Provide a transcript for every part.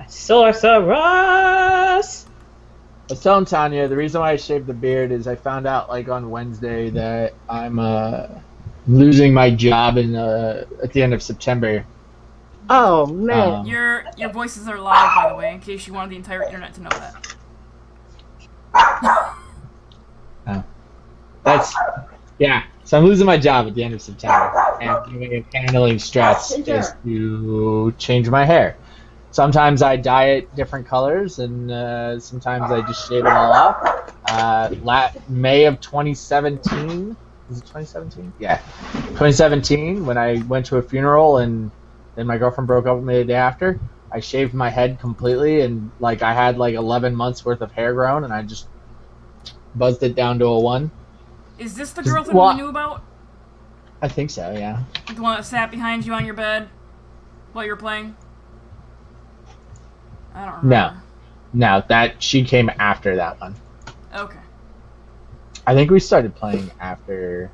Sorceress! I was telling Tanya, the reason why I shaved the beard is I found out like on Wednesday that I'm losing my job at the end of September. Oh man. Your voices are loud, by the way, in case you wanted the entire internet to know that. So I'm losing my job at the end of September, and the way of handling stress is to change my hair. Sometimes I dye it different colors, and sometimes I just shave it all off. May of 2017, is it 2017? Yeah, 2017, when I went to a funeral, and then my girlfriend broke up with me the day after, I shaved my head completely, and like I had like 11 months worth of hair grown, and I just buzzed it down to a 1. Is this the girl that we knew about? I think so, yeah. The one that sat behind you on your bed while you were playing? I don't remember. No, that she came after that one. Okay. I think we started playing after.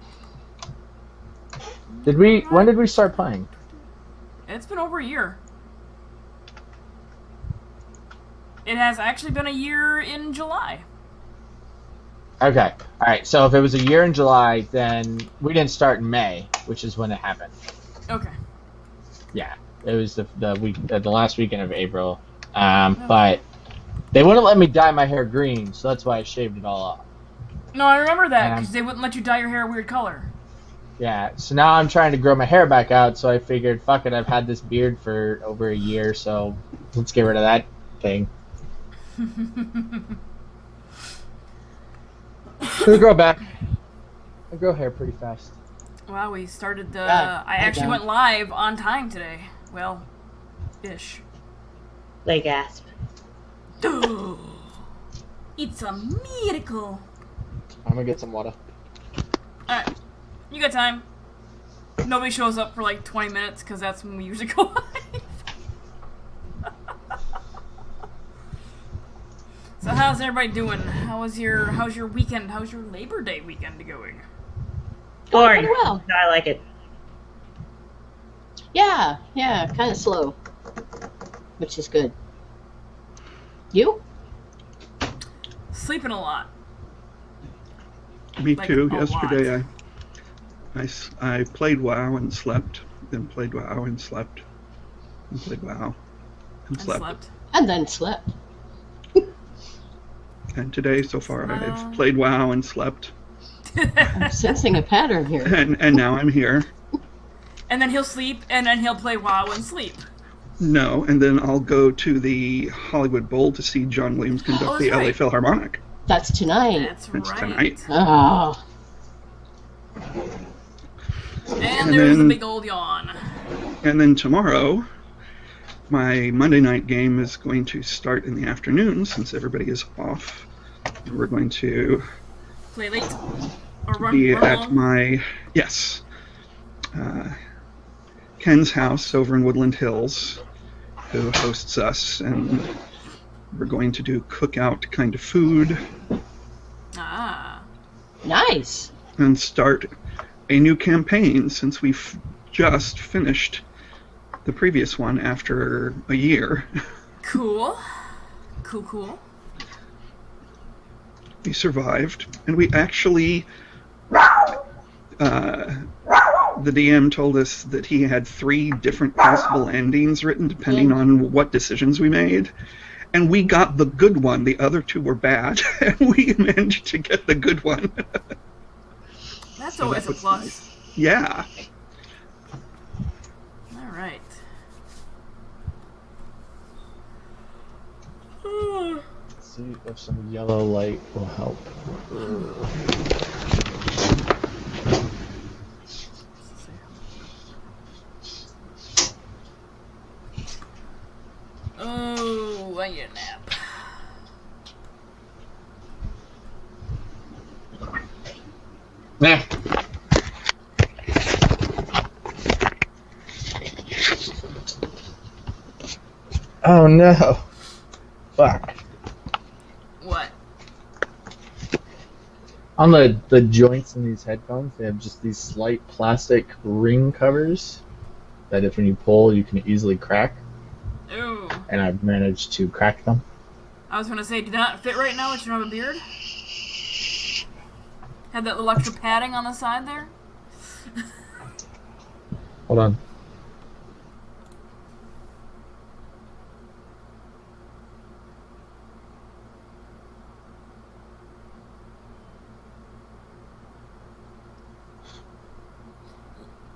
When did we start playing? It's been over a year. It has actually been a year in July. Okay. Alright, so if it was a year in July, then we didn't start in May, which is when it happened. Okay. Yeah. It was the last weekend of April. But they wouldn't let me dye my hair green, so that's why I shaved it all off. No, I remember that, because they wouldn't let you dye your hair a weird color. Yeah, so now I'm trying to grow my hair back out, so I figured, fuck it, I've had this beard for over a year, so let's get rid of that thing. It'll grow back. I grow hair pretty fast. Wow, we started the... I actually went live on time today. Well, ish. They gasp. It's a miracle. I'm gonna get some water. Alright, you got time. Nobody shows up for like 20 minutes, because that's when we usually go live. So how's everybody doing? How's your weekend? How's your Labor Day weekend going? Boring. Pretty well. No, I like it. Yeah, kind of slow, which is good. You? Sleeping a lot. Me Like, too. a Yesterday I played WoW and slept, then played WoW and slept, and played WoW and slept. And then slept. And today, so far, I've played WoW and slept. I'm sensing a pattern here. And now I'm here. And then he'll sleep, and then he'll play WoW and sleep. No, and then I'll go to the Hollywood Bowl to see John Williams conduct the LA Philharmonic. That's tonight. That's It's right. tonight. Oh. And there's the big old yawn. And then tomorrow, my Monday night game is going to start in the afternoon since everybody is off. We're going to Play late? Or be run at long? my, Ken's house over in Woodland Hills, who hosts us, and we're going to do cookout kind of food. Ah. Nice. And start a new campaign since we've just finished the previous one after a year. Cool. Cool. We survived, and we actually, the DM told us that he had 3 different possible endings written depending on what decisions we made. And we got the good one. The other 2 were bad, and we managed to get the good one. That's So always that a was plus. nice. Yeah. All right. Let's see if some yellow light will help. Oh, I need a nap. Nah. Oh no. Fuck. What? On the joints in these headphones, they have just these slight plastic ring covers that if when you pull, you can easily crack. Ooh. and I've managed to crack them. I was gonna say, do not fit right now that you don't have a beard. Had that little extra padding on the side there. Hold on.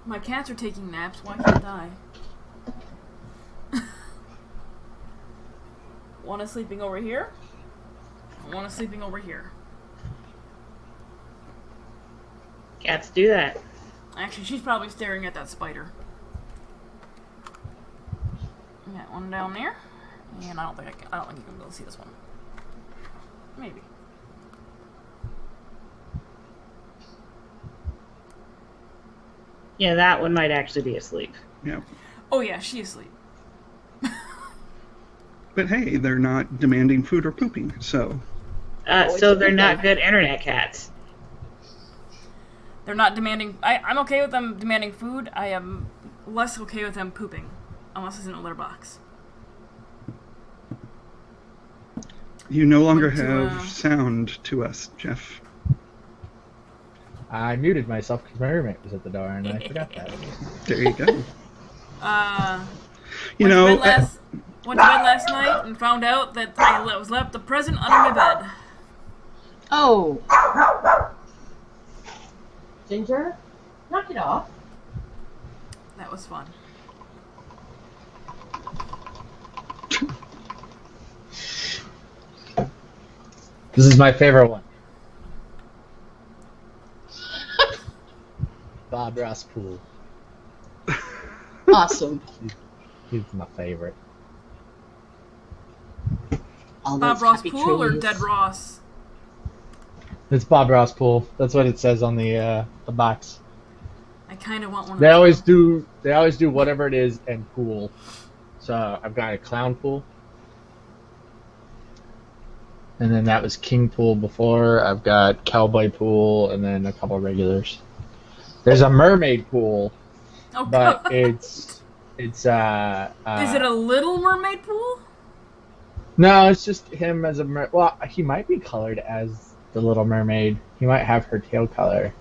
My cats are taking naps. Why can't I? One is sleeping over here. One is sleeping over here. Cats do that. Actually, she's probably staring at that spider. Got one down there, and I don't think you can be able to see this one. Maybe. Yeah, that one might actually be asleep. Yeah. Oh yeah, she's asleep. But hey, they're not demanding food or pooping, so. So they're not good internet cats. They're not demanding. I'm okay with them demanding food. I am less okay with them pooping, unless it's in a litter box. You no longer Went to, have sound to us, Jeff. I muted myself because my roommate was at the door, and I forgot that. There you go. Went You to know, bed last night and found out that I was left a present under my bed. Oh. Ginger, knock it off. That was fun. This is my favorite one. Bob Ross Pool. Awesome. He's my favorite. All Bob those Ross happy Pool or trees. Dead Ross? It's Bob Ross Pool. That's what it says on the box. I kind of want one of They those. always do whatever it is and pool. So I've got a clown pool. And then that was king pool before. I've got cowboy pool and then a couple of regulars. There's a mermaid pool, Oh, but God. it's Is it a Little Mermaid pool? No, it's just him as a well, he might be colored as the Little Mermaid. He might have her tail color.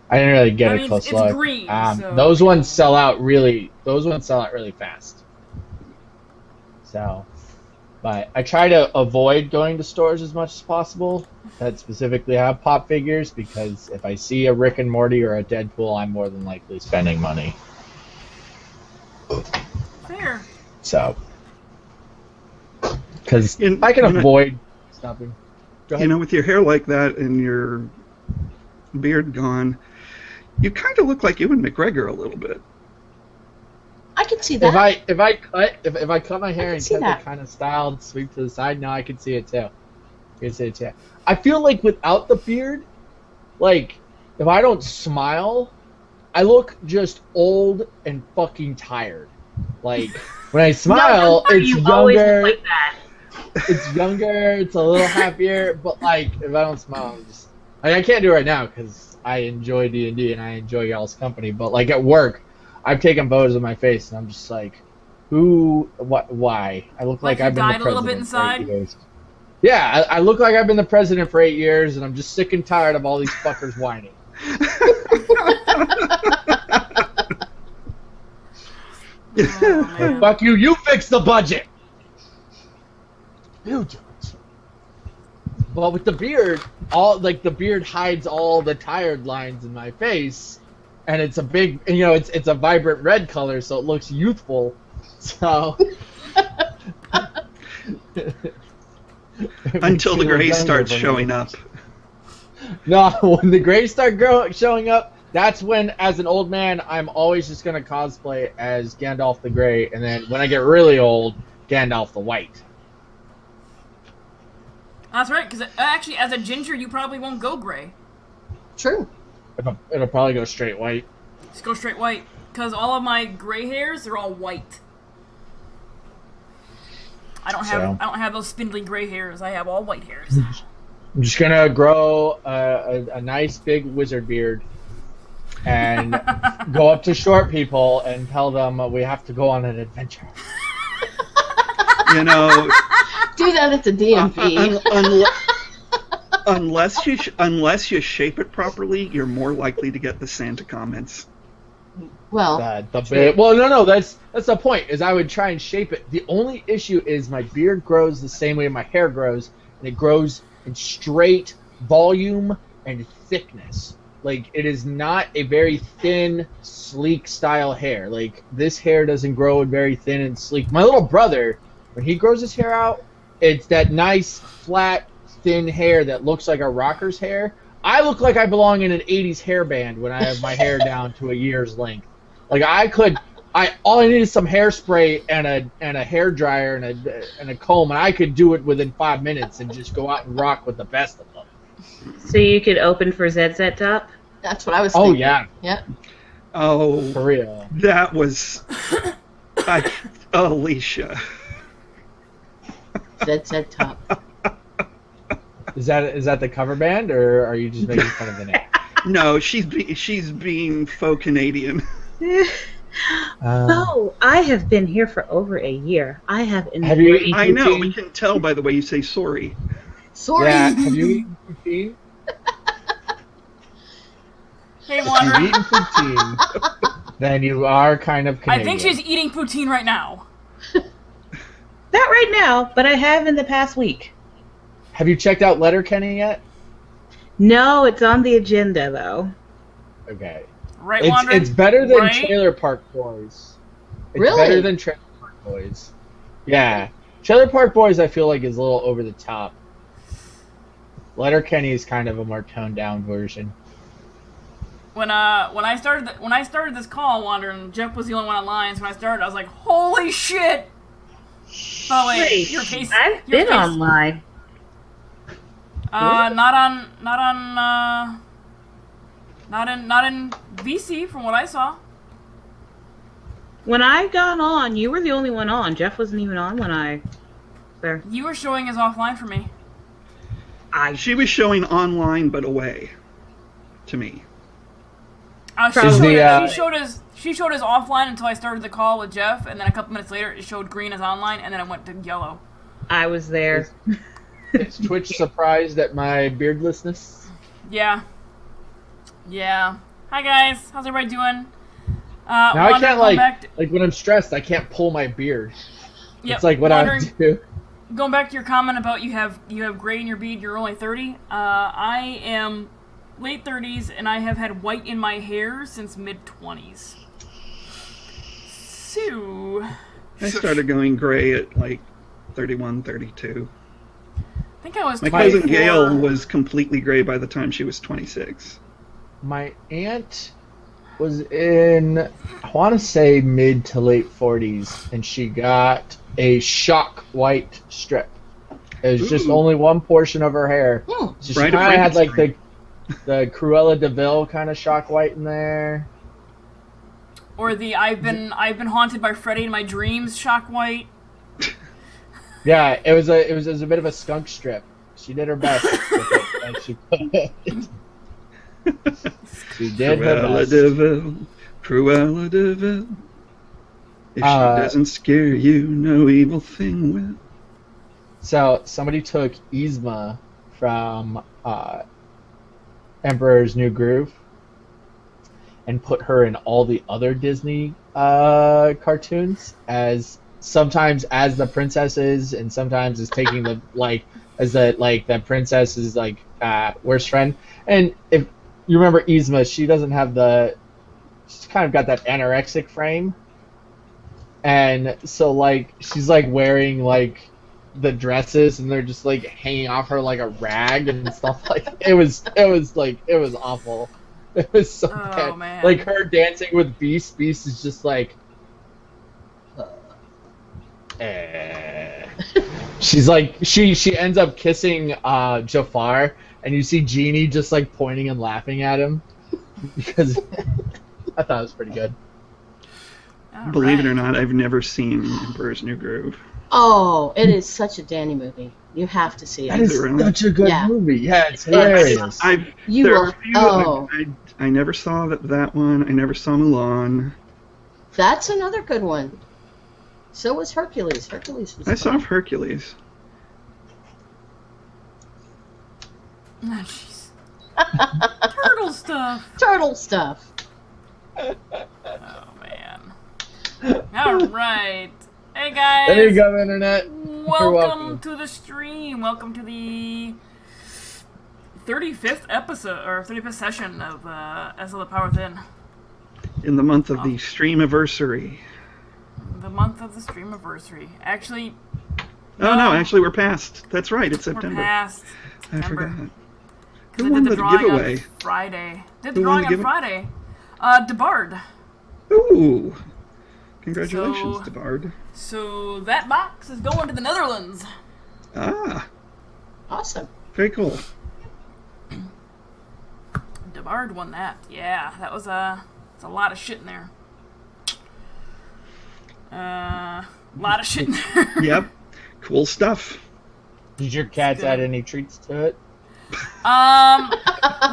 I didn't really get I a mean, close it's look. green, so- Those ones sell out really fast. So, but I try to avoid going to stores as much as possible that specifically have pop figures, because if I see a Rick and Morty or a Deadpool, I'm more than likely spending money. Fair. So, because In- I can you know- avoid stopping. Go ahead. You know, with your hair like that and your beard gone, you kind of look like Ewan McGregor a little bit. I can see that. If I cut my hair can and see cut that. it kind of styled, sweep to the side, now I can see it too. I feel like without the beard, like if I don't smile, I look just old and fucking tired. Like when I smile, No, it's you always look younger. like that. It's younger. It's a little happier. But like if I don't smile, I'm just like I can't do it right now because I enjoy D&D and I enjoy y'all's company. But like at work, I've taken photos of my face and I'm just like, why? I look Like like you I've been the died a little bit president for 8 inside? years. Yeah, I look like I've been the president for 8 years and I'm just sick and tired of all these fuckers whining. Oh, man. Fuck you! You fix the budget. You do it. But with the beard, the beard hides all the tired lines in my face, and it's a big, it's a vibrant red color, so it looks youthful. So Until the gray younger starts for me. showing up. No, when the grays start showing up, that's when, as an old man, I'm always just gonna cosplay as Gandalf the Grey, and then when I get really old, Gandalf the White. That's right, because actually, as a ginger, you probably won't go gray. True. It'll probably go straight white. Just go straight white. Because all of my gray hairs, they're all white. I don't have those spindly gray hairs. I have all white hairs. I'm just gonna grow a nice big wizard beard and go up to short people and tell them we have to go on an adventure. You know, Do that at the DMV. unless you shape it properly, you're more likely to get the Santa comments. Well, no, that's the point. Is I would try and shape it. The only issue is my beard grows the same way my hair grows, and it grows in straight volume and thickness. Like, it is not a very thin, sleek style hair. Like, this hair doesn't grow very thin and sleek. My little brother, when he grows his hair out, it's that nice, flat, thin hair that looks like a rocker's hair. I look like I belong in an 80s hair band when I have my hair down to a year's length. Like, all I need is some hairspray and a hair dryer and a comb, and I could do it within 5 minutes and just go out and rock with the best of them. So you could open for ZZ Top? that's what I was thinking. Oh, yeah. Yeah. Oh, For real. that was... Alicia. ZZ Top. Is that the cover band, or are you just making fun of the name? No, she's being faux Canadian. Oh, I have been here for over a year. I have Have you enjoyed. eaten I know, poutine? we can tell by the way you say sorry. Sorry. Yeah, have you eaten poutine? Hey, If you've Wanderer. eaten poutine, then you are kind of I Canadian. think she's eating poutine right now. Not right now, but I have in the past week. Have you checked out Letterkenny yet? No, it's on the agenda though. Okay. Right, Wanderer? It's better than Right? Trailer Park Boys. It's Really? better than Trailer Park Boys. Yeah. Trailer Park Boys, I feel like, is a little over the top. Letterkenny is kind of a more toned down version. When I started this call, Wanderer, and Jeff was the only one online, so when I started, I was like, holy shit! By the way, Wait, your face. I've your been face- online. Not in VC from what I saw. When I got on, you were the only one on. Jeff wasn't even on when I. There. You were showing as offline for me. She was showing online but away to me. She Probably. she showed as offline until I started the call with Jeff, and then a couple minutes later it showed green as online, and then it went to yellow. I was there. Is Twitch surprised at my beardlessness? Yeah. Yeah. Hi guys, how's everybody doing? Now I Wanderer, can't going back to, when I'm stressed, I can't pull my beard. yep, It's like what I Wanderer, do. Going back to your comment about you have gray in your beard, you're only 30. I am late 30s, and I have had white in my hair since mid 20s. So I started going gray at like 31, 32. I think I was My 24. cousin Gail was completely gray by the time she was 26. My aunt was in, I want to say, mid to late 40s, and she got a shock white strip. It was just Ooh. only one portion of her hair. So she Bride of kind of had like Frankenstein. the Cruella de Vil kind of shock white in there. Or the I've been haunted by Freddy in my dreams shock white. Yeah, it was a bit of a skunk strip. She did her best with it, and she she did her Cruella best. de Vil, Cruella de Vil. If she doesn't scare you, no evil thing will. So somebody took Yzma from Emperor's New Groove and put her in all the other Disney cartoons as sometimes as the princesses and sometimes as taking the the princess's worst friend. And if you remember Yzma, she doesn't have she's kind of got that anorexic frame, and so she's wearing the dresses and they're just hanging off her like a rag and stuff it was awful. It was so bad. Man. Her dancing with Beast is just she's she ends up kissing Jafar, and you see Genie just pointing and laughing at him because I thought it was pretty good. Believe it or not, I've never seen Emperor's New Groove. Oh, it is such a Danny movie. You have to see it. That is really? such a good Yeah. movie. Yeah, it's hilarious. You there will. are a few, Oh, I never saw that one. I never saw Mulan. that's another good one. So was Hercules. Hercules was I saw fun. Hercules. Oh, jeez. Turtle stuff. Turtle stuff. Oh, man. All right. Hey, guys. There you go, Internet. You're Welcome to the stream. Welcome to the 35th episode, or 35th session of Esela Power Within. In the month of the streamiversary. The month of the streamiversary. Actually, Oh no, actually we're past. That's right, it's we're September. past I September. forgot. Because Who I won did the the drawing giveaway? on Friday. Did the Who won drawing the on giveaway? Friday. DeBard. Ooh. Congratulations, So- DeBard. So that box is going to the Netherlands. Ah, Awesome. very cool. DeBard won that. Yeah, that was it's a lot of shit in there. A lot of shit in there. Yep. Cool stuff. Did your cats add any treats to it?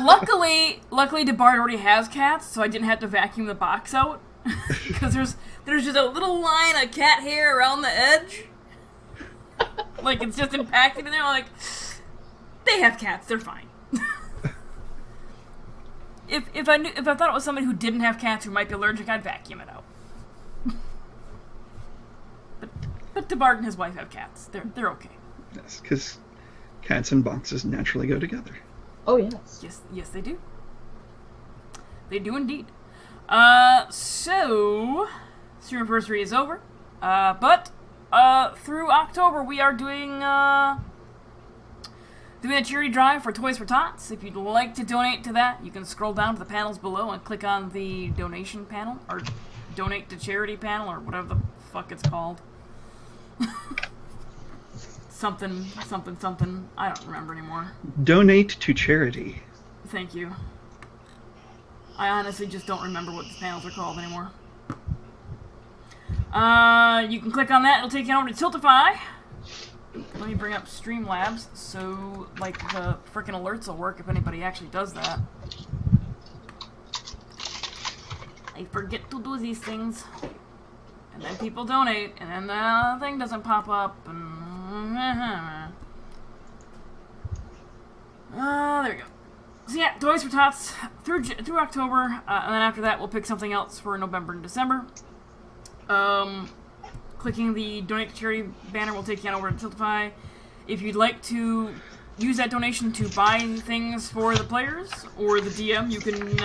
Luckily, DeBard already has cats, so I didn't have to vacuum the box out. Because there's just a little line of cat hair around the edge. Like, it's just impacted in there. Like, they have cats, they're fine. If I thought it was somebody who didn't have cats who might be allergic, I'd vacuum it out. But DeBard and his wife have cats. They're okay. Yes, because cats and boxes naturally go together. Oh, yes. Yes, they do. They do indeed. So Streamiversary is over. But through October we are doing a charity drive for Toys for Tots. If you'd like to donate to that, you can scroll down to the panels below and click on the donation panel, or donate to charity panel, or whatever the fuck it's called. something. I don't remember anymore. Donate to charity. Thank you. I honestly just don't remember what the panels are called anymore. You can click on that. It'll take you over to Tiltify. Let me bring up Streamlabs so, like, the frickin' alerts will work if anybody actually does that. I forget to do these things. And then people donate, and then the thing doesn't pop up, and... there we go. So yeah, Toys for Tots through October, and then after that we'll pick something else for November and December. Clicking the Donate to Charity banner will take you on over to Tiltify. If you'd like to use that donation to buy things for the players or the DM, you can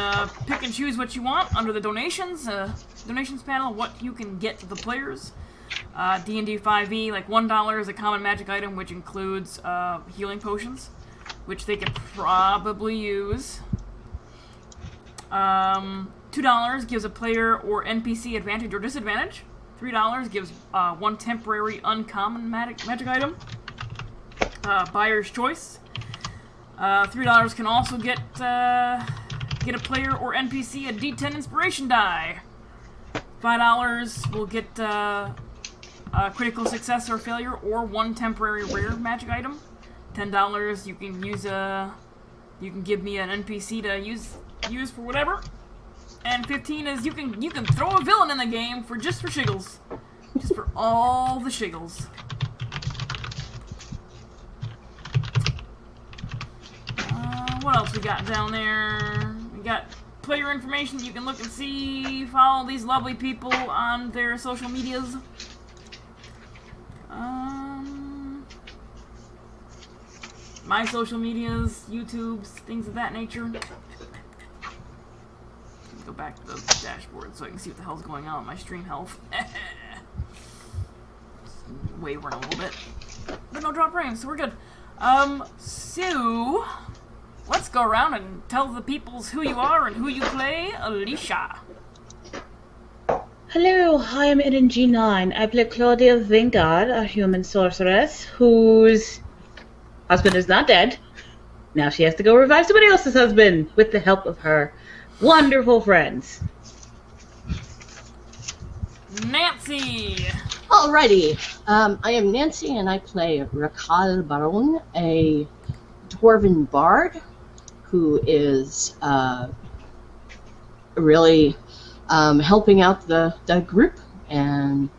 pick and choose what you want under the donations panel, what you can get to the players. D&D 5e, like $1 is a common magic item, which includes healing potions, which they could probably use. $2 gives a player or NPC advantage or disadvantage. $3 gives one temporary uncommon magic item. Buyer's choice. $3 can also get a player or NPC a D10 inspiration die. $5 will get a critical success or failure or one temporary rare magic item. $10 you can use you can give me an NPC to use for whatever. And 15 is you can throw a villain in the game for shiggles. Just for all the shiggles. What else we got down there? We got player information that you can look and see. Follow these lovely people on their social medias. My social medias, YouTubes, things of that nature. Go back to the dashboard so I can see what the hell's going on with my stream health. Wavering a little bit. But no drop frames, so we're good. So let's go around and tell the peoples who you are and who you play. Alicia. Hello, I am NNG9. I play Claudia Vingard, a human sorceress whose husband is not dead. Now she has to go revive somebody else's husband with the help of her wonderful friends. Nancy. Alrighty. I am Nancy, and I play Rakal Baron, a dwarven bard who is really helping out the group and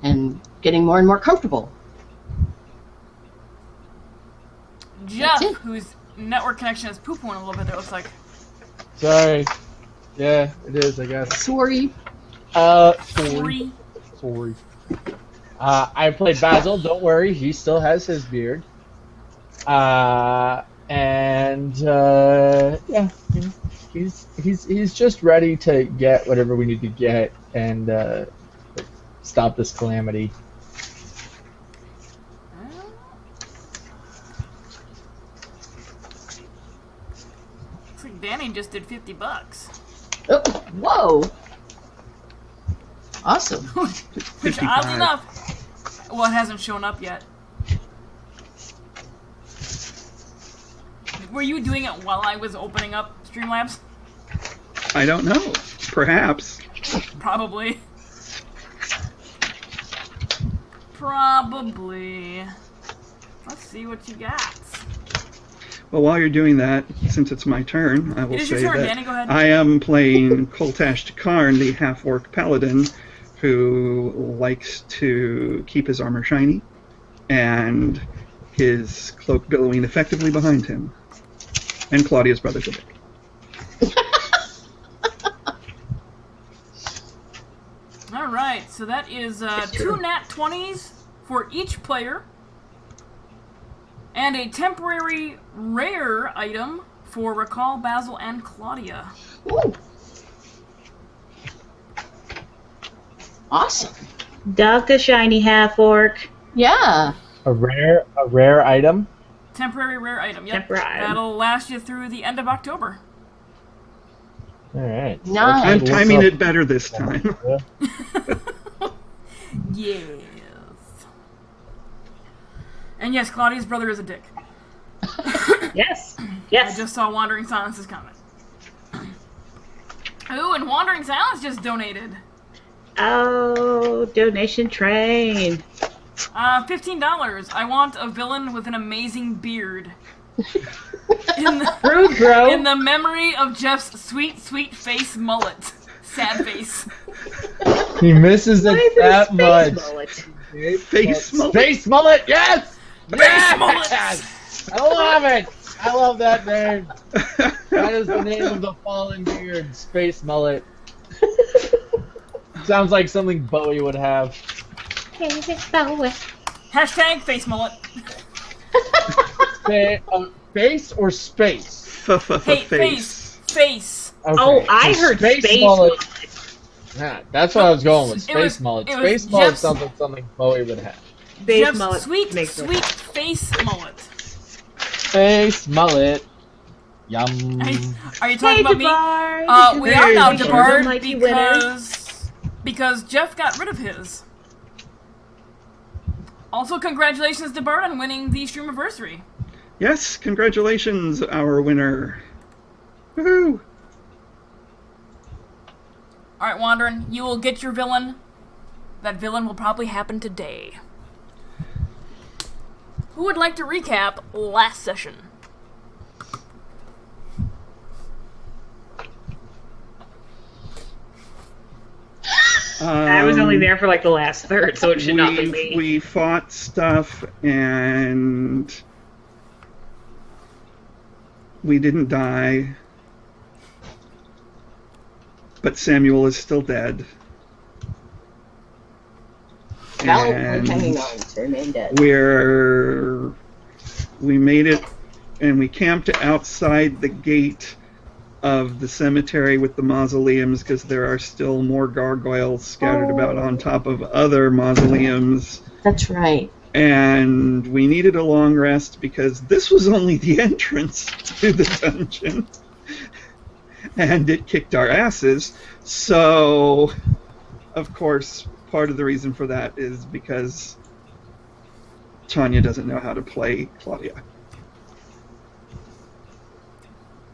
and getting more and more comfortable. Jeff, That's it. whose network connection is poo-pooing a little bit there, looks like. Sorry. Yeah, it is, I guess. Sorry. Sorry. I played Basil. Don't worry, he still has his beard. Yeah, he's just ready to get whatever we need to get and stop this calamity. Looks like Danny just did $50. Oh, whoa. Awesome. Which, 55. oddly enough, well, it hasn't shown up yet. Were you doing it while I was opening up Streamlabs? I don't know. Perhaps. Probably. Probably. Let's see what you got. Well, while you're doing that, since it's my turn, I will It is your say turn, that Danny, go ahead. I am playing Koltash Takarn, the half-orc paladin, who likes to keep his armor shiny and his cloak billowing effectively behind him. And Claudia's brother's a dick. All right, so that is 2 nat 20s for each player, and a temporary rare item for Recall, Basil, and Claudia. Ooh. Awesome. Duck a shiny half orc. Yeah. A rare item. Temporary rare item, yep. Temporary item. That'll last you through the end of October. All right. Nice. I'm What's timing up? it better this time. Yes. And yes, Claudia's brother is a dick. Yes. I Yes. just saw Wandering Silence's comment. Ooh, and Wandering Silence just donated. Oh, donation train. $15. I want a villain with an amazing beard. In Rude, bro. the memory of Jeff's sweet, sweet face mullet. Sad face. He misses Why is it it a that space much. mullet? Face mullet. Space mullet, yes! Face mullet! I love it! I love that name. That is the name of the fallen beard, Space Mullet. Sounds like something Bowie would have. Hashtag face mullet. Face or space? Hey, face. Face. Okay, Oh, I so heard space mullet. mullet. Yeah, that's what I was going with. It Space was- mullet. it was Space mullet Jeff's- sounds like something Bowie would have. Space Jeff's mullet sweet, makes sense. sweet face mullet. Space mullet. Yum. Are you talking about me? Jabbar. We are now Hey, debarred Mighty winner. because Jeff got rid of his. Also, congratulations, DeBart, on winning the Streamiversary. Yes, congratulations, our winner. Woohoo! Alright, Wanderin, you will get your villain. That villain will probably happen today. Who would like to recap last session? I was only there for like the last third, so it should not be me. We fought stuff and we didn't die. But Samuel is still dead. Valiantly hanging on to remain dead. We made it and we camped outside the gate of the cemetery with the mausoleums because there are still more gargoyles scattered about on top of other mausoleums. That's right. And we needed a long rest because this was only the entrance to the dungeon. And it kicked our asses. So, of course, part of the reason for that is because Tanya doesn't know how to play Claudia.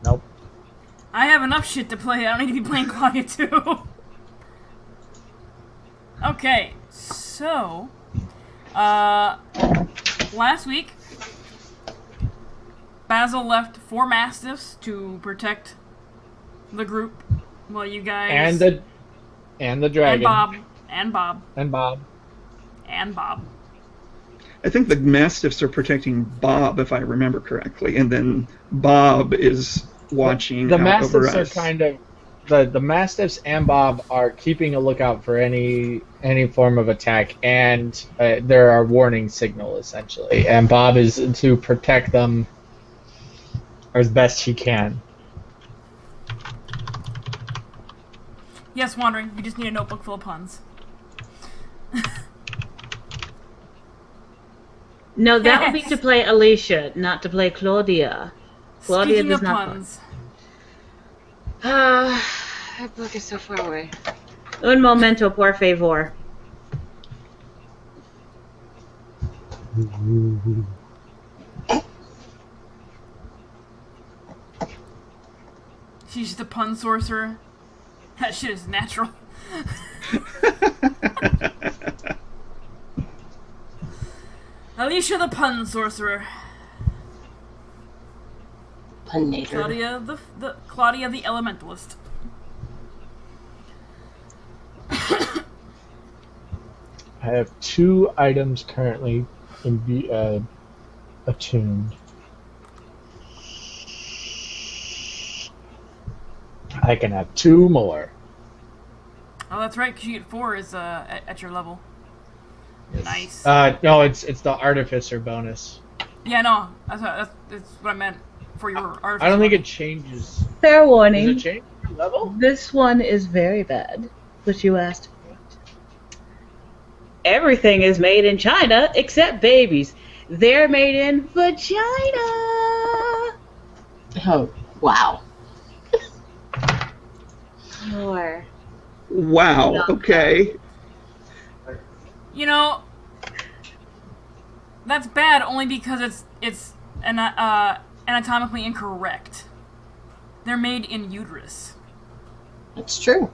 Nope. I have enough shit to play. I don't need to be playing Claudia too. Okay, so last week Basil left 4 Mastiffs to protect the group while you guys And the dragon. and Bob. And Bob. and Bob. I think the Mastiffs are protecting Bob, if I remember correctly, and then Bob is watching The out over Mastiffs are us. kind of the Mastiffs and Bob are keeping a lookout for any form of attack, and there are warning signal essentially, and Bob is to protect them as best he can. Yes, Wandering, you just need a notebook full of puns. No, that would be to play Alicia, not to play Claudia. Claudia Speaking does of not puns, that book is so far away. Un momento, por favor. she's the pun sorcerer. That shit is natural. Alicia the pun sorcerer. Punnator. Claudia the elementalist. I have 2 items currently attuned. I can have 2 more. Oh, that's right, because you get 4 is at your level. Nice. No, it's the artificer bonus. Yeah, no, that's what I meant for your artificer. I don't think it changes. Fair Does warning. it change your level? This one is very bad, but you asked for it. Everything is made in China except babies. They're made in vagina. Oh, wow. Or Wow. Okay. You know, that's bad only because it's anatomically incorrect. They're made in uterus. That's true.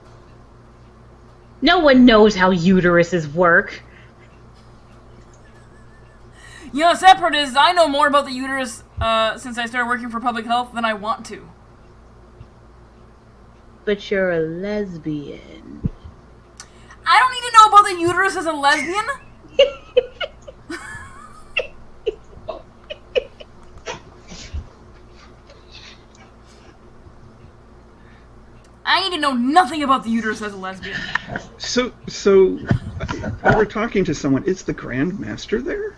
no one knows how uteruses work. You know, the sad part is I know more about the uterus since I started working for public health than I want to. But you're a lesbian. I don't need to know about the uterus as a lesbian. I need to know nothing about the uterus as a lesbian. So we were talking to someone. Is the Grand Master there?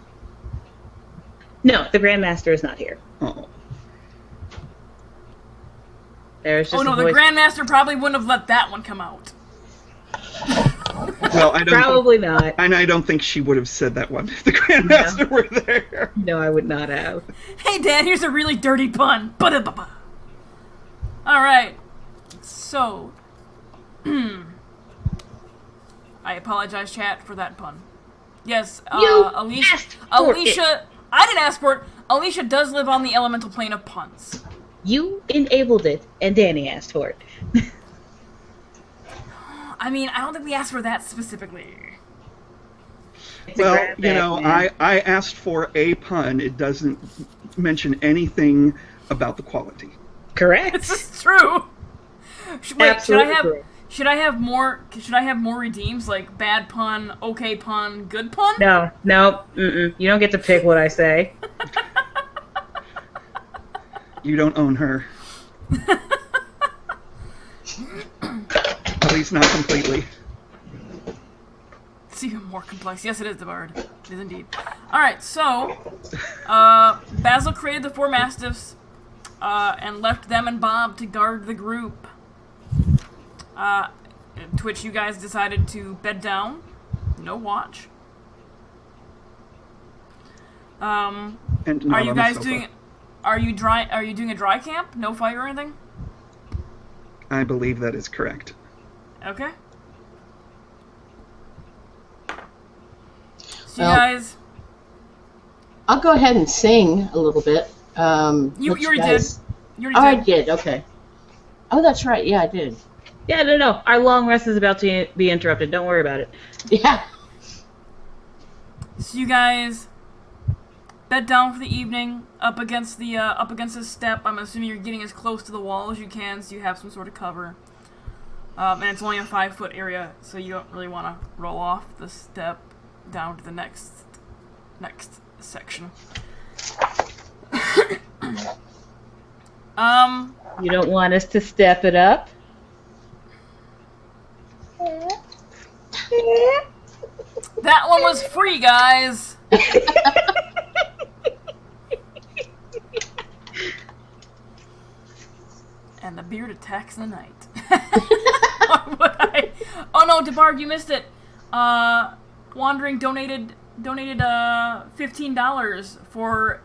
No, the Grandmaster is not here. Oh. There's just Oh no, a the voice. Grandmaster probably wouldn't have let that one come out. Well, I don't. Probably not. And I don't think she would have said that one if the Grand Master were there. No, I would not have. Hey Dad, here's a really dirty pun. Ba-da-ba-ba. Alright. So. I apologize, chat, for that pun. Yes, You Alicia. asked for Alicia. I didn't ask for it. Alicia does live on the elemental plane of puns. You enabled it, and Danny asked for it. I mean, I don't think we asked for that specifically. It's a Well, grab you bag, know, man. I asked for a pun. It doesn't mention anything about the quality. Correct. This is true. Wait, Absolutely true. should I have more redeems like bad pun, okay pun, good pun? No, mm-mm. You don't get to pick what I say. You don't own her. At least not completely. It's even more complex. Yes, it is the bard. It is indeed. Alright, so Basil created the 4 mastiffs and left them and Bob to guard the group. To which you guys decided to bed down. No watch. And not Are you on a guys sofa. doing? Are you doing a dry camp? No fire or anything? I believe that is correct. Okay. So Well, you guys, I'll go ahead and sing a little bit. you let already guys- did. You Oh, I already did. did. Okay. Oh, that's right. Yeah, I did. Yeah, no. Our long rest is about to be interrupted. Don't worry about it. Yeah. So you guys bed down for the evening, up against the step. I'm assuming you're getting as close to the wall as you can, so you have some sort of cover. And it's only a 5-foot area, so you don't really want to roll off the step. down to the next section. You don't want us to step it up? That one was free, guys. And the beard attacks the night. Oh no, DeBarg, you missed it. Wandering donated $15 for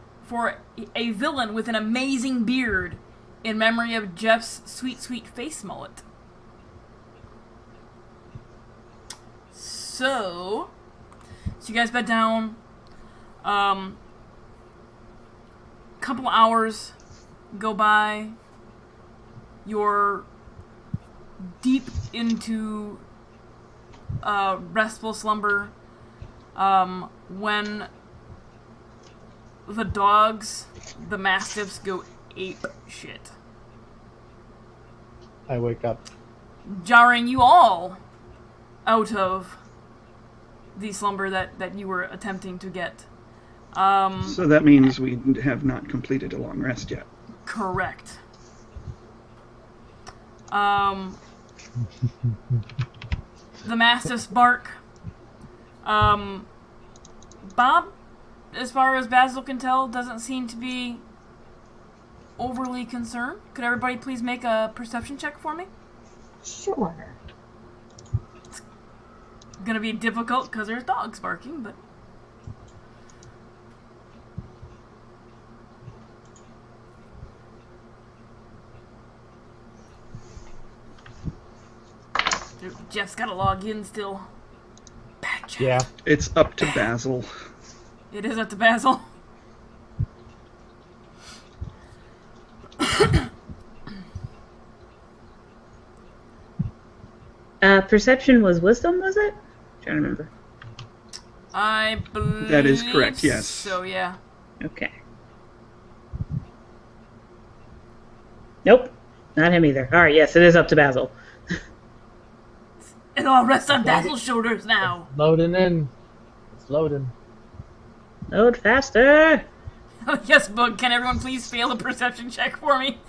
a villain with an amazing beard in memory of Jeff's sweet face mullet. So you guys bed down. Couple hours go by. You're deep into restful slumber when the dogs, the mastiffs, go ape shit. I wake up. Jarring you all out of the slumber that you were attempting to get. So that means we have not completed a long rest yet. Correct. The mastiffs bark. Bob, as far as Basil can tell, doesn't seem to be overly concerned. Could everybody please make a perception check for me? Sure. It's gonna be difficult because there's dogs barking, but... Jeff's gotta log in still. Bad Jeff. Yeah. It's up to Basil. It is up to Basil. Perception was wisdom, was it? I'm trying to remember. I believe That is correct, yes. So, yeah. Okay. Nope. Not him either. Alright, yes, it is up to Basil. It all rests on Basil's shoulders now. Loading in. It's loading. Load faster! Oh, yes, Bug, can everyone please fail a perception check for me?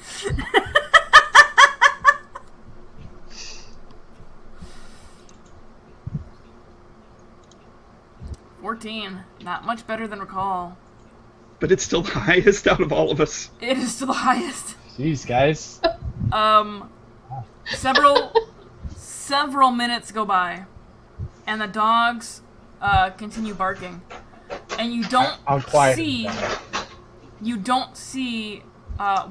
14. Not much better than recall. But it's still the highest out of all of us. It is still the highest. Jeez, guys. Several minutes go by, and the dogs continue barking, and you don't see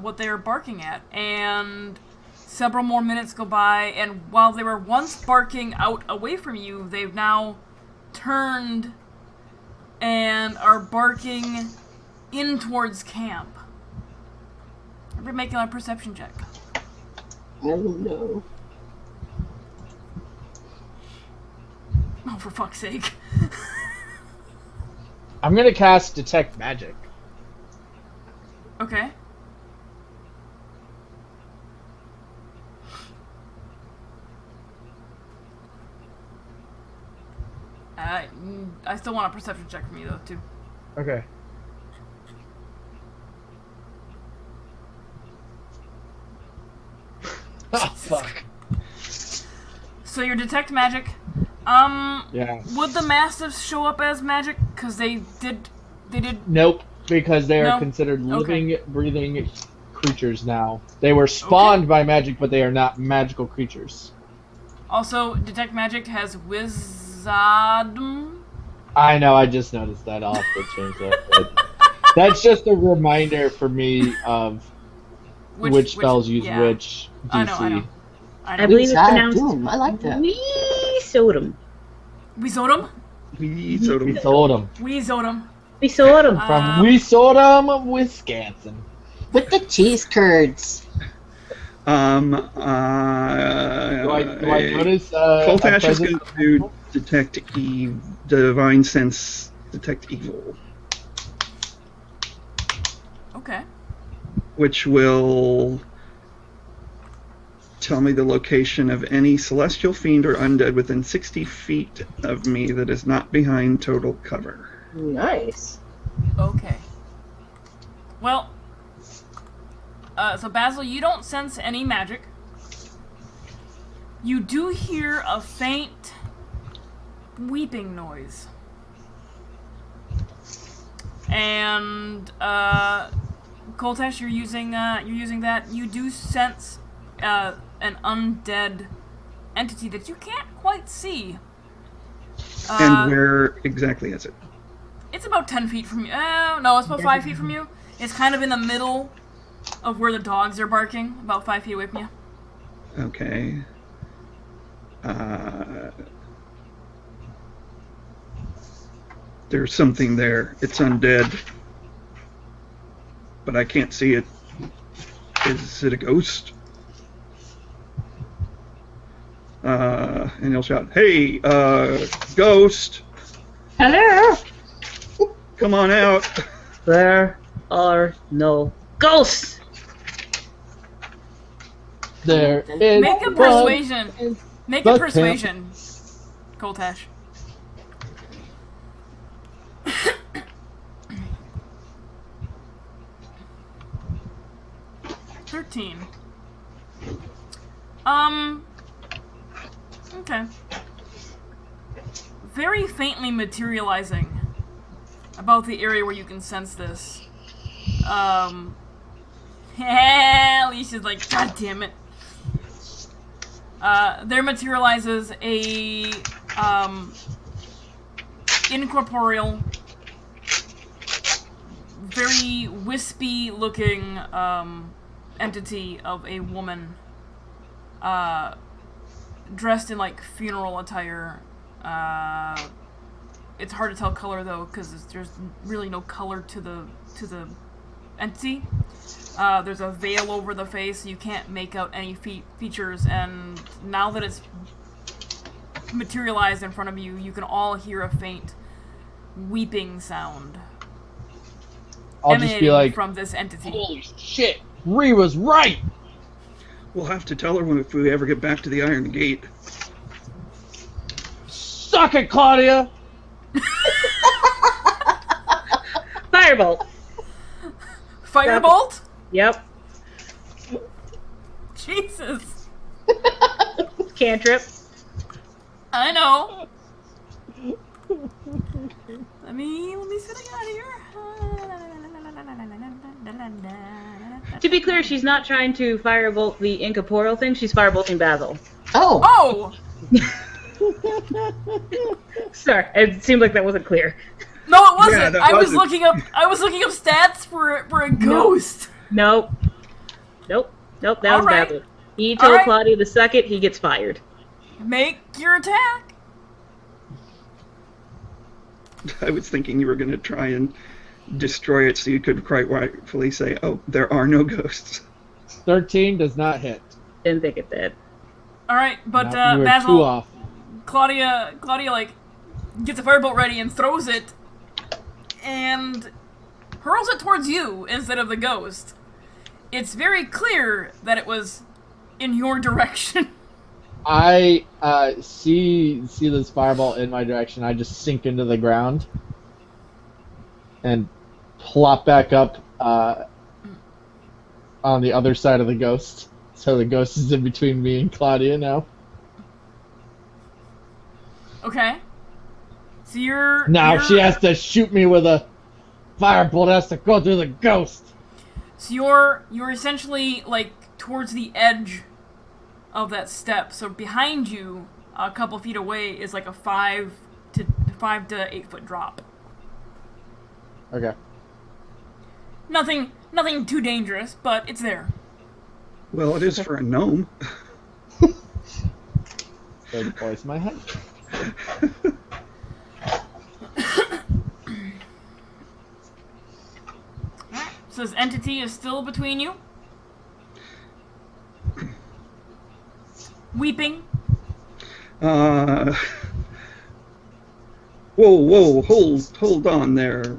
what they're barking at, and several more minutes go by, and while they were once barking out away from you, they've now turned and are barking in towards camp. Everybody making a perception check. Oh no. Oh, for fuck's sake. I'm gonna cast Detect Magic. Okay. I still want a perception check from you, though, too. Okay. Oh, fuck. So your Detect Magic. Yeah. Would the Mastiffs show up as magic? Because they did... Nope, because they are considered living, breathing creatures now. They were spawned by magic, but they are not magical creatures. Also, Detect Magic has Wisdom. I know, I just noticed that. I'll have to change that. But that's just a reminder for me of which spells use which DC. I know. I believe it's pronounced I like that. Weezodum. Weezodum? Weezodum. Weezodum. Weezodum. From Weezodum, Wisconsin. With the cheese curds. Do I notice Coltash is going to detect Divine Sense, detect evil. Okay. Which will tell me the location of any celestial fiend or undead within 60 feet of me that is not behind total cover. Nice. Okay. Well, so Basil, you don't sense any magic. You do hear a faint weeping noise. And Koltesh, you're using that. You do sense an undead entity that you can't quite see. And where exactly is it? It's about 10 feet from you. No, it's about 5 feet from you. It's kind of in the middle of where the dogs are barking, about 5 feet away from you. Okay. There's something there. It's undead. But I can't see it. Is it a ghost? And he'll shout, "Hey, ghost! Hello? Come on out!" There are no ghosts! There is Make a persuasion. Make a persuasion, Koltesh. 13. Okay. Very faintly materializing about the area where you can sense this. Alicia's like, God damn it. There materializes a, incorporeal, very wispy looking, entity of a woman, dressed in, like, funeral attire. It's hard to tell color, though, because there's really no color to the entity. There's a veil over the face, so you can't make out any features, and now that it's materialized in front of you, you can all hear a faint weeping sound I'll just be like, from this entity. holy shit, Ree was right! We'll have to tell her if we ever get back to the Iron Gate. Suck it, Claudia! Firebolt! Firebolt? Yep. Jesus. Cantrip. I know. Let me sit out here. To be clear, she's not trying to firebolt the incorporeal thing, she's firebolting Basil. Oh! Oh! Sorry, it seemed like that wasn't clear. No, it wasn't. Yeah, I was wasn't. looking up stats for a ghost. Nope. That was Alright. Basil. He told Alright. Claudia the second he gets fired. Make your attack. I was thinking you were going to try and destroy it so you could quite rightfully say, "Oh, there are no ghosts." 13 does not hit. Didn't think it did. All right, but You were Basil, two off. Claudia, like gets a firebolt ready and throws it, and hurls it towards you instead of the ghost. It's very clear that it was in your direction. I see this fireball in my direction. I just sink into the ground and plop back up on the other side of the ghost. So the ghost is in between me and Claudia now. Okay. So you're Now you're- she has to shoot me with a firebolt. Has to go through the ghost. So you're essentially like towards the edge of that step. So behind you, a couple feet away, is like a 5 to 8 foot drop. Okay. Nothing too dangerous, but it's there. Well, it is for a gnome. So voice my head. So this entity is still between you. Weeping. Whoa, hold on there,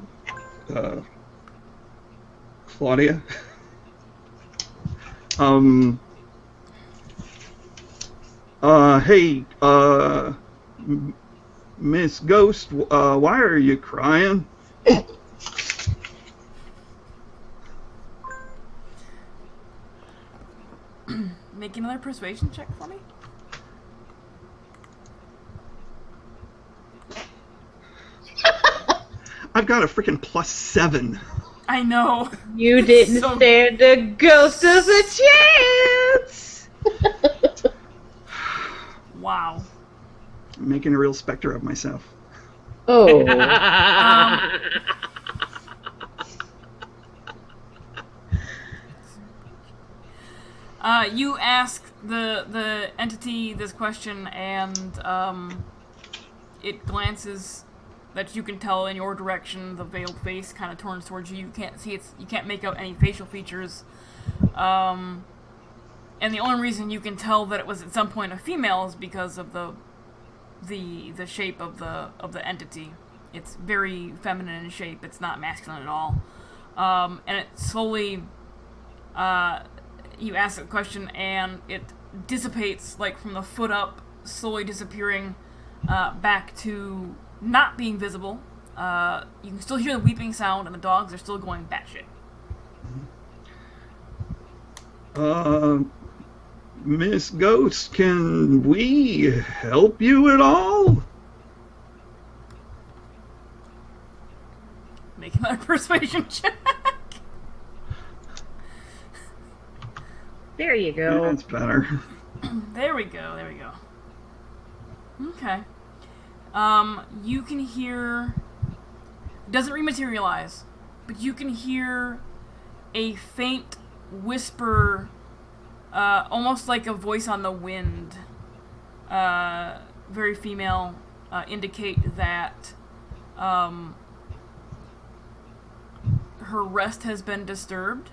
Claudia. Hey, Miss Ghost, why are you crying? Make another persuasion check for me. I've got a freaking +7. I know. You didn't So- stand a ghost of a chance! Wow. I'm making a real specter of myself. Oh. You ask the entity this question, and it glances that you can tell in your direction. The veiled face kind of turns towards you. You can't see its. You can't make out any facial features. And the only reason you can tell that it was at some point a female is because of the shape of the entity. It's very feminine in shape. It's not masculine at all. And it slowly. You ask the question, and it dissipates, like, from the foot up, slowly disappearing back to not being visible. You can still hear the weeping sound, and the dogs are still going batshit. Miss Ghost, can we help you at all? Make another persuasion check. There you Yeah, go. that's better. There we go. Okay. You can hear... It doesn't rematerialize, but you can hear a faint whisper, almost like a voice on the wind, very female, indicate that her rest has been disturbed.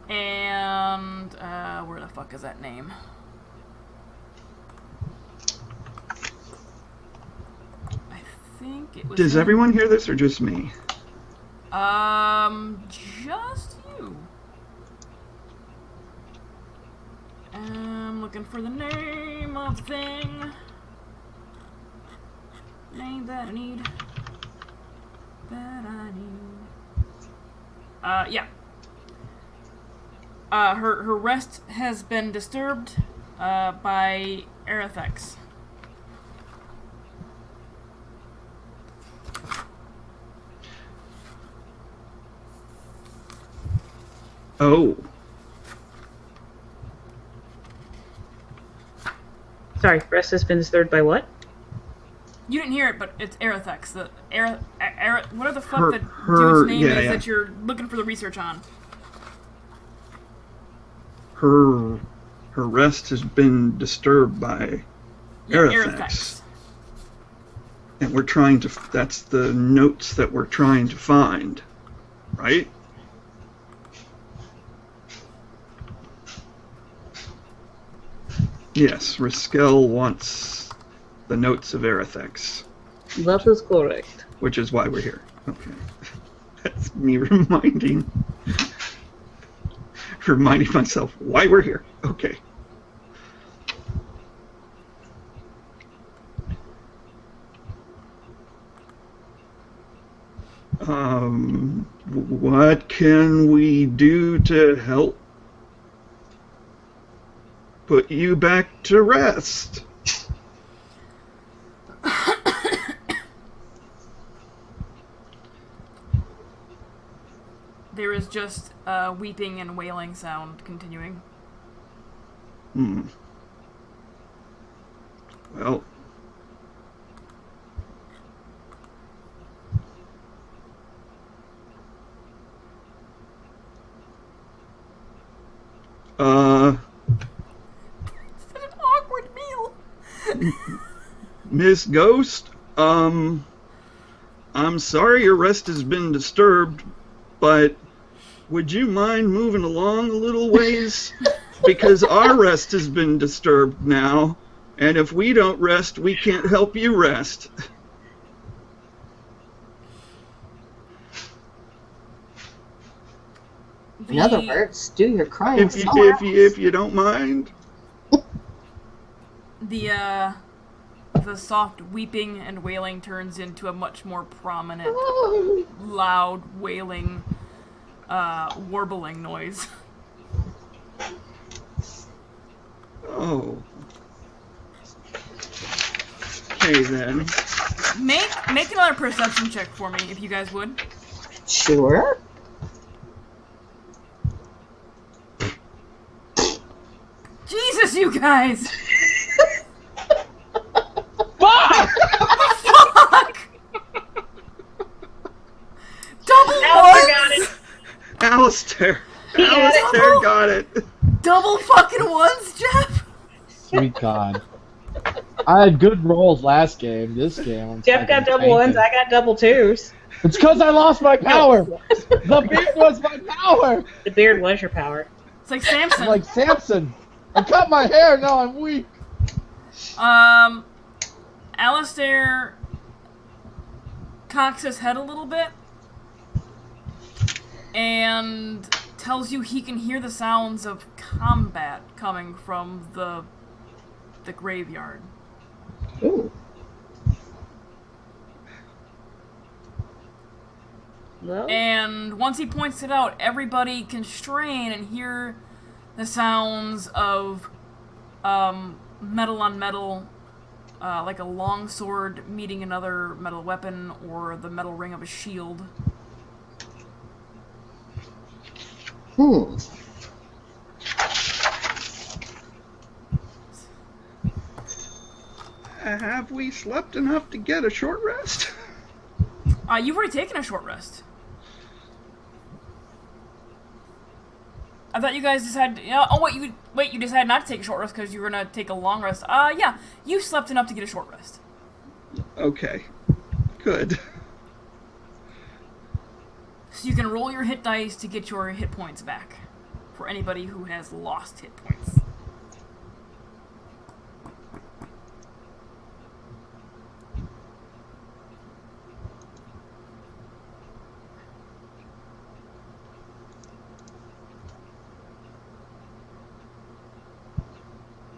And, where the fuck is that name? I think it was... Does everyone hear this or just me? Just you. I'm looking for the name of the thing. Name that I need. Yeah. Her rest has been disturbed by Aerothex. Oh. Sorry, rest has been disturbed by what? You didn't hear it, but it's Aerothex. The whatever the fuck Her- the her- dude's name yeah, is yeah. that you're looking for the research on. Her rest has been disturbed by Aerothex. And we're trying to... That's the notes that we're trying to find. Right? Yes, Riskel wants the notes of Aerothex, That is correct. which is why we're here. Okay. That's me reminding myself why we're here. Okay. What can we do to help put you back to rest? There is just weeping and wailing sound continuing. Well, Such an awkward meal. Miss Ghost, I'm sorry your rest has been disturbed, but would you mind moving along a little ways? Because our rest has been disturbed now, and if we don't rest, we can't help you rest. In other words, do your crying If you don't mind. The soft weeping and wailing turns into a much more prominent, loud wailing, warbling noise. Oh. Okay then. Make another perception check for me, if you guys would. Sure. Jesus, you guys! Fuck! Fuck! Double ones! Alistair got it. Double fucking ones, Jeff? Sweet God. I had good rolls last game. This game, I'm Jeff got fucking double ones, tanking. I got double twos. It's because I lost my power. The beard was my power. The beard was your power. It's like Samson. I'm like Samson. I cut my hair. Now I'm weak. Alistair cocks his head a little bit and tells you he can hear the sounds of combat coming from the graveyard. Ooh. Well, And once he points it out, everybody can strain and hear the sounds of metal on metal, like a long sword meeting another metal weapon, or the metal ring of a shield. Have we slept enough to get a short rest? You've already taken a short rest. I thought you guys decided. You decided not to take a short rest because you were gonna take a long rest. Yeah, you slept enough to get a short rest. Okay. Good. So you can roll your hit dice to get your hit points back for anybody who has lost hit points.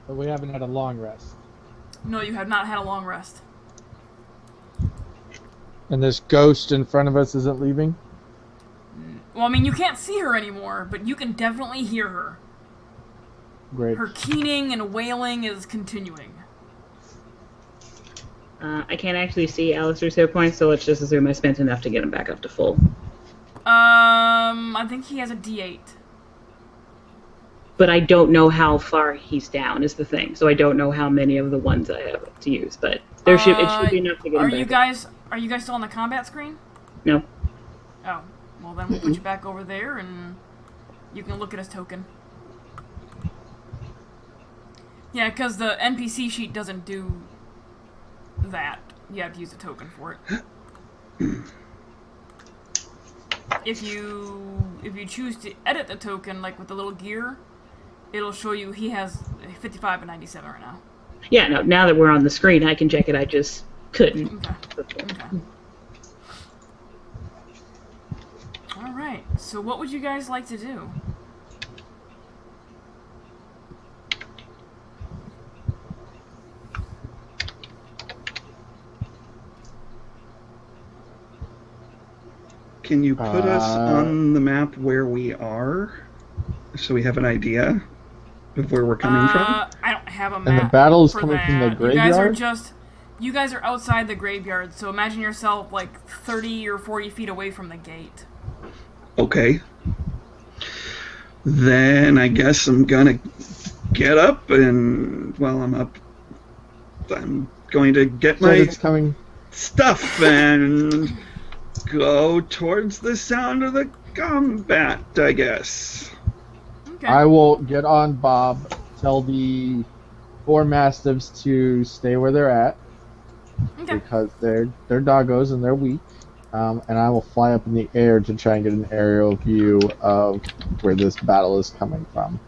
But we haven't had a long rest. No, you have not had a long rest. And this ghost in front of us isn't leaving? Well, I mean, you can't see her anymore, but you can definitely hear her. Great. Her keening and wailing is continuing. I can't actually see Alistair's hit points, so let's just assume I spent enough to get him back up to full. I think he has a D8. But I don't know how far he's down, is the thing. So I don't know how many of the ones I have to use. But it should be enough to get him back up. Are you guys still on the combat screen? No. Oh, well then we'll put you back over there and you can look at his token. Yeah, because the NPC sheet doesn't do that. You have to use a token for it. If you choose to edit the token, like with the little gear, it'll show you he has 55 and 97 right now. Yeah, no, now that we're on the screen, I can check it. I just couldn't. Okay. Alright, so what would you guys like to do? Can you put us on the map where we are, so we have an idea of where we're coming from? I don't have a map. And the battle is for coming from that. the graveyard? You guys are outside the graveyard, so imagine yourself like 30 or 40 feet away from the gate. Okay. Then I guess I'm gonna get up, and while I'm up, I'm going to get my stuff and go towards the sound of the combat, I guess. Okay. I will get on Bob, tell the 4 mastiffs to stay where they're at, because they're doggos and they're weak. And I will fly up in the air to try and get an aerial view of where this battle is coming from.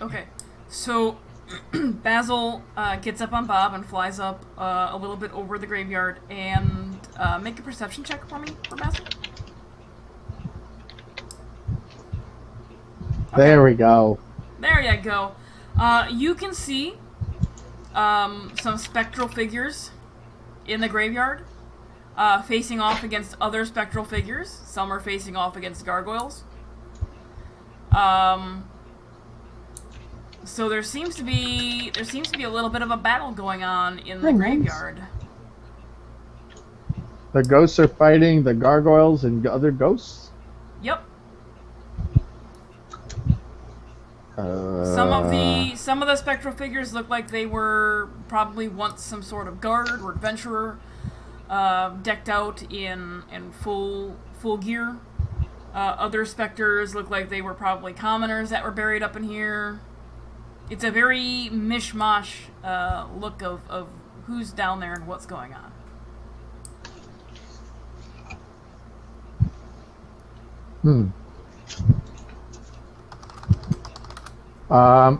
Okay, so Basil gets up on Bob and flies up a little bit over the graveyard, and make a perception check for me, for Basil. There we go. There you go. You can see some spectral figures in the graveyard, facing off against other spectral figures. Some are facing off against gargoyles. So there seems to be a little bit of a battle going on in the graveyard. The ghosts are fighting the gargoyles and other ghosts? Yep. Some of the spectral figures look like they were probably once some sort of guard or adventurer, decked out in full gear. Other specters look like they were probably commoners that were buried up in here. It's a very mishmash look of who's down there and what's going on.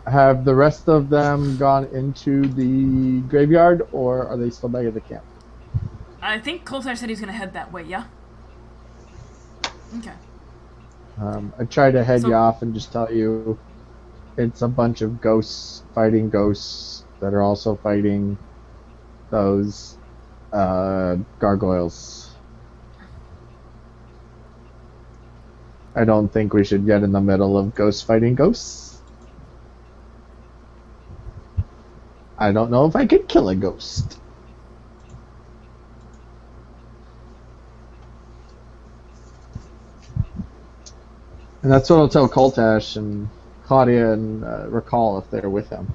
Have the rest of them gone into the graveyard, or are they still back at the camp? I think Koltar said he's going to head that way, yeah? Okay. I tried to head you off and just tell you it's a bunch of ghosts fighting ghosts that are also fighting those gargoyles. I don't think we should get in the middle of ghosts fighting ghosts. I don't know if I could kill a ghost. And that's what I'll tell Koltash and Claudia and Recall if they're with him.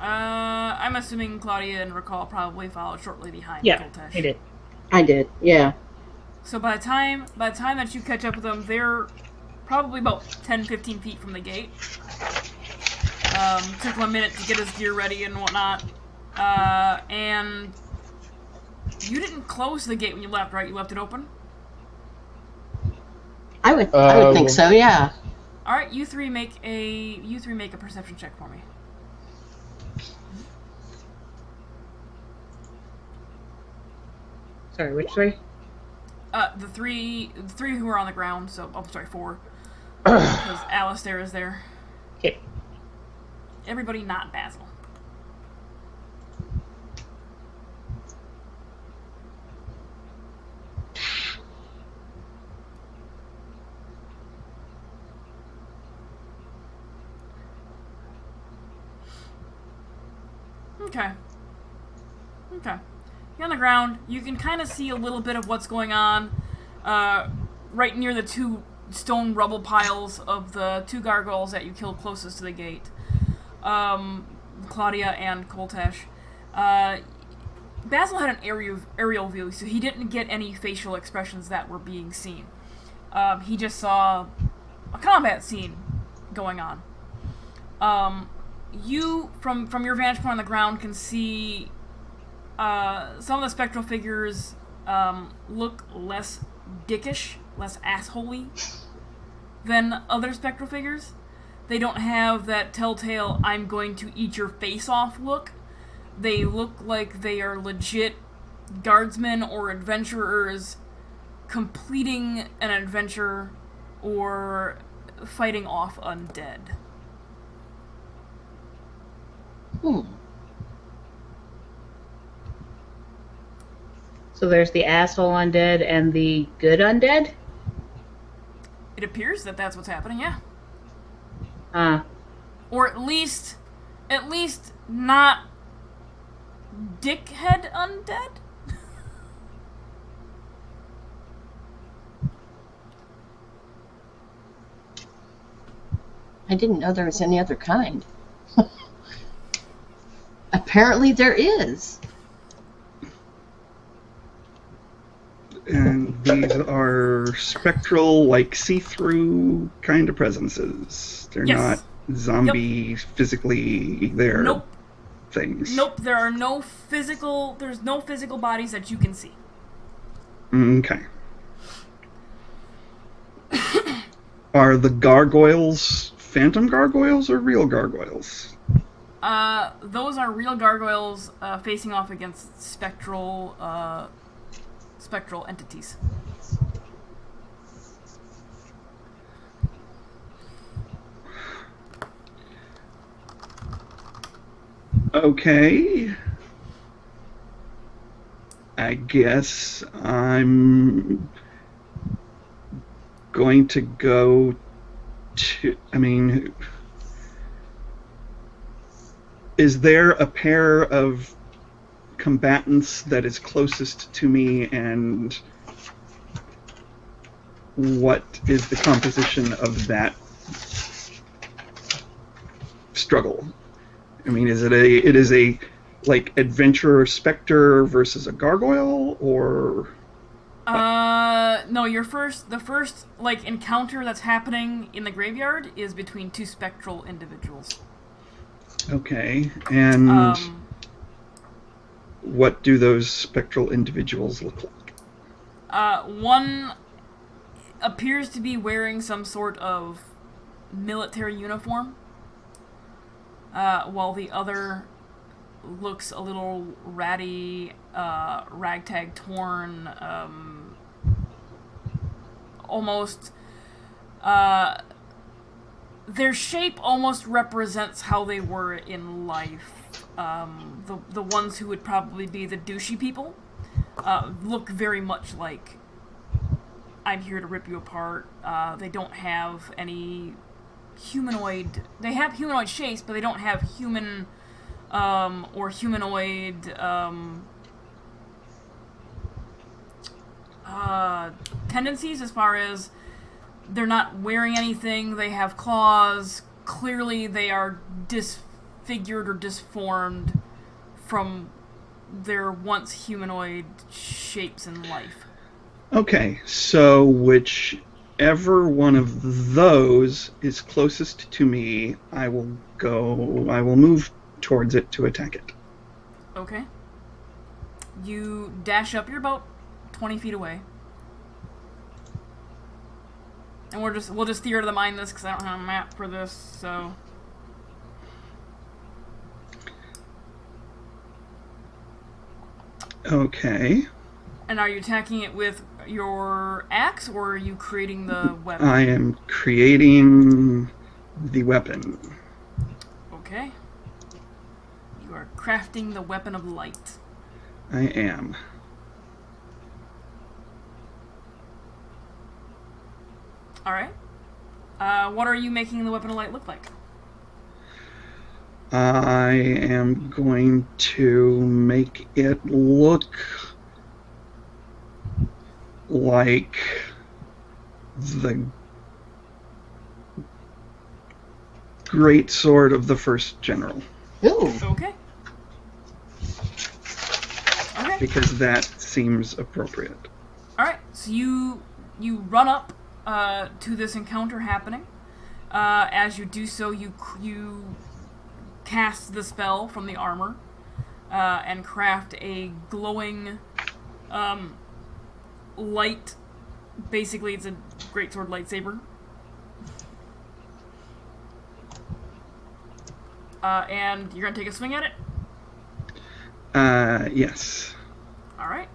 I'm assuming Claudia and Recall probably followed shortly behind Koltash. Yeah, they did. I did, yeah. So by the time that you catch up with them, they're probably about 10-15 feet from the gate. Took him a minute to get his gear ready and whatnot. And you didn't close the gate when you left, right? You left it open? I would think so, yeah. All right, you three make a perception check for me. Sorry, which three? The three who are on the ground. So, I'm sorry, 4, because Alistair is there. Okay. Everybody not Basil. Okay. You're on the ground. You can kind of see a little bit of what's going on right near the 2 stone rubble piles of the 2 gargoyles that you killed closest to the gate. Claudia and Koltash. Basil had an aerial view, so he didn't get any facial expressions that were being seen. He just saw a combat scene going on. You, from your vantage point on the ground, can see some of the spectral figures look less dickish, less assholey than other spectral figures. They don't have that telltale "I'm going to eat your face off" look. They look like they are legit guardsmen or adventurers completing an adventure or fighting off undead. So there's the asshole undead and the good undead? It appears that that's what's happening, yeah. Or at least not dickhead undead? I didn't know there was any other kind. Apparently there is. And these are spectral, like see-through kind of presences. They're not zombie physically there things. Nope, there's no physical bodies that you can see. Okay. Are the gargoyles phantom gargoyles or real gargoyles? Those are real gargoyles facing off against spectral entities. Okay. I guess I'm going to go to. I mean, is there a pair of combatants that is closest to me, and what is the composition of that struggle? I mean, is it a like adventurer specter versus a gargoyle, or No, the first like encounter that's happening in the graveyard is between two spectral individuals. okay, and what do those spectral individuals look like? One appears to be wearing some sort of military uniform, while the other looks a little ratty, ragtag torn, almost, their shape almost represents how they were in life. The ones who would probably be the douchey people, look very much like, I'm here to rip you apart. They don't have any humanoid, they have humanoid shapes, but they don't have human, or humanoid, tendencies, as far as they're not wearing anything, they have claws, clearly they are disfigured or disformed from their once humanoid shapes in life. Okay, so whichever one of those is closest to me, I will move towards it to attack it. Okay. You dash up, you're about 20 feet away. And we'll just theater of the mind this, because I don't have a map for this, so... Okay. And are you attacking it with your axe, or are you creating the weapon? I am creating the weapon. Okay. You are crafting the weapon of light. I am. Alright. What are you making the weapon of light look like? I am going to make it look like the great sword of the first general. Ooh. Okay. Okay. Because that seems appropriate. Alright, so you run up to this encounter happening. As you do so, you cast the spell from the armor and craft a glowing light. Basically, it's a greatsword lightsaber. And you're gonna take a swing at it? Yes. Alright.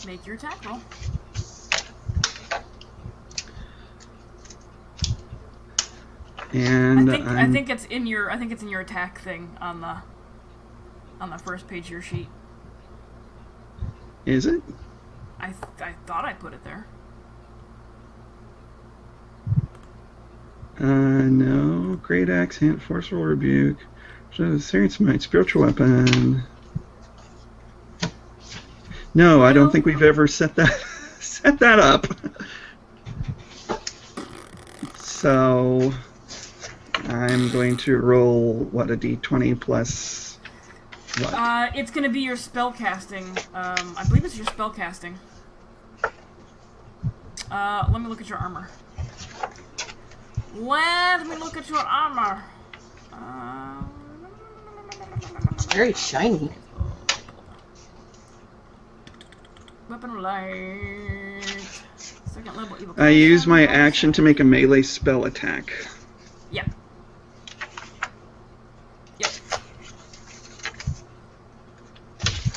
Make your attack roll. And I think it's in your attack thing on the first page of your sheet. Is it? I thought I put it there. No. Great axe, hand, forceful rebuke. Serious might, spiritual weapon. No, I don't think we've ever set that up. So I'm going to roll what, a d20 plus what? It's gonna be your spell casting. I believe it's your spell casting. Let me look at your armor. Let me look at your armor. It's very shiny. Weapon of light. Second level evil. I use my action to make a melee spell attack. Yep. Yep.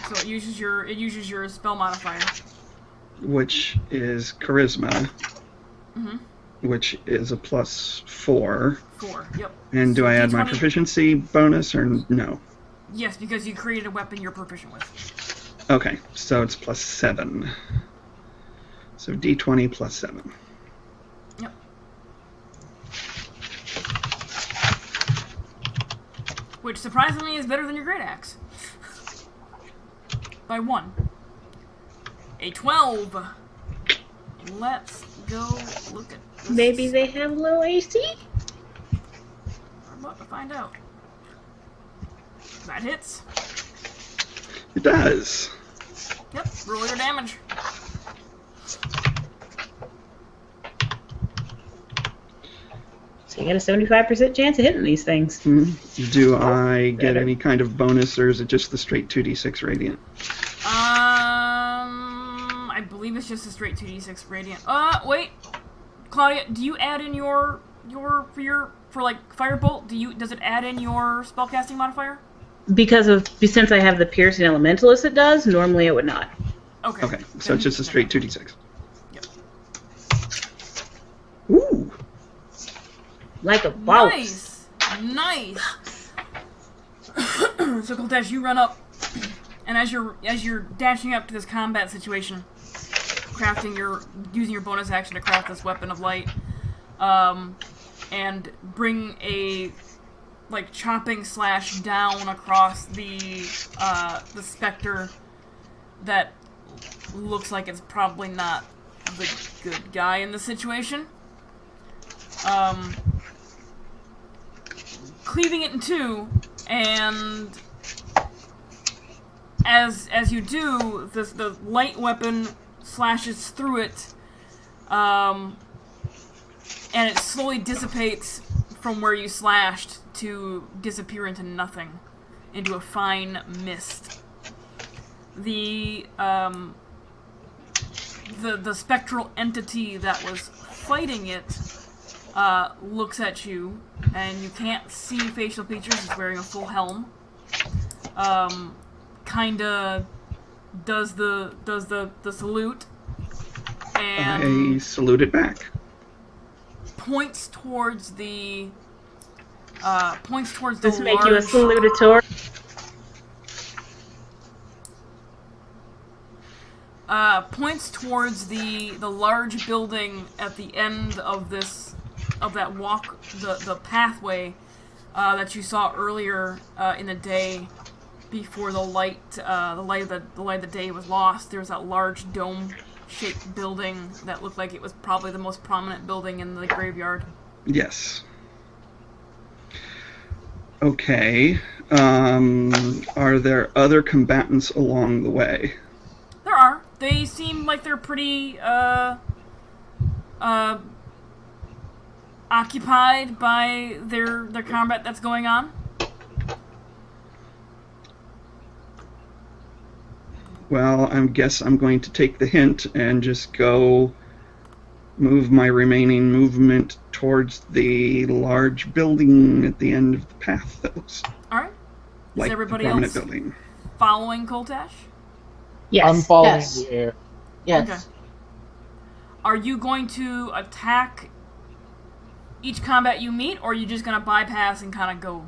So it uses your spell modifier. which is charisma, Mm-hmm. which is a +4. 4. Yep. And do So I add my D20 proficiency bonus or no? Yes, because you created a weapon you're proficient with. Okay, so it's +7. So D20 +7. Yep. Which surprisingly is better than your great axe. By 1. A 12. Let's go look at this. Maybe they have low AC? We're about to find out. That hits. It does. Yep, roll your damage. So you got a 75% chance of hitting these things. Do I get Better. any kind of bonus, or is it just the straight 2d6 radiant? I believe it's just a straight 2d6 radiant. Wait, Claudia, do you add in your for like firebolt? Does it add in your spellcasting modifier? Since I have the piercing elementalist, it does. Normally, it would not. Okay. Okay, so it's just a straight 2d6. Yep. Ooh! Like a boss. Nice. So Koltesh, you run up, and as you're dashing up to this combat situation, using your bonus action to craft this weapon of light, and bring a chopping slash down across the specter that looks like it's probably not the good guy in the situation. Cleaving it in two, and as you do, the light weapon slashes through it, and it slowly dissipates from where you slashed to disappear into nothing, into a fine mist. The spectral entity that was fighting it looks at you, and you can't see facial features. He's wearing a full helm. Kinda does the salute, and I salute it back. points towards the Let's make you a salutator. Points towards the large building at the end of that walk, the pathway that you saw earlier in the day, before the light of the day was lost. There was that large dome-shaped building that looked like it was probably the most prominent building in the graveyard. Yes. Okay. Are there other combatants along the way? There are. They seem like they're pretty occupied by their combat that's going on. Well, I guess I'm going to take the hint and just go move my remaining movement towards the large building at the end of the path that looks All right. like Is everybody the prominent else building. following Koltesh? Yes. I'm following Yes. the air. Yes. Okay. Are you going to attack each combat you meet, or are you just going to bypass and kind of go?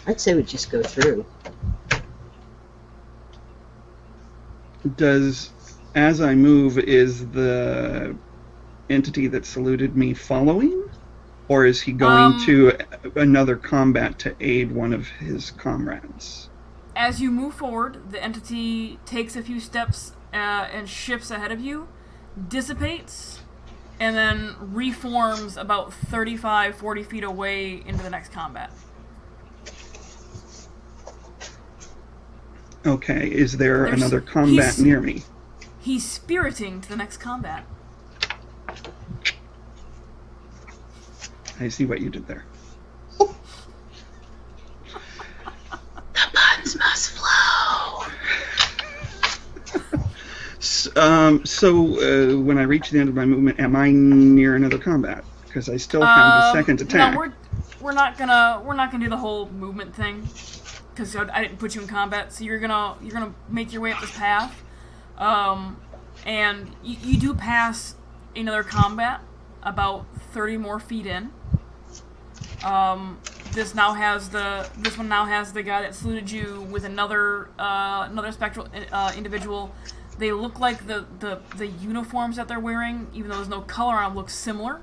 I'd say we just go through. As I move, is the entity that saluted me following? Or is he going to another combat to aid one of his comrades? As you move forward, the entity takes a few steps and shifts ahead of you, dissipates, and then reforms about 35, 40 feet away into the next combat. Okay, is there There's- another combat he's- near me? He's spiriting to the next combat. I see what you did there. The buns must flow. So when I reach the end of my movement, am I near another combat? Because I still have the second attack. No, we're not gonna do the whole movement thing because I didn't put you in combat. So you're gonna make your way up this path, and you do pass another combat about 30 more feet in. This one now has the guy that saluted you with another spectral individual. They look like the uniforms that they're wearing, even though there's no color on them, look similar.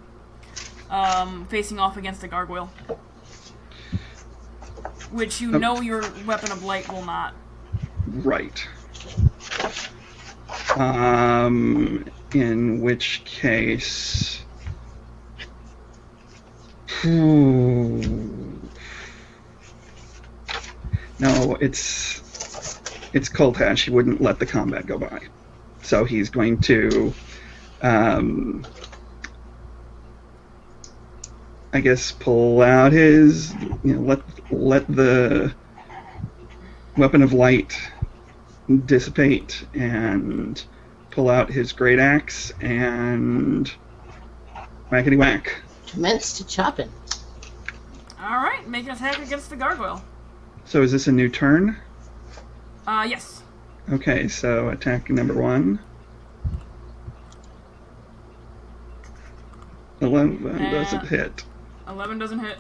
Facing off against the gargoyle, which you know your weapon of light will not. Right. In which case... No, it's Coltash. He wouldn't let the combat go by. So he's going to... I guess pull out his, let the weapon of light dissipate and pull out his great axe and whackety whack. Commence to chopping. All right, make an attack against the gargoyle. So is this a new turn? Yes. Okay, so attack number 1. 11 doesn't hit. 11 doesn't hit.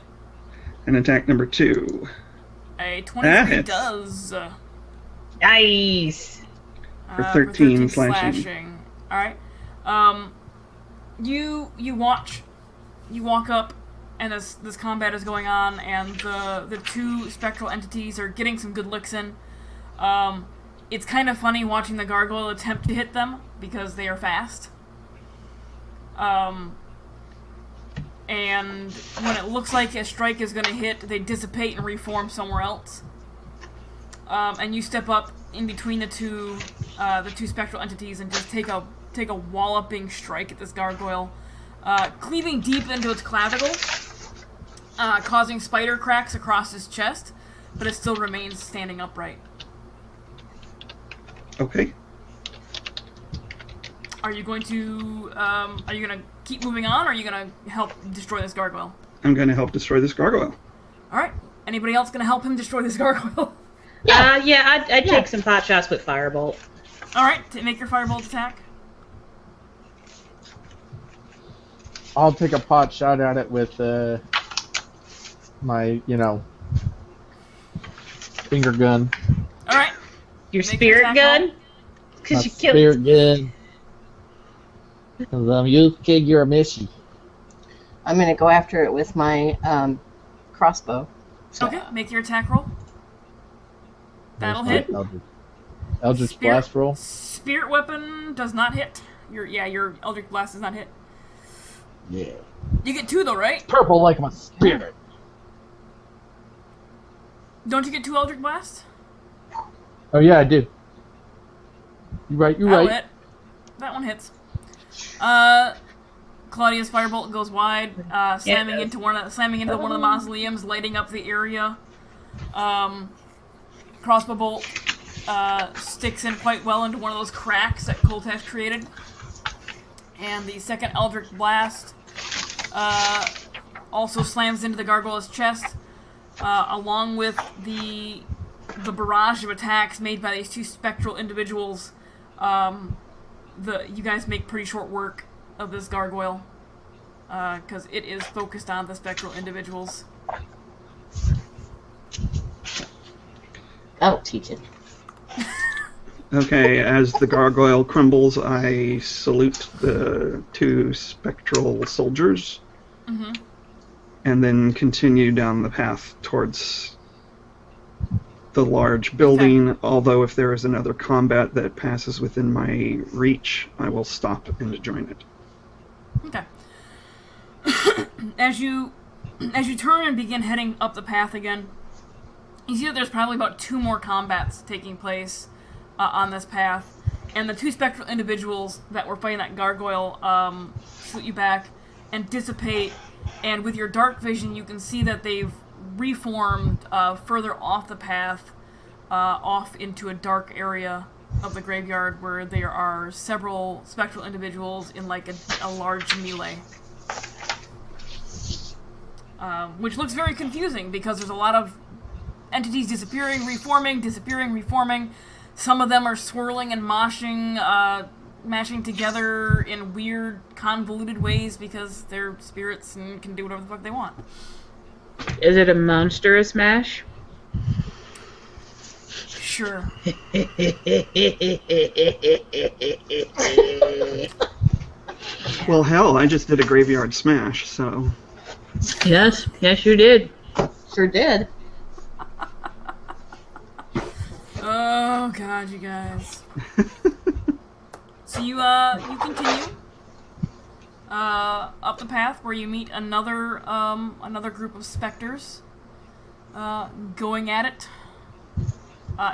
And attack number 2. A 23 does. Nice. For 13 slashing. All right. You walk up, and this combat is going on, and the two spectral entities are getting some good licks in. It's kind of funny watching the gargoyle attempt to hit them because they are fast. And when it looks like a strike is going to hit, they dissipate and reform somewhere else. And you step up in between the two spectral entities and just take a walloping strike at this gargoyle, cleaving deep into its clavicle, causing spider cracks across his chest, but it still remains standing upright. Okay. Are you going to keep moving on, or are you going to help destroy this gargoyle? I'm going to help destroy this gargoyle. Alright. Anybody else going to help him destroy this gargoyle? I'd take some pot shots with Firebolt. Alright, make your Firebolt attack. I'll take a pot shot at it with my, finger gun. Alright. Your spirit gun? Because you killed... Spirit gun. Because I'm used to kick your missy. I'm going to go after it with my crossbow. So. Okay, make your attack roll. That'll hit. Eldritch Blast roll. Spirit weapon does not hit. Your Eldritch Blast does not hit. Yeah. You get 2 though, right? Purple like my spirit. Don't you get 2 Eldritch Blasts? Oh yeah, I do. You're right. Hit. That one hits. Claudia's firebolt goes wide, slamming into one of the mausoleums, lighting up the area. Crossbow bolt sticks in quite well into one of those cracks that Coltash created. And the second Eldritch Blast also slams into the gargoyle's chest, along with the barrage of attacks made by these two spectral individuals. You guys make pretty short work of this gargoyle, because it is focused on the spectral individuals. I'll teach it. Okay, as the gargoyle crumbles, I salute the two spectral soldiers, and then continue down the path towards the large building. Okay. Although if there is another combat that passes within my reach, I will stop and join it. Okay. As you turn and begin heading up the path again, you see that there's probably about 2 more combats taking place on this path, and the 2 spectral individuals that were fighting that gargoyle shoot you back and dissipate, and with your dark vision you can see that they've reformed further off the path, off into a dark area of the graveyard where there are several spectral individuals in like a large melee. which looks very confusing because there's a lot of entities disappearing, reforming, disappearing, reforming. Some of them are swirling and mashing together in weird, convoluted ways because they're spirits and can do whatever the fuck they want. Is it a monstrous mash? Sure. Well, hell, I just did a graveyard smash, so... Yes, you did. Sure did. Oh god, you guys. So you continue up the path where you meet another group of specters going at it.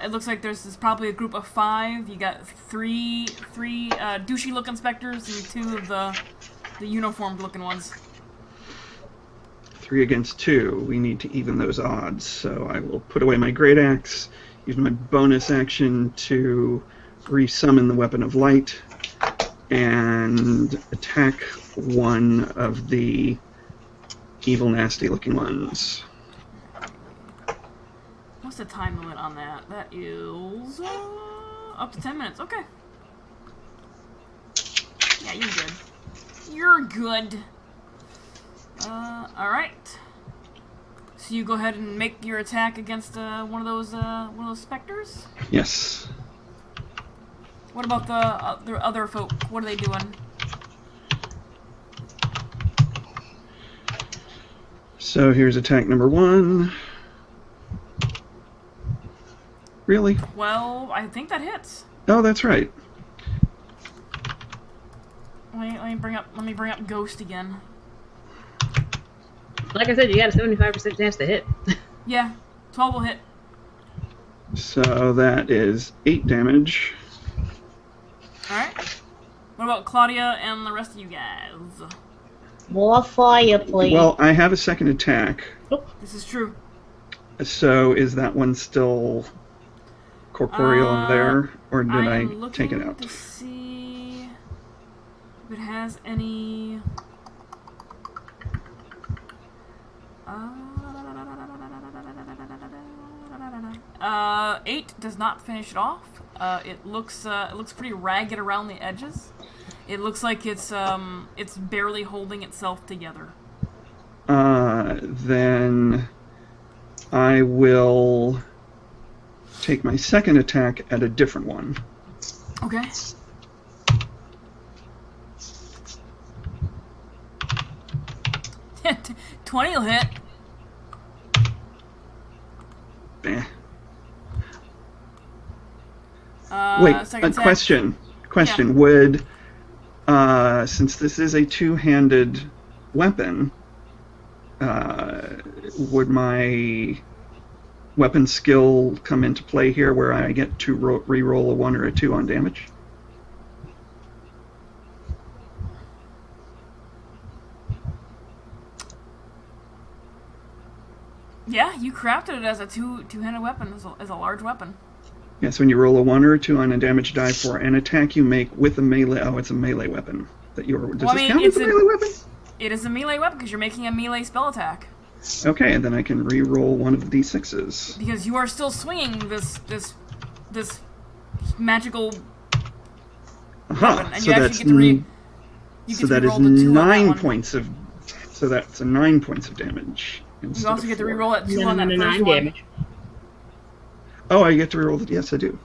It looks like there's probably a group of 5. You got three douchey-looking specters and 2 of the uniformed-looking ones. 3 against 2. We need to even those odds. So I will put away my great axe, use my bonus action to resummon the weapon of light, and attack one of the evil, nasty-looking ones. What's the time limit on that? That is up to 10 minutes. Okay. Yeah, you're good. You're good. All right. So you go ahead and make your attack against one of those specters. Yes. What about the other folk? What are they doing? So here's attack number 1. Really? Well, I think that hits. Oh, that's right. Let me bring up Ghost again. Like I said, you got a 75% chance to hit. Yeah, 12 will hit. So that is 8 damage. Alright. What about Claudia and the rest of you guys? More fire, please. Well, I have a second attack. This is true. So is that one still corporeal there, or did I am take it looking out? to see if it has any. 8 does not finish it off. It looks pretty ragged around the edges. It looks like it's barely holding itself together. Then I will take my second attack at a different one. Okay. $20 will hit. Eh. Wait, a second attack. question. Yeah. Would, since this is a two-handed weapon, would my weapon skill come into play here where I get to re-roll a 1 or a 2 on damage? Yeah, you crafted it as a two-handed weapon, as a large weapon. Yes, when you roll a 1 or a 2 on a damage die for an attack you make with a melee... Oh, it's a melee weapon. Does this count as a melee weapon? It is a melee weapon because you're making a melee spell attack. Okay, and then I can re-roll one of the d6s. Because you are still swinging this magical weapon, and so you actually that's get to you so get that to is re-roll the 2 on that 9 one. points of... So that's 9 points of damage. You also get to re-roll that 2 No, on that no, first 9 one. damage. Oh, I get to re-roll it. Yes, I do.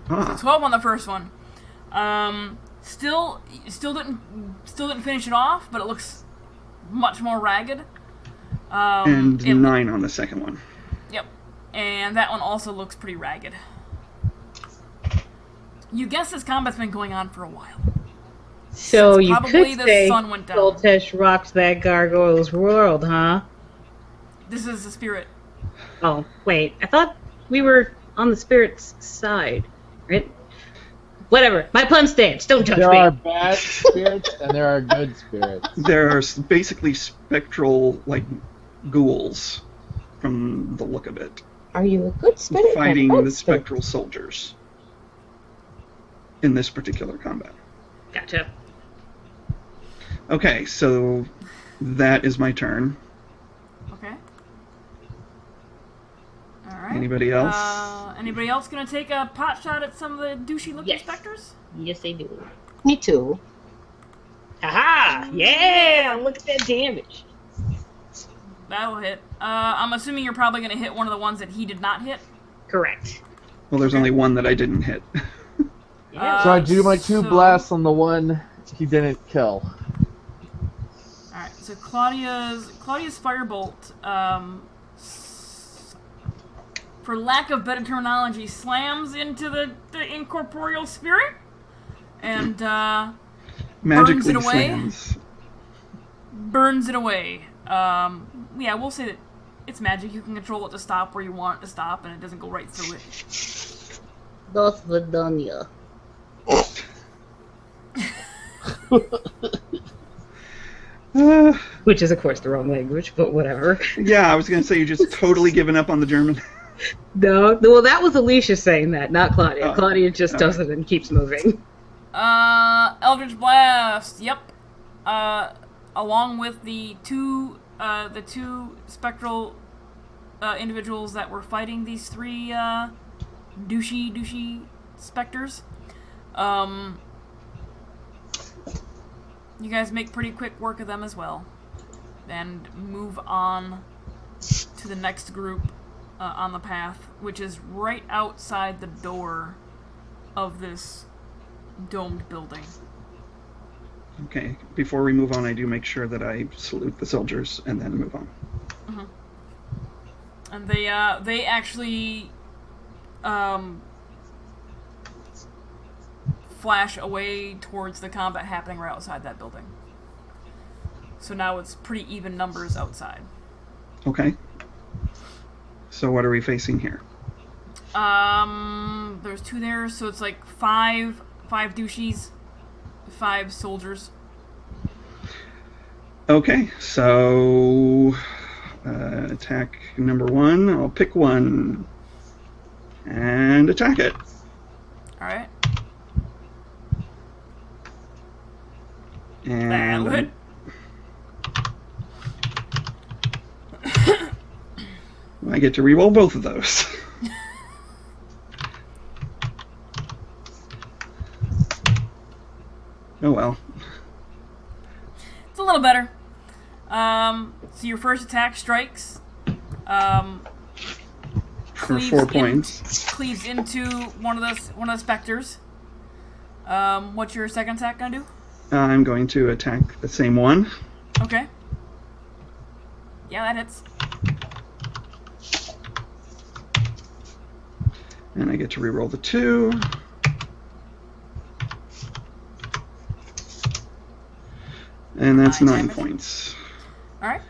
So 12 on the first one. Still didn't finish it off, but it looks much more ragged. And 9 on the second one. Yep, and that one also looks pretty ragged. You guess this combat's been going on for a while. So Since you probably could the say sun went down. Voltesh rocks that gargoyle's world, huh? This is the spirit. Oh, wait. I thought we were on the spirit's side, right? Whatever. My pun stands. Don't judge There me. are bad spirits and there are good spirits. There are basically spectral, like, ghouls from the look of it. Are you a good spirit? or a fighting bad the spirit? spectral soldiers in this particular combat. Gotcha. Okay, so that is my turn. Okay. All right. Anybody else? Anybody else gonna take a pot shot at some of the douchey-looking Yes. specters? Yes, they do. Me too. Haha! Yeah! Look at that damage. That'll hit. I'm assuming you're probably gonna hit one of the ones that he did not hit. Correct. Well, there's only one that I didn't hit. Yeah. So I do my 2 so- blasts on the one he didn't kill. All right. So Claudia's firebolt, for lack of better terminology, slams into the incorporeal spirit and Magically Burns it away. slams. burns it away. Yeah, we'll say that it's magic. You can control it to stop where you want it to stop, and it doesn't go right through it. Dos Vidonia. Which is, of course, the wrong language, but whatever. Yeah, I was going to say you just totally given up on the German. No, well, that was Alicia saying that, not Claudia. Oh. Claudia just Okay. does it and keeps moving. Eldritch Blast. Yep. Along with the two spectral individuals that were fighting these 3 douchey specters. You guys make pretty quick work of them as well, and move on to the next group on the path, which is right outside the door of this domed building. Okay, before we move on, I do make sure that I salute the soldiers and then move on. And they actually flash away towards the combat happening right outside that building. So now it's pretty even numbers outside. Okay. So what are we facing here? There's 2 there, so it's like 5 douchies, 5 soldiers. Okay, so attack number 1. I'll pick one and attack it. Alright. And That'll hit. I get to reroll both of those. Oh well. It's a little better. So your first attack strikes. For 4 points. Cleaves into one of the specters. What's your second attack gonna do? I'm going to attack the same one. Okay. Yeah, that hits. And I get to reroll the 2. And that's 9 9 damage. points. Alright.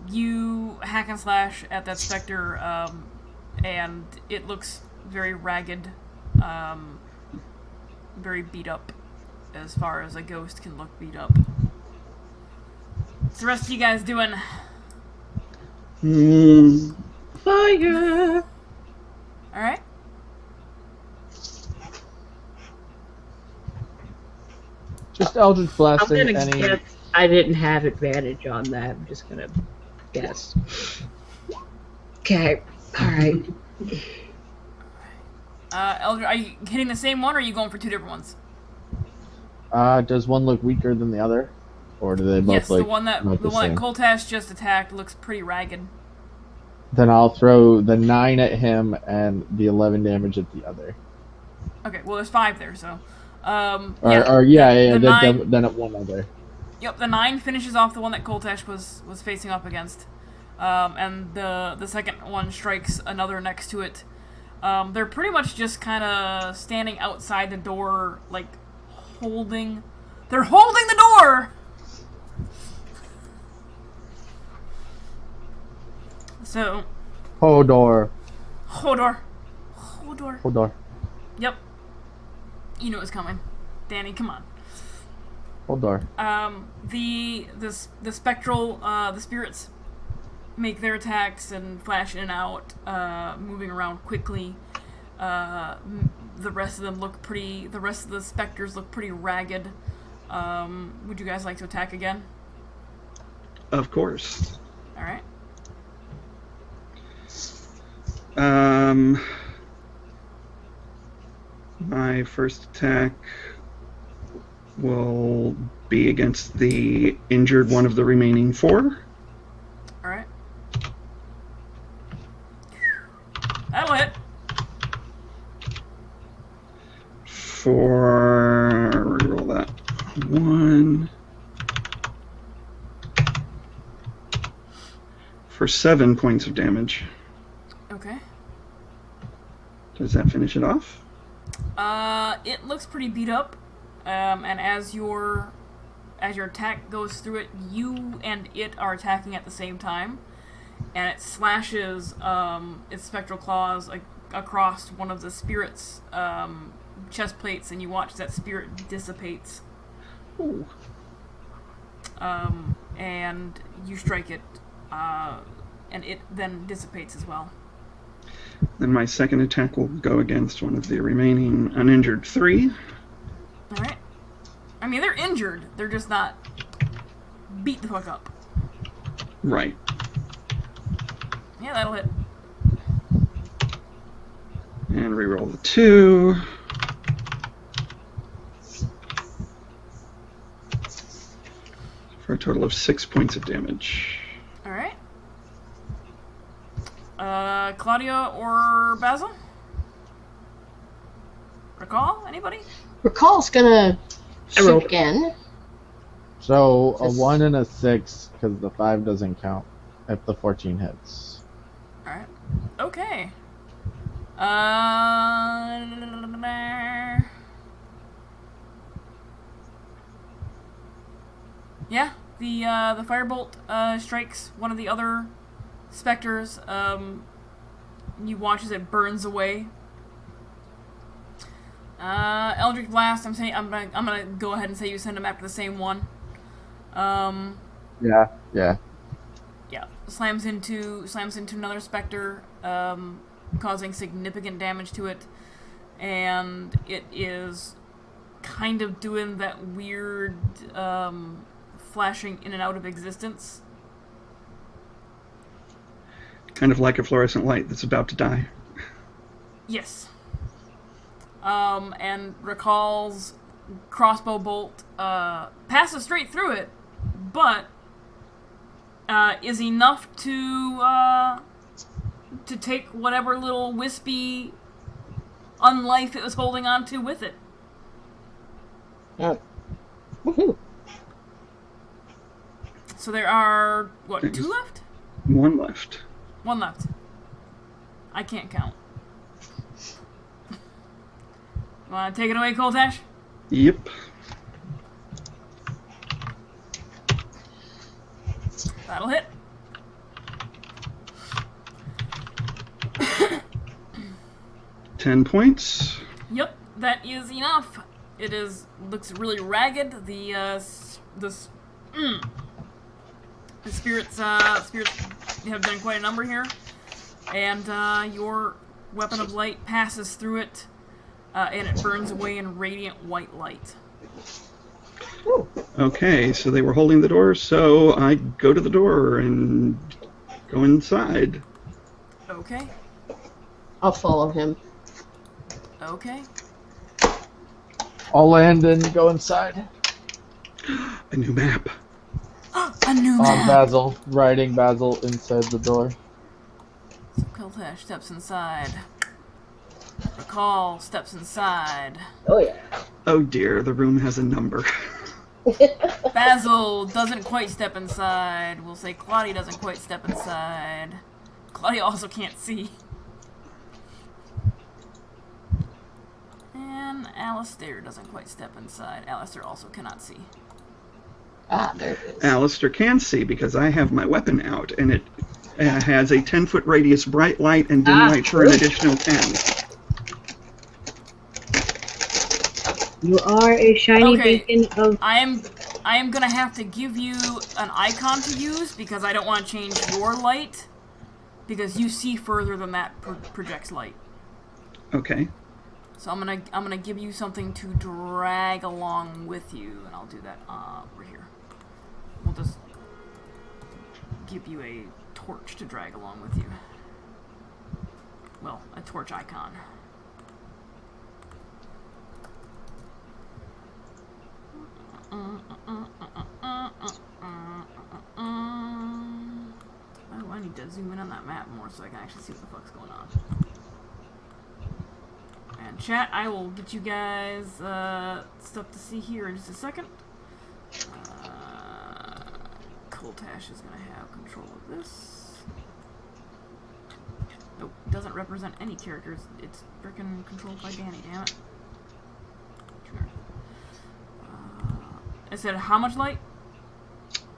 You hack and slash at that specter, and it looks very ragged, very beat up, as far as a ghost can look beat up. What's the rest of you guys doing? Fire! Alright. Just Eldritch I'm Blasting gonna guess I didn't have advantage on that. I'm just gonna guess. Okay. Alright. Eldritch, are you hitting the same one, or are you going for 2 different ones? Does one look weaker than the other? Or do they both Yes, look the one that about the same? Koltash just attacked looks pretty ragged. Then I'll throw the 9 at him and the 11 damage at the other. Okay, well there's 5 there, so. Then nine- at one other. Yep, the 9 finishes off the one that Koltash was facing up against. And the second one strikes another next to it. They're pretty much just kind of standing outside the door, like, They're holding the door! So... Hodor. Hodor. Yep. You knew it was coming. Danny, come on. Hodor. The spectral, the spirits make their attacks and flash in and out, moving around quickly. The rest of them look pretty. The rest of the specters look pretty ragged. Would you guys like to attack again? Of course. All right. My first attack will be against the injured one of the remaining 4. All right. That'll hit. Reroll that. 1. For 7 points of damage. Okay. Does that finish it off? It looks pretty beat up, and as your attack goes through it, you and it are attacking at the same time, and it slashes its spectral claws across one of the spirit's chest plates, and you watch that spirit dissipates. Ooh. And you strike it, and it then dissipates as well. Then my second attack will go against one of the remaining uninjured 3. Alright. I mean, they're injured. They're just not beat the fuck up. Right. Yeah, that'll hit. And reroll the 2. For a total of 6 points of damage. Alright. Claudia or Basil? Recall? Anybody? Recall's gonna shoot again. So a 1 and a 6, because the 5 doesn't count if the 14 hits. Alright. Okay. Yeah, the firebolt strikes one of the other specters. You watch as it burns away. Eldritch Blast. I'm gonna go ahead and say you send him after the same one. Yeah. Yeah. Slams into another specter, causing significant damage to it, and it is kind of doing that weird flashing in and out of existence. Kind of like a fluorescent light that's about to die. Yes. And Recall's crossbow bolt passes straight through it, but is enough to take whatever little wispy unlife it was holding on to with it. Woohoo. So there are, what, 2 left? 1 left. 1 left. I can't count. Want to take it away, Coltash? Yep. That'll hit. $10 points. Yep, that is enough. It looks really ragged. The spirits have done quite a number here, and your weapon of light passes through it, and it burns away in radiant white light. Okay, so they were holding the door, so I go to the door and go inside. Okay. I'll follow him. Okay. I'll land and go inside. A new map. A new map! Basil, riding Basil inside the door. So Coltash steps inside. Recall steps inside. Oh yeah. Oh dear, the room has a number. Basil doesn't quite step inside. We'll say Claudia doesn't quite step inside. Claudia also can't see. And Alistair doesn't quite step inside. Alistair also cannot see. Ah, there it is. Alistair can see because I have my weapon out, and it has a 10-foot radius bright light and dim light for an additional 10. You are a shiny beacon of... I'm I am gonna have to give you an icon to use because I don't want to change your light because you see further than that projects light. Okay. So I'm gonna give you something to drag along with you, and I'll do that over here. We'll just give you a torch to drag along with you. Well, a torch icon. Oh, I need to zoom in on that map more so I can actually see what the fuck's going on. And chat, I will get you guys stuff to see here in just a second. Coltash is going to have control of this. Nope, doesn't represent any characters. It's frickin' controlled by Danny, damn it. I said how much light?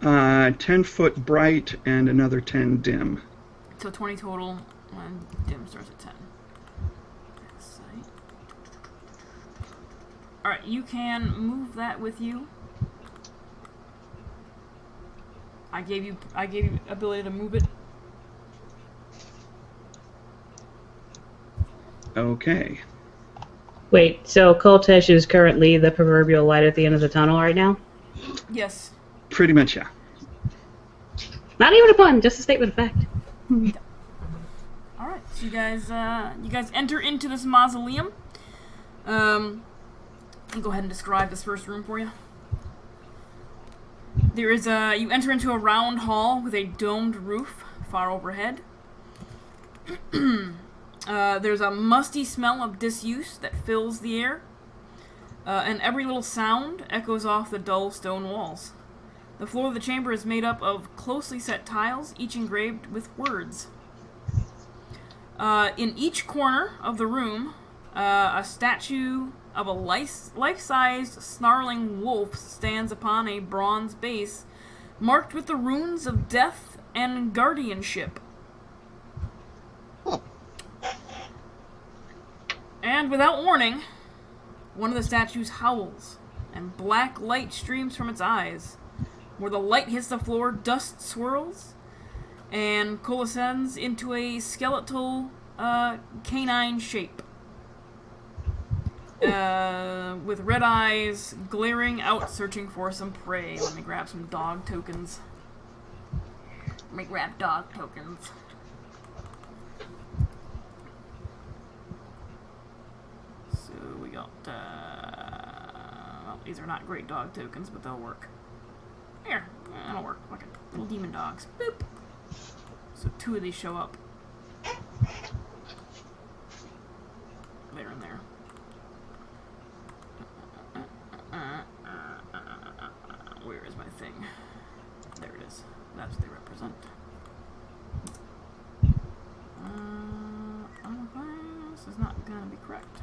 10 foot bright and another 10 dim. So 20 total, and dim starts at 10. Alright, you can move that with you. I gave you ability to move it. Okay. Wait, so Coltesh is currently the proverbial light at the end of the tunnel right now? Yes. Pretty much, yeah. Not even a pun, just a statement of fact. Alright, so you guys enter into this mausoleum. I'll go ahead and describe this first room for you. There is you enter into a round hall with a domed roof far overhead. There's a musty smell of disuse that fills the air, and every little sound echoes off the dull stone walls. The floor of the chamber is made up of closely set tiles, each engraved with words. In each corner of the room, a statue of a life-sized snarling wolf stands upon a bronze base marked with the runes of death and guardianship. And without warning, one of the statues howls, and black light streams from its eyes. Where the light hits the floor, dust swirls, and coalesces into a skeletal canine shape. With red eyes glaring out, searching for some prey. Let me grab some dog tokens. Let me grab dog tokens. So we got, well, these are not great dog tokens, but they'll work. Here, that'll work. Look at little demon dogs. Boop. So 2 of these show up. There and there. Where is my thing? There it is. That's what they represent. This is not gonna be correct.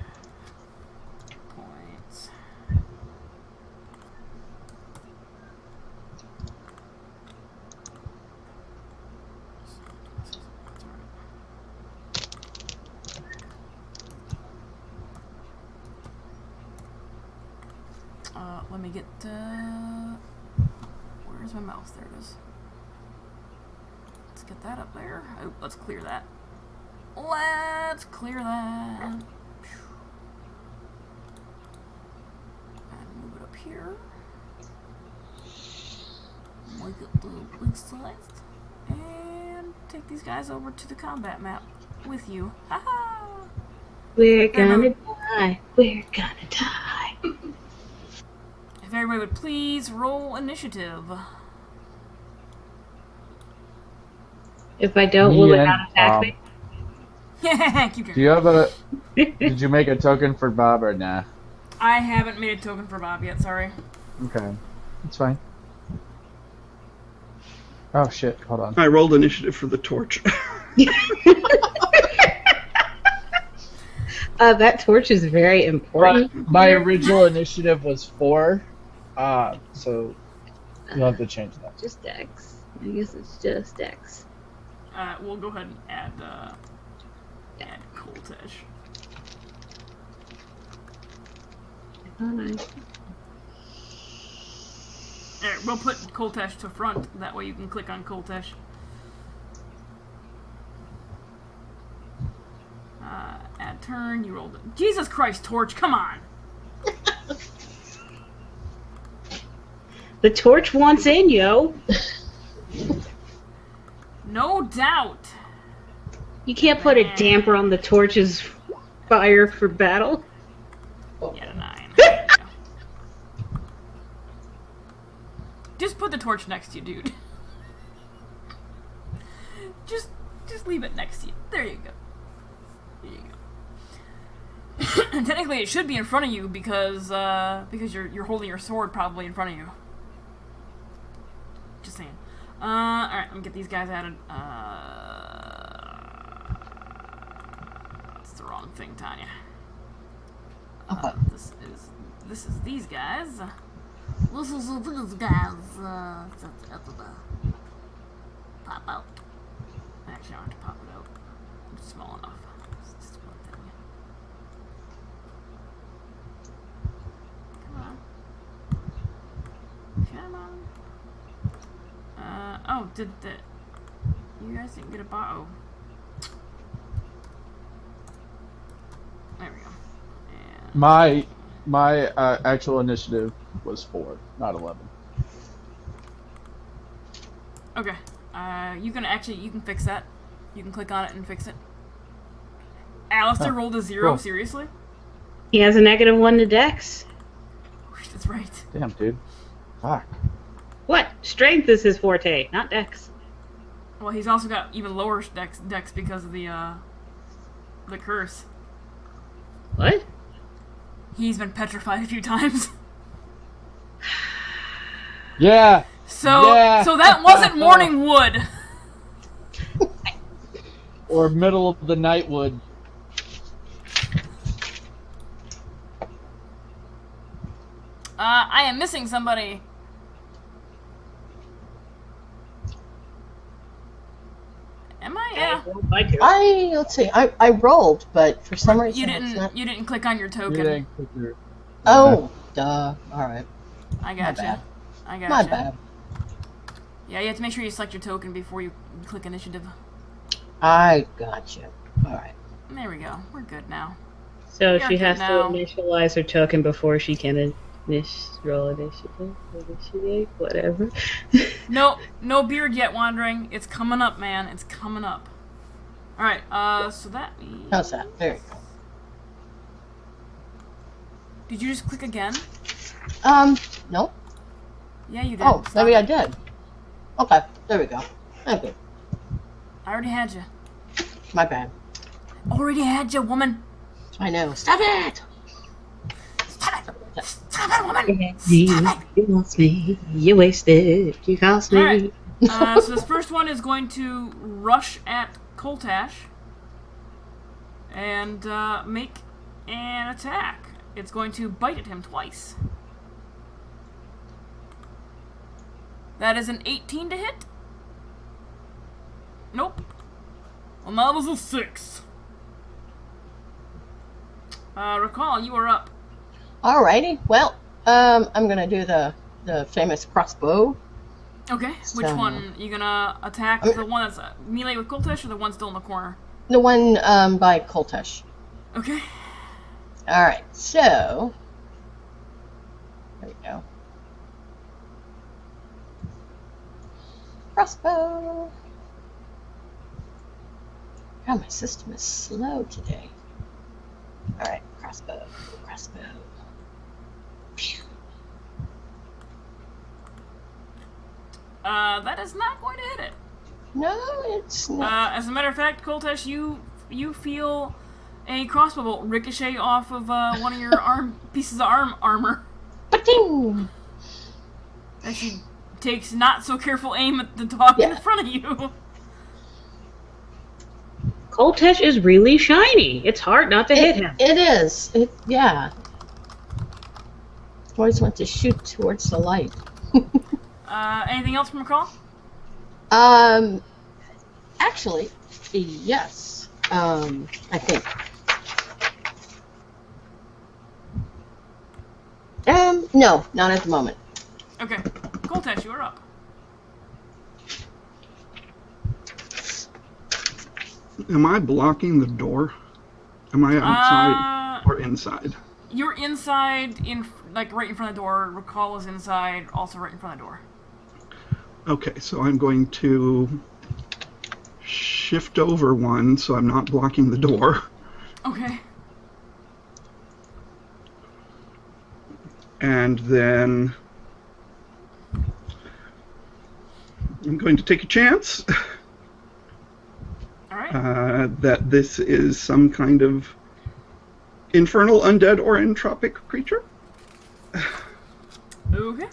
Points. Let me get, where's my mouse? There it is. Let's get that up there. Oh, let's clear that. Let's clear that. And move it up here. Make it the big size. And take these guys over to the combat map with you. Haha! We're gonna die. We're gonna die. If everybody would please roll initiative. If I don't, will it not attack me? Keep going. Do you have a? Did you make a token for Bob or nah? I haven't made a token for Bob yet, sorry. Okay, it's fine. Oh shit! Hold on. I rolled initiative for the torch. That torch is very important. My original initiative was 4, so you'll have to change that. Just X. I guess it's just X. We'll go ahead and add Coltish. Oh, nice. Alright, we'll put Koltesh to front. That way you can click on Koltesh. Add turn. You rolled it. Jesus Christ, Torch, come on! The torch wants in, yo. No doubt. You can't put a damper on the torch's fire for battle. Get a 9. There you go. Just put the torch next to you, dude. Just leave it next to you. There you go. There you go. And technically, it should be in front of you because you're holding your sword probably in front of you. Just saying. Alright, let me get these guys added. It's the wrong thing, Tanya. This is these guys. This is these guys. Pop out. Actually, I don't have to pop it out. It's small enough. It's just one thing. Come on. Come on. Oh, you guys didn't get a bottle. There we go. And My actual initiative was 4, not 11. okay. You can fix that. You can click on it and fix it. Alistair rolled a 0, cool. seriously? He has a -1 to Dex. That's right. Damn, dude. Fuck. What? Strength is his forte, not Dex. Well, he's also got even lower dex because of the curse. What? He's been petrified a few times. Yeah. So that wasn't morning wood. Or middle of the night wood. I am missing somebody. Am I? Yeah. Let's see. I rolled, but for some reason it's not. You didn't click on your token. You didn't click your- Oh, duh. All right. I gotcha. bad. I gotcha. My bad. Yeah, you have to make sure you select your token before you click initiative. I gotcha. All right. There we go. We're good now. So You're she good has now. to initialize her token before she can roll initiative, whatever. No beard yet, Wandering. It's coming up, man. It's coming up. Alright, so that means... How's that? There you go. Did you just click again? Nope. Yeah, you did. Oh, Stop maybe it. I did. Okay, there we go. Okay, I already had you. my bad. Already had you, woman. I know. Stop it! Stop it! Stop it, woman! You lost me. You wasted. You cost me. Alright. So this first one is going to rush at Koltash and make an attack. It's going to bite at him twice. That is an 18 to hit. Nope. Well, that was a 6. Recall, you are up. Alrighty. Well, I'm gonna do the famous crossbow. Okay, which So- one? You gonna attack the one that's melee with Koltesh or the one still in the corner? The one by Koltesh. Okay. Alright, so there we go. Crossbow. God, my system is slow today. Alright, crossbow. Phew. That is not going to hit it. No, it's not. As a matter of fact, Koltesh, you feel a crossbow bolt ricochet off of one of your pieces of armor. Ba-ding! As she takes not so careful aim at the dog in Yeah. front of you. Koltesh is really shiny. It's hard not to hit him. It is. Yeah. Always want to shoot towards the light. Anything else from McCall? Actually, yes. I think. No, not at the moment. Okay, Coltesh, you are up. Am I blocking the door? Am I outside or inside? You're inside, like right in front of the door. Recall is inside, also right in front of the door. Okay, so I'm going to shift over one so I'm not blocking the door. Okay. And then I'm going to take a chance that this is some kind of infernal, undead, or entropic creature. Okay.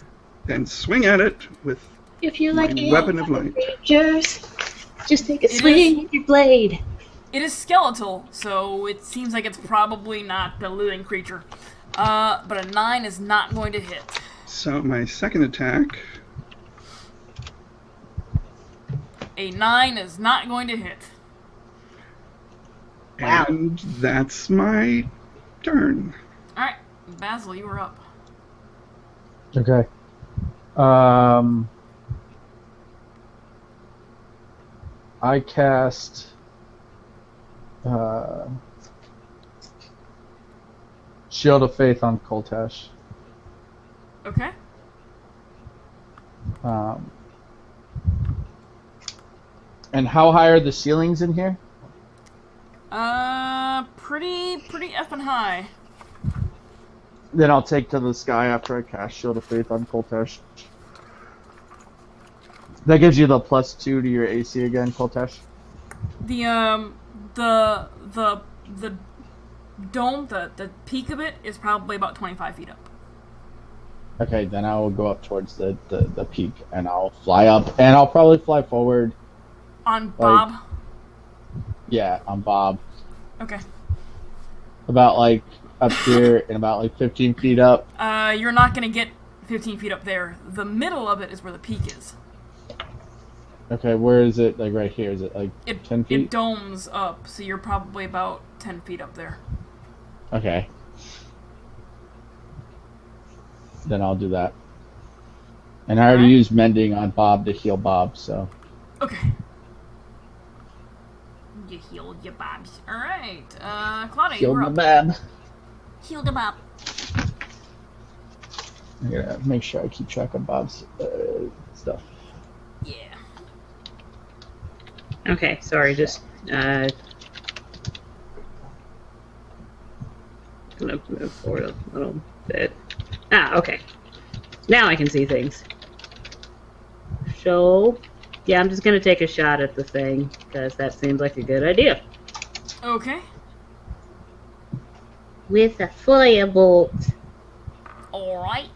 And swing at it with If you like my weapon of light. creatures, just take a swing with your blade. It is skeletal, so it seems like it's probably not the living creature. But a 9 is not going to hit. So my second attack. A 9 is not going to hit. Wow. And that's my turn. Alright, Basil, you are up. Okay. I cast Shield of Faith on Coltesh. Okay. And how high are the ceilings in here? Pretty effing high. Then I'll take to the sky after I cast Shield of Faith on Coltesh. That gives you the +2 to your AC again, Coltesh. The dome, the peak of it is probably about 25 feet up. Okay, then I will go up towards the peak, and I'll fly up, and I'll probably fly forward. On Bob? Yeah, on Bob. Okay. About, like, up here, and about, like, 15 feet up. You're not gonna get 15 feet up there. The middle of it is where the peak is. Okay, where is it? Like, right here? Is it, like, 10 feet? It domes up, so you're probably about 10 feet up there. Okay. Then I'll do that. And I already used Mending on Bob to heal Bob, so... Okay. You healed your Bobs. Alright, Claudia, Healed you're my up. Bob. Healed a Bob. I gotta make sure I keep track of Bob's stuff. Yeah. Okay, sorry, just gonna move forward a little bit. Okay. Now I can see things. So, yeah, I'm just gonna take a shot at the thing, because that seems like a good idea. Okay. With a firebolt. Alright.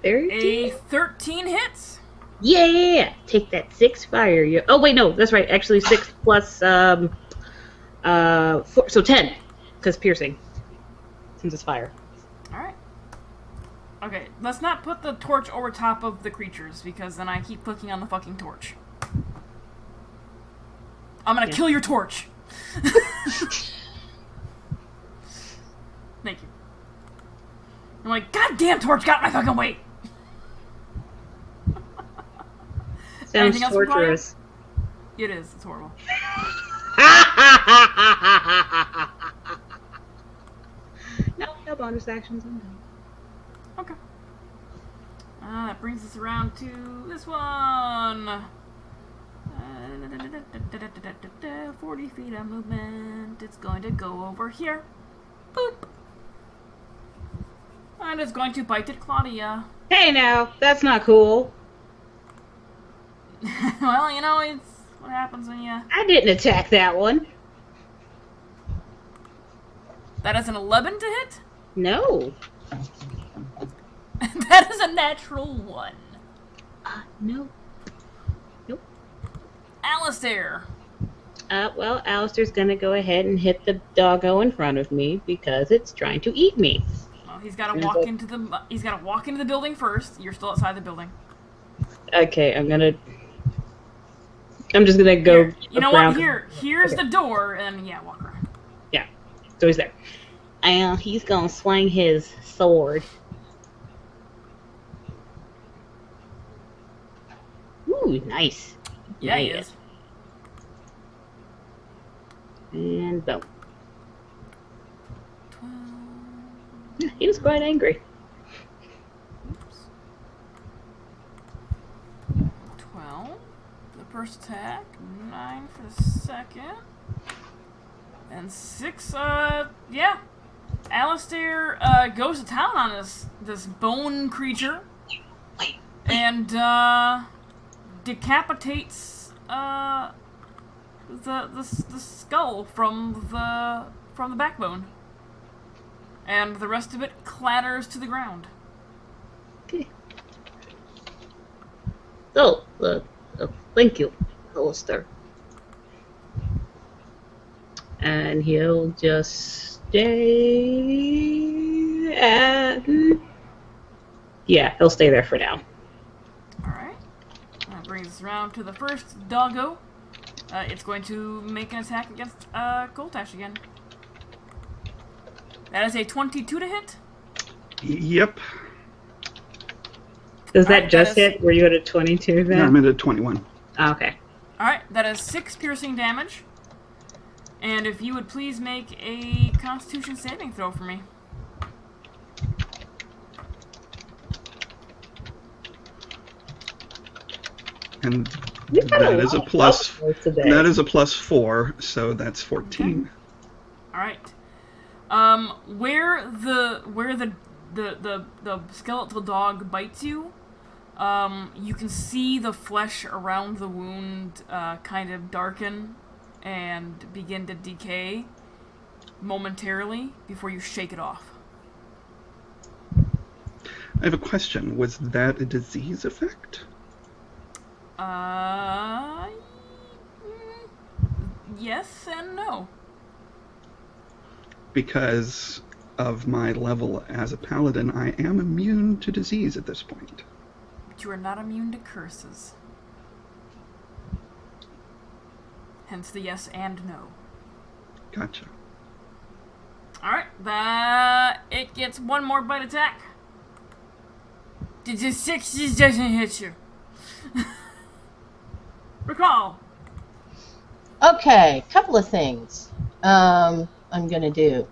13? A 13 hits. Yeah! Take that 6 fire. Oh, wait, no, that's right. Actually, 6 plus, 4, so 10. Because piercing. Since it's fire. Alright. Okay, let's not put the torch over top of the creatures, because then I keep clicking on the fucking torch. I'm gonna kill your torch! Thank you. I'm like, goddamn torch got my fucking weight! Sounds Anything else, torturous. It is, it's horrible. No bonus actions. I'm done. Okay. That brings us around to this one. 40 feet of movement. It's going to go over here. Boop. And it's going to bite at Claudia. Hey now, that's not cool. Well, you know, it's what happens when you... I didn't attack that one. That is an 11 to hit? No. That is a natural 1. No. Nope. Alistair. Well, Alistair's gonna go ahead and hit the doggo in front of me because it's trying to eat me. Well, he's got to walk into the... He's got to walk into the building first. You're still outside the building. Okay, I'm just gonna go. Here, you know around. what? Here's the door, and yeah, walk around. Yeah, so he's there. And he's gonna swing his sword. Ooh, nice. Yeah, he Nice. is. And boom. 12. Yeah, he was quite angry. Oops. 12. For the first attack. 9 for the second. And 6, yeah. Alistair, goes to town on this bone creature. And, decapitates, the skull from the backbone. And the rest of it clatters to the ground. Okay. So, thank you, Alistair. And he'll just stay at... Yeah, he'll stay there for now. Alright. That brings us around to the first doggo. It's going to make an attack against Coltash again. That is a 22 to hit. Yep. Does that Alright, just that is- hit? Were you at a 22 then? Yeah, I'm at a 21. Oh, okay. Alright, that is 6 piercing damage. And if you would please make a Constitution saving throw for me. And We've had that is lot a of plus. dogos today. And that is a +4, so that's 14. Alright. Where the skeletal dog bites you, you can see the flesh around the wound kind of darken and begin to decay momentarily before you shake it off. I have a question. Was that a disease effect? Yes and no. Because of my level as a paladin, I am immune to disease at this point. But you are not immune to curses. Hence the yes and no. Gotcha. Alright, it gets one more bite attack. The 6 just doesn't hit you. Recall. Okay, couple of things I'm gonna do.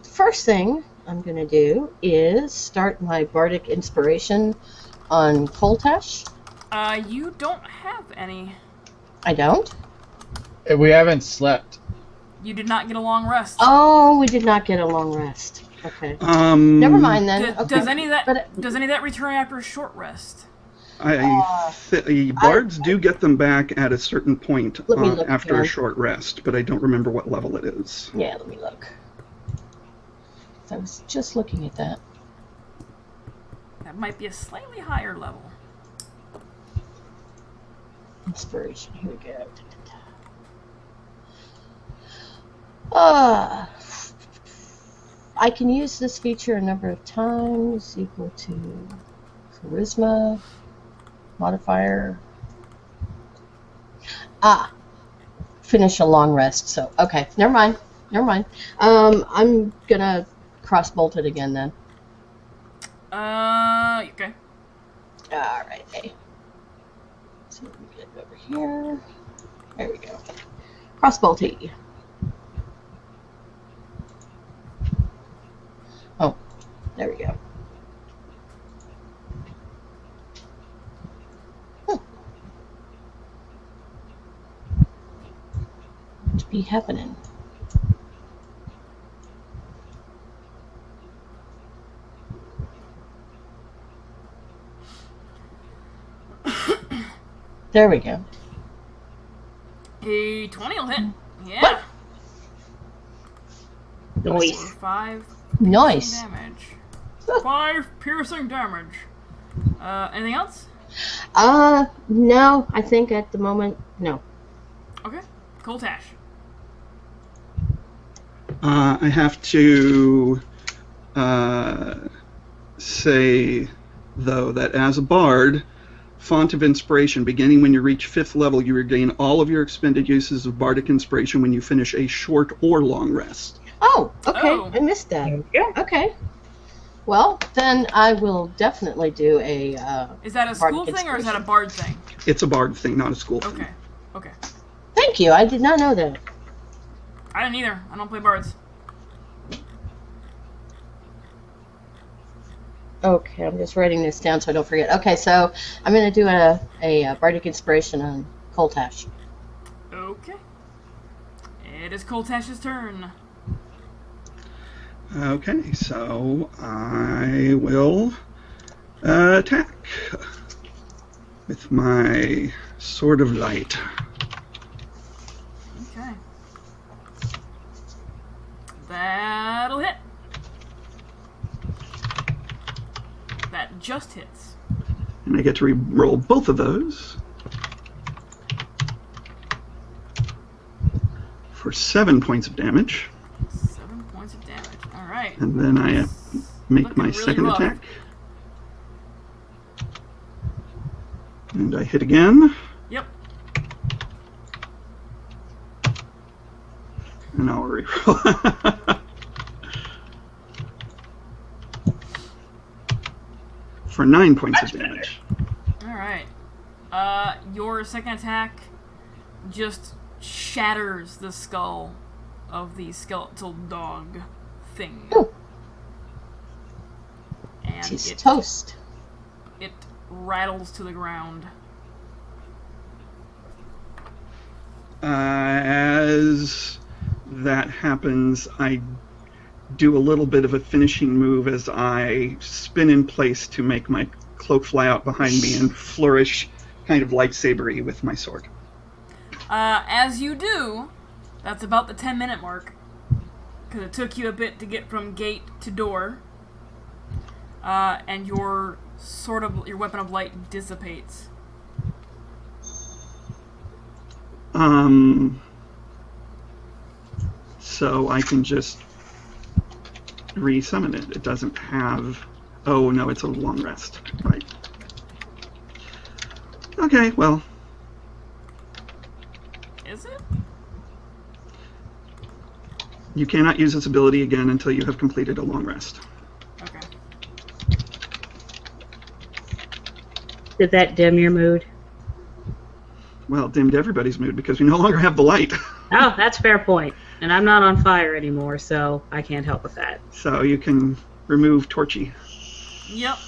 First thing I'm gonna do is start my bardic inspiration on Coltash. You don't have any. I don't? We haven't slept. You did not get a long rest. Oh, we did not get a long rest. Okay. Never Never mind then. Okay. Does any of that But- does any of that return after a short rest? Bards do get them back at a certain point Let me look after a again. short rest, but I don't remember what level it is. Yeah, let me look. I was just looking at that. That might be a slightly higher level. Inspiration. Here we go. I can use this feature a number of times equal to charisma modifier. Finish a long rest. So okay, never mind. I'm gonna cross bolt it again then. Okay. All right. So let me get it over here. There we go. Cross bolt it. Oh, there we go. What's be happening? There we go. A 20 will hit. Yeah. What? Nice. 5 Nice. damage. 5 piercing damage. Anything else? No, I think at the moment, no. Okay. Coltash. I have to say, though, that as a bard, Font of Inspiration, beginning when you reach 5th level, you regain all of your expended uses of bardic inspiration when you finish a short or long rest. Oh, okay. Oh. I missed that. Yeah. Okay. Well, then I will definitely do a. Is that a school thing or is that a bard thing? It's a bard thing, not a school thing. Okay. Thank you. I did not know that. I didn't either. I don't play bards. Okay, I'm just writing this down so I don't forget. Okay, so I'm going to do a bardic inspiration on Coltash. Okay. It is Coltash's turn. Okay, so I will attack with my Sword of Light. Okay. That'll hit. That just hits. And I get to re-roll both of those for 7 points of damage. 7 points of damage. All right. And then I make my Looking really second rough. attack. And I hit again. Yep. And I'll reroll. For 9 points of damage. All right. Your second attack just shatters the skull of the skeletal dog thing. Ooh. And She's it, toast. it rattles to the ground. As that happens, I do a little bit of a finishing move as I spin in place to make my cloak fly out behind me and flourish kind of lightsaber-y with my sword. As you do, that's about the 10-minute mark. Because it took you a bit to get from gate to door. And your weapon of light dissipates. So I can just re-summon it. It doesn't have... Oh, no, it's a long rest. Right. Okay, well, Is it? you cannot use this ability again until you have completed a long rest. Okay. Did that dim your mood? Well, it dimmed everybody's mood because we no longer have the light. Oh, that's a fair point. And I'm not on fire anymore, so I can't help with that. So you can remove Torchy. Yep.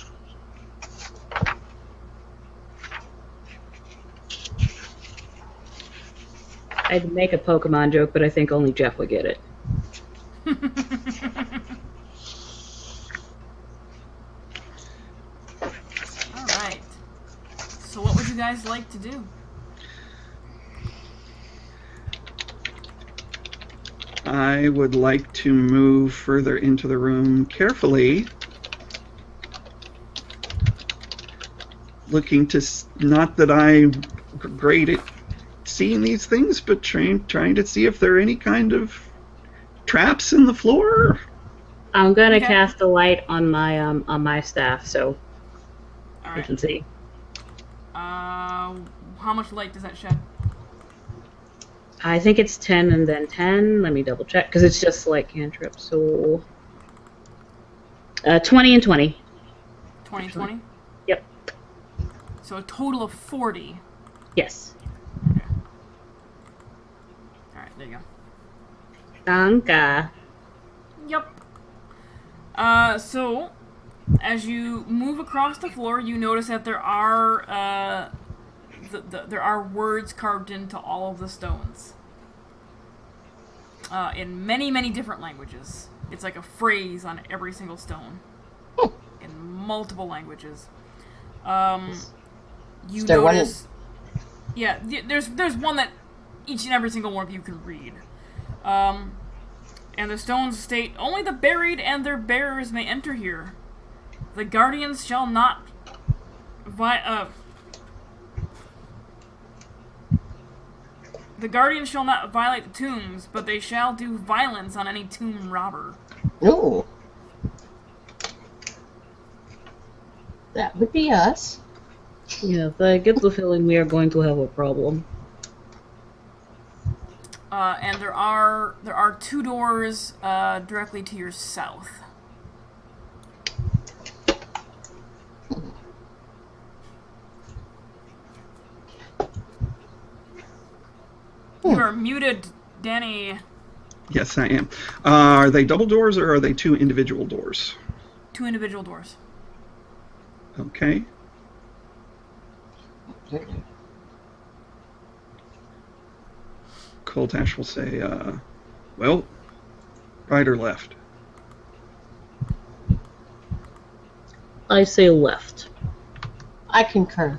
I'd make a Pokemon joke, but I think only Jeff would get it. Alright. So what would you guys like to do? I would like to move further into the room carefully, looking to, not that I'm great at seeing these things, but trying to see if there are any kind of traps in the floor. I'm gonna Okay. cast a light on my staff, so I Alright. can see. How much light does that shed? I think it's 10 and then 10. Let me double check, because it's just like cantrip, so... 20 and 20. 20, 20? Yep. So a total of 40. Yes. Okay. Alright, there you go. Danka. Yep. So, as you move across the floor, you notice that there are, there are words carved into all of the stones. In many, many different languages. It's like a phrase on every single stone. In multiple languages. You Is there one notice... Yeah, there's one that each and every single one of you can read. And the stones state, only the buried and their bearers may enter here. The guardians shall not the guardians shall not violate the tombs, but they shall do violence on any tomb robber. Ooh. That would be us. Yes, I get the feeling we are going to have a problem. And there are 2 doors directly to your south. You are muted, Danny. Yes, I am. Are they double doors or are they two individual doors? 2 individual doors. Okay. Coltash will say, well, right or left? I say left. I concur.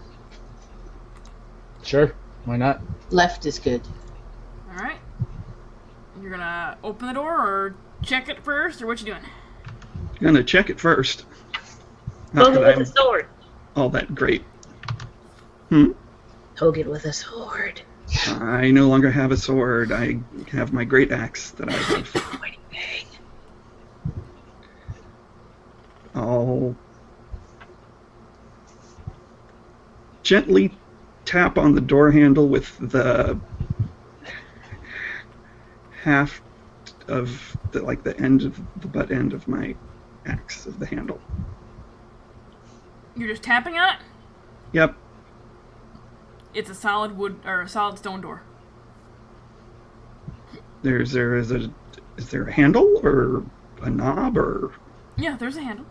Sure, why not? Left is good. All right. You're gonna open the door or check it first, or what you doing? Gonna check it first. Not Poke it that with a I'm sword. all that great. Hmm? Poke it with a sword. I no longer have a sword. I have my great axe that I have. Pointy bang. I'll gently tap on the door handle with the half of the end of the butt end of my axe of the handle. You're just tapping on it? Yep. It's a solid wood or a solid stone door. Is there a handle or a knob or? Yeah, there's a handle.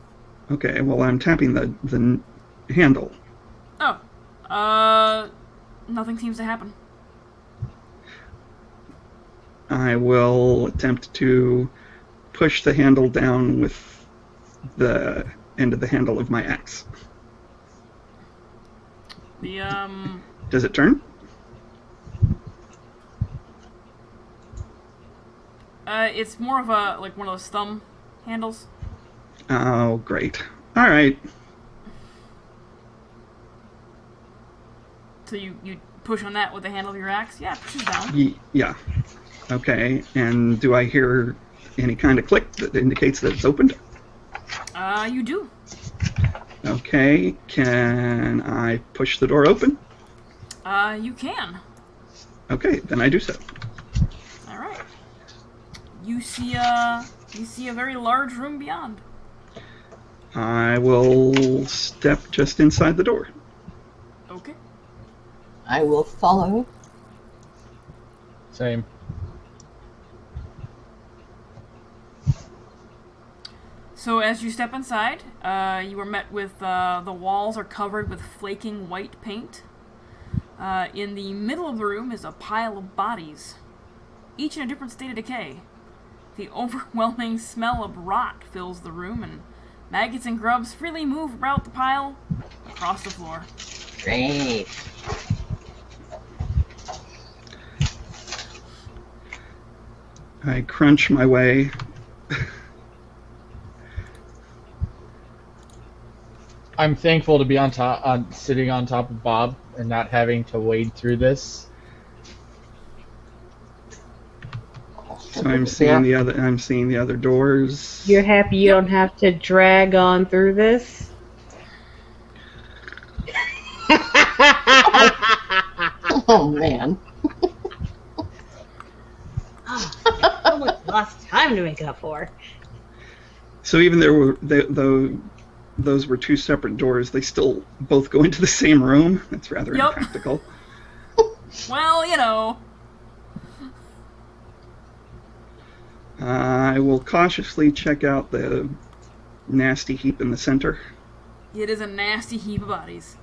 Okay, well I'm tapping the handle. Oh. Nothing seems to happen. I will attempt to push the handle down with the end of the handle of my axe. Does it turn? It's more of a one of those thumb handles. Oh, great. All right. So you push on that with the handle of your axe. Yeah, it pushes down. Yeah. Okay. And do I hear any kind of click that indicates that it's opened? You do. Okay. Can I push the door open? You can. Okay, then I do so. All right. You see a very large room beyond. I will step just inside the door. Okay. I will follow. Same. So as you step inside, you are met with the walls are covered with flaking white paint. In the middle of the room is a pile of bodies, each in a different state of decay. The overwhelming smell of rot fills the room, and maggots and grubs freely move about the pile across the floor. Great. I crunch my way. I'm thankful to be sitting on top of Bob and not having to wade through this. So I'm seeing the other doors. You're happy you don't have to drag on through this? Oh man. So much lost time to make up for. So even though those were two separate doors, they still both go into the same room. That's rather Yup. impractical. Well, you know. I will cautiously check out the nasty heap in the center. It is a nasty heap of bodies.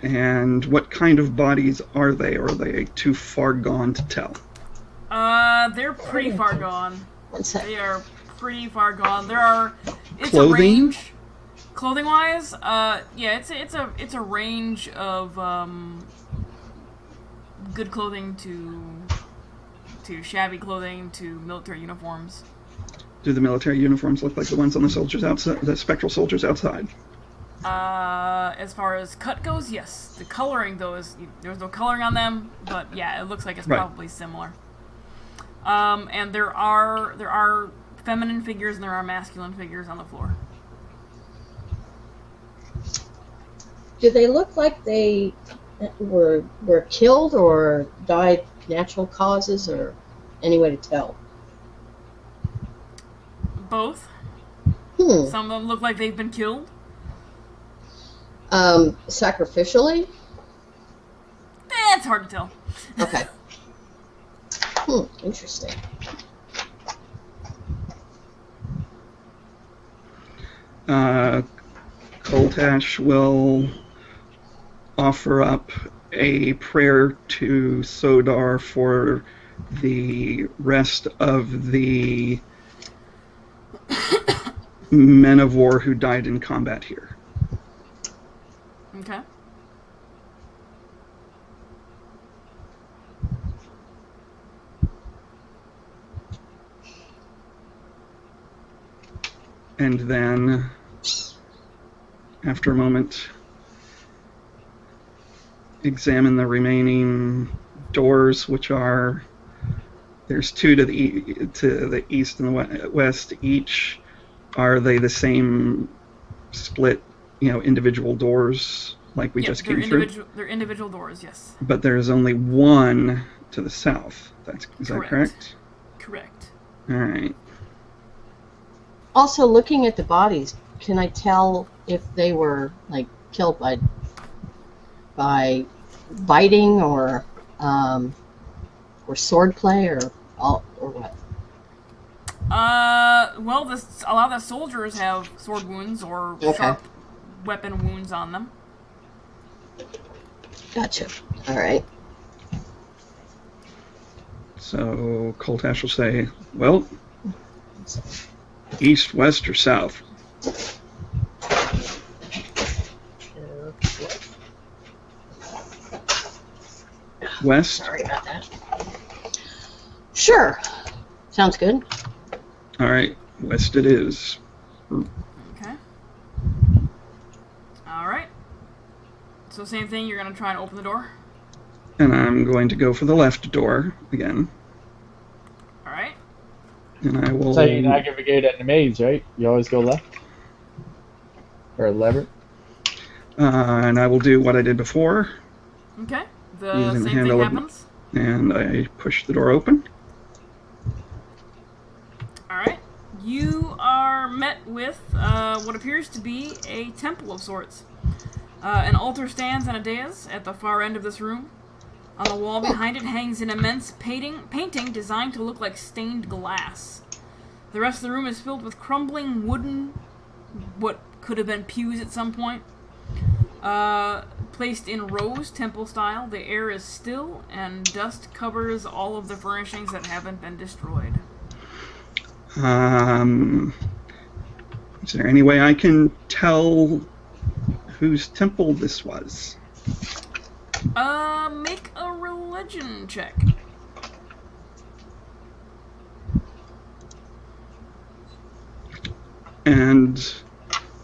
And what kind of bodies are they? Or are they too far gone to tell? They're pretty far gone. One sec. They are pretty far gone. It's Clothing? a range. Clothing wise, yeah, it's a range of good clothing to shabby clothing to military uniforms. Do the military uniforms look like the ones on the soldiers outside, the spectral soldiers outside? As far as cut goes, yes. The coloring, though, there's no coloring on them, but yeah, it looks like it's Right. probably similar. And there are feminine figures and there are masculine figures on the floor. Do they look like they were killed or died natural causes, or any way to tell? Both. Hmm. Some of them look like they've been killed. Sacrificially? It's hard to tell. Okay. Interesting. Koltash will offer up a prayer to Sodar for the rest of the men of war who died in combat here. Okay. And then, after a moment, examine the remaining doors, which are, there's two to the east and the west. Each, are they the same split, individual doors like we just came through? They're individual doors, yes. But there's only one to the south. Is that correct? Correct. All right. Also, looking at the bodies, can I tell if they were killed by biting or swordplay or what? Well, a lot of the soldiers have sword wounds or sharp weapon wounds on them. Gotcha. All right. So Koltash will say, well, east, west, or south? West? Sorry about that. Sure. Sounds good. All right, west it is. Okay. All right. So same thing, you're going to try and open the door? And I'm going to go for the left door again. All right. And I will... So you navigate in the maze, right? You always go left? Or lever? And I will do what I did before. Okay. The same thing happens. And I push the door open. Alright. You are met with what appears to be a temple of sorts. An altar stands on a dais at the far end of this room. On the wall behind it hangs an immense painting designed to look like stained glass. The rest of the room is filled with crumbling wooden, what could have been pews at some point. Placed in rows, temple style, the air is still, and dust covers all of the furnishings that haven't been destroyed. Is there any way I can tell whose temple this was? Make a religion check. And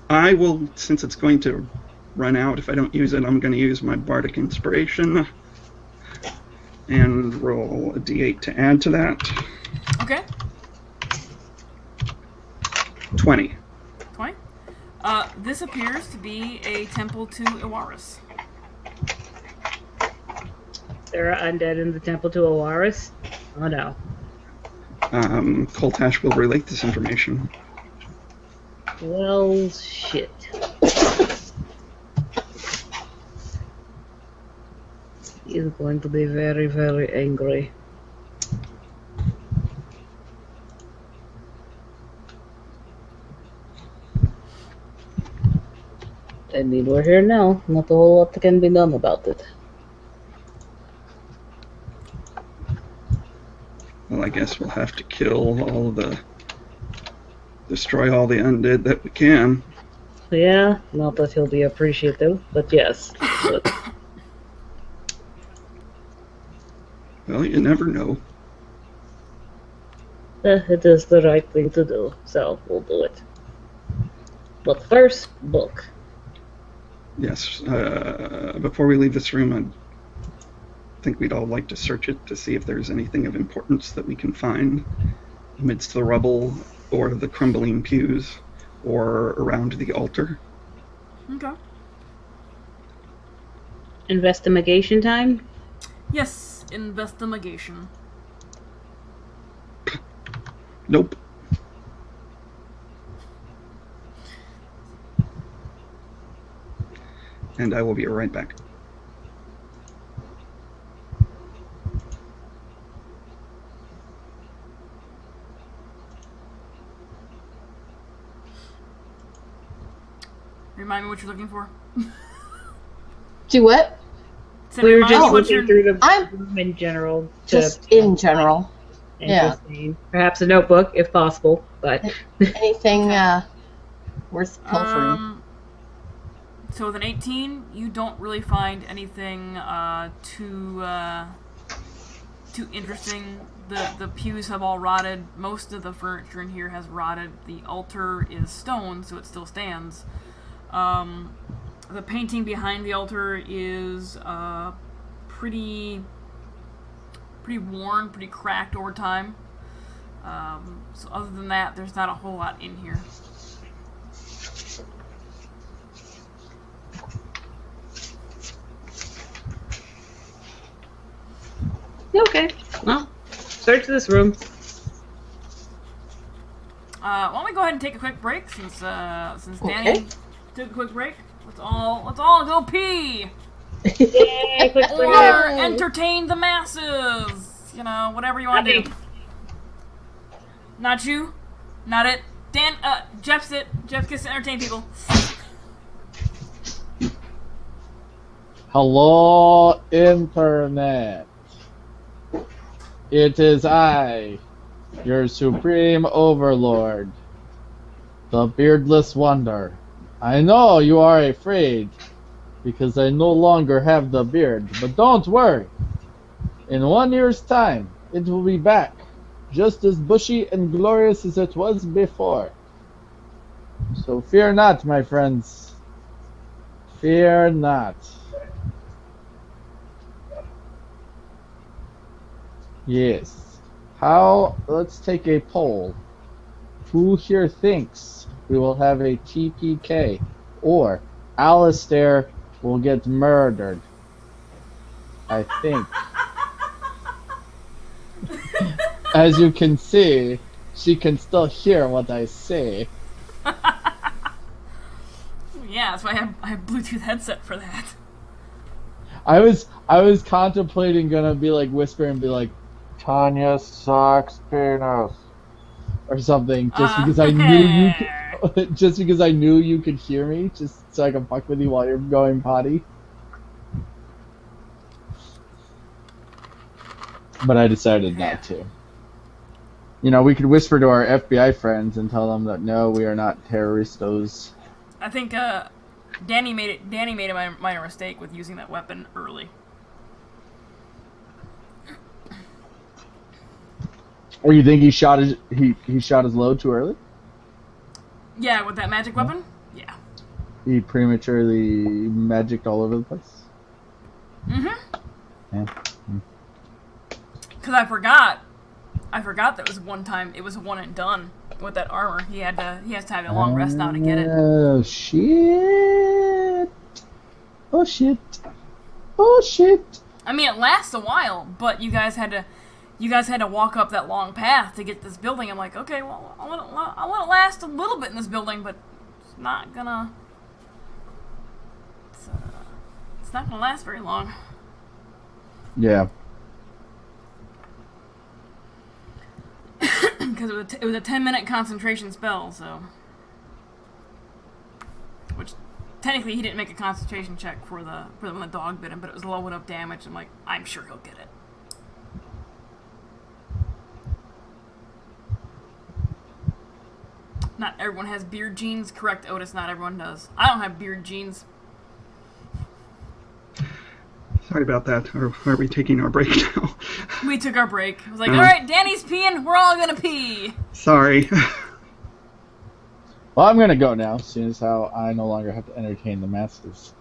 I will, since it's going to run out, if I don't use it, I'm going to use my Bardic Inspiration and roll a d8 to add to that. Okay. 20. 20. This appears to be a temple to Iwaris. There are undead in the temple to Iwaris? Oh no. Koltash will relate this information. Well, shit. He's going to be very, very angry. I mean, we're here now. Not a whole lot can be done about it. Well, I guess we'll have to destroy all the undead that we can. Yeah, not that he'll be appreciative, but yes. But Well, you never know. it is the right thing to do, so we'll do it. But first, book. Yes. Before we leave this room, I think we'd all like to search it to see if there's anything of importance that we can find amidst the rubble or the crumbling pews or around the altar. Okay. Investigation time? Yes, investigation. Nope. And I will be right back. Remind me what you're looking for. Do what? So We were remind me just what looking you're- through the I'm- room in general. Just in general. Interesting. Perhaps a notebook, if possible, but Anything worth pilfering? So with an 18, you don't really find anything too interesting. The pews have all rotted. Most of the furniture in here has rotted. The altar is stone, so it still stands. The painting behind the altar is pretty worn, pretty cracked over time. So other than that, there's not a whole lot in here. okay. Well, search this room. Why don't we go ahead and take a quick break since Danny Okay. took a quick break. Let's all go pee Yay, quick or break. entertain the masses. You know, whatever you want to do. Not you, not it. Dan, Jeff's it. Jeff gets to entertain people. Hello, Internet. It is I, your supreme overlord, the beardless wonder. I know you are afraid, because I no longer have the beard, but don't worry. In 1 year's time, it will be back, just as bushy and glorious as it was before. So fear not, my friends. Fear not. Yes. Let's take a poll. Who here thinks we will have a TPK or Alistair will get murdered? I think. As you can see, she can still hear what I say. Yeah, that's why I have Bluetooth headset for that. I was contemplating gonna be like whisper and be like, Tanya sucks penis or something, just because I knew you could, just because I knew you could hear me, just so I can fuck with you while you're going potty. But I decided not to. You know, we could whisper to our FBI friends and tell them that no, we are not terroristos. I think Danny made a minor mistake with using that weapon early. Or you think he shot his load too early? Yeah, with that magic weapon? Yeah. He prematurely magicked all over the place? Mm-hmm. Yeah. Because I forgot that was one time, it was a one and done with that armor. He has to have a long rest now to get it. Oh shit. Oh shit. Oh shit. I mean, it lasts a while, but you guys had to walk up that long path to get this building. I'm like, okay, well, I want to last a little bit in this building, but it's not gonna last very long. Yeah. Because it was a 10-minute concentration spell, so. Which, technically, he didn't make a concentration check for when the dog bit him, but it was low enough damage. I'm like, I'm sure he'll get it. Not everyone has beard genes. Correct, Otis, not everyone does. I don't have beard genes. Sorry about that. Are we taking our break now? We took our break. I was like, alright, Danny's peeing, we're all gonna pee. Sorry. Well, I'm gonna go now, seeing as how I no longer have to entertain the masses.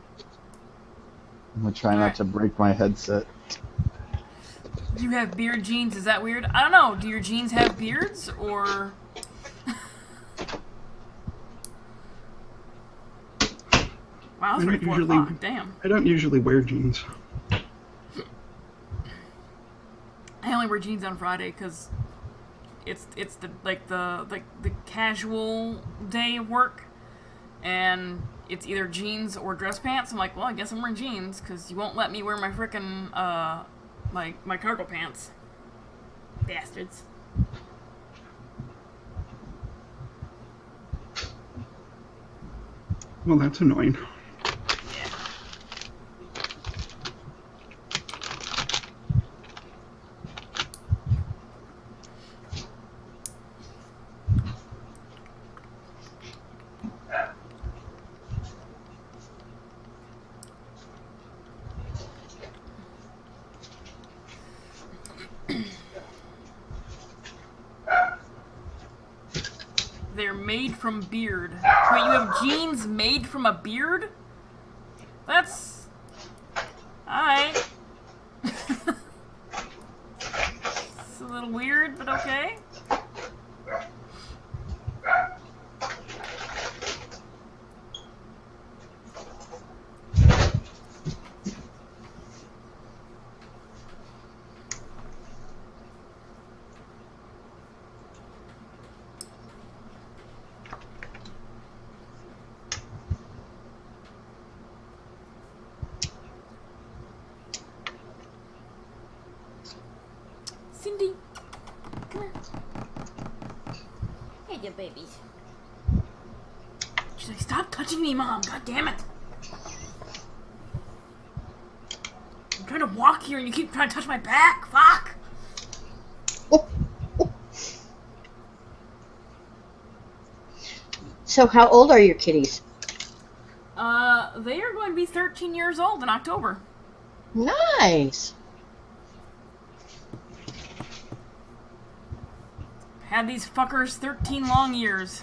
I'm gonna try not to break my headset. You have beard genes, is that weird? I don't know, do your genes have beards, or... Wow, that's 4 o'clock, damn. I don't usually wear jeans. I only wear jeans on Friday because it's the casual day of work, and it's either jeans or dress pants. I'm like, well, I guess I'm wearing jeans because you won't let me wear my frickin' my cargo pants, bastards. Well, that's annoying. They're made from beard. Wait, you have jeans made from a beard? That's... Alright. It's a little weird, but okay. Cindy, come here. Hey, you babies. She's like, stop touching me, Mom. God damn it. I'm trying to walk here and you keep trying to touch my back. Fuck. So how old are your kitties? They are going to be 13 years old in October. Nice. Had these fuckers 13 long years.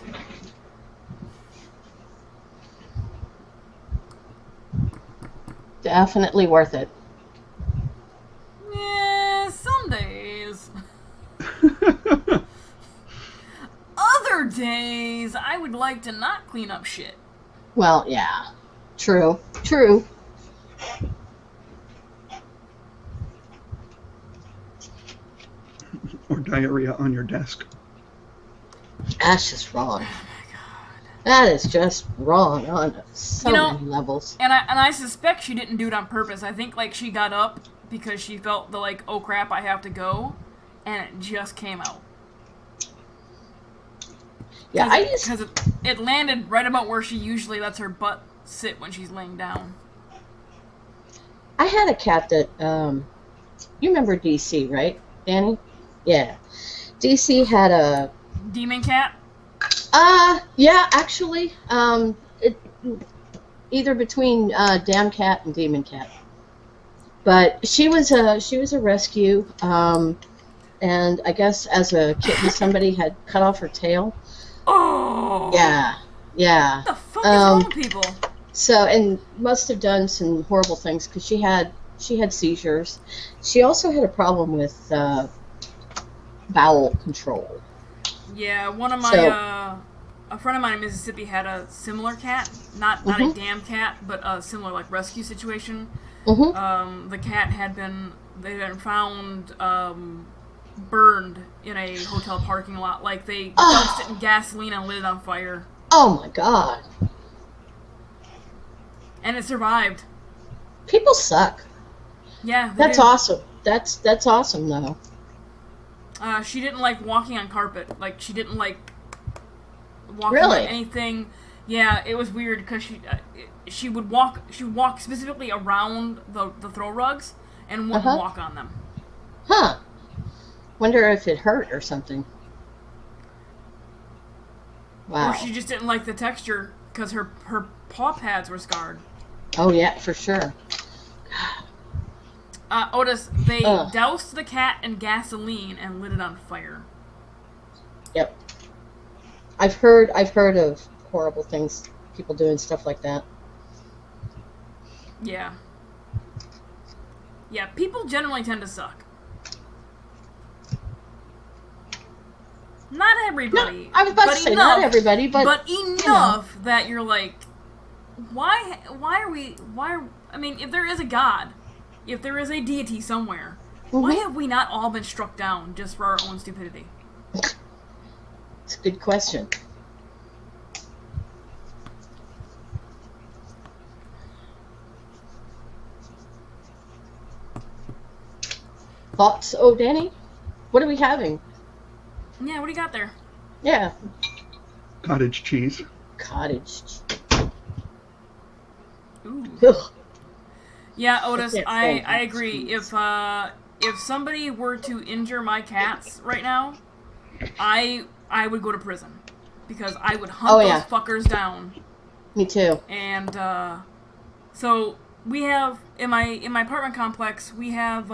Definitely worth it. Yeah, some days. Other days, I would like to not clean up shit. Well, yeah. True. True. Or diarrhea on your desk. That's just wrong. Oh my god. That is just wrong on so many levels. And I suspect she didn't do it on purpose. I think, like, she got up because she felt the, like, oh crap, I have to go, and it just came out. Yeah, Because it landed right about where she usually lets her butt sit when she's laying down. I had a cat that, you remember DC, right, Danny? Yeah. DC had a... Demon cat? Yeah, actually, either between, Damn Cat and Demon Cat. But she was a rescue, and I guess as a kitten somebody had cut off her tail. Oh! Yeah. What the fuck is wrong with people? So, and must have done some horrible things because she had seizures. She also had a problem with bowel control. Yeah, one of my a friend of mine in Mississippi had a similar cat, not a damn cat, but a similar like rescue situation. The cat had been found burned in a hotel parking lot. Like they doused it in gasoline and lit it on fire. Oh my god. And it survived. People suck. Yeah, that's awesome. That's awesome though. She didn't like walking on carpet. Like she didn't like walking really? on anything. Yeah, it was weird because she would walk specifically around the throw rugs and wouldn't walk on them. Huh. Wonder if it hurt or something. Wow. Or she just didn't like the texture because her paw pads were scarred. Oh yeah, for sure. Otis, they doused the cat in gasoline and lit it on fire. Yep. I've heard of horrible things, people doing stuff like that. Yeah. Yeah, people generally tend to suck. Not everybody. No, I was about to say not everybody, but enough that you're like, why I mean, if there is a God, if there is a deity somewhere, why have we not all been struck down just for our own stupidity? It's a good question. Thoughts? Oh, Danny? What are we having? Yeah, what do you got there? Yeah. Cottage cheese. Cottage cheese. Ugh. Yeah, Otis, can't I stand cats. agree. If somebody were to injure my cats right now, I would go to prison because I would hunt Oh, those yeah. fuckers down. Me too. And so we have in my apartment complex we have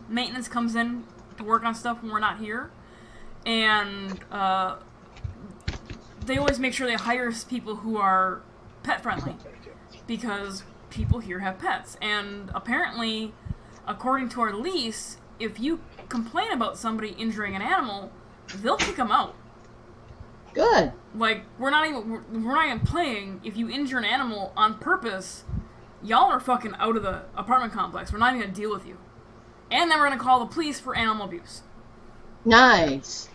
maintenance comes in to work on stuff when we're not here, and they always make sure they hire people who are pet friendly because people here have pets, and apparently, according to our lease, if you complain about somebody injuring an animal, they'll kick them out. Good. Like, we're not even playing. If you injure an animal on purpose, y'all are fucking out of the apartment complex. We're not even gonna deal with you. And then we're gonna call the police for animal abuse. Nice.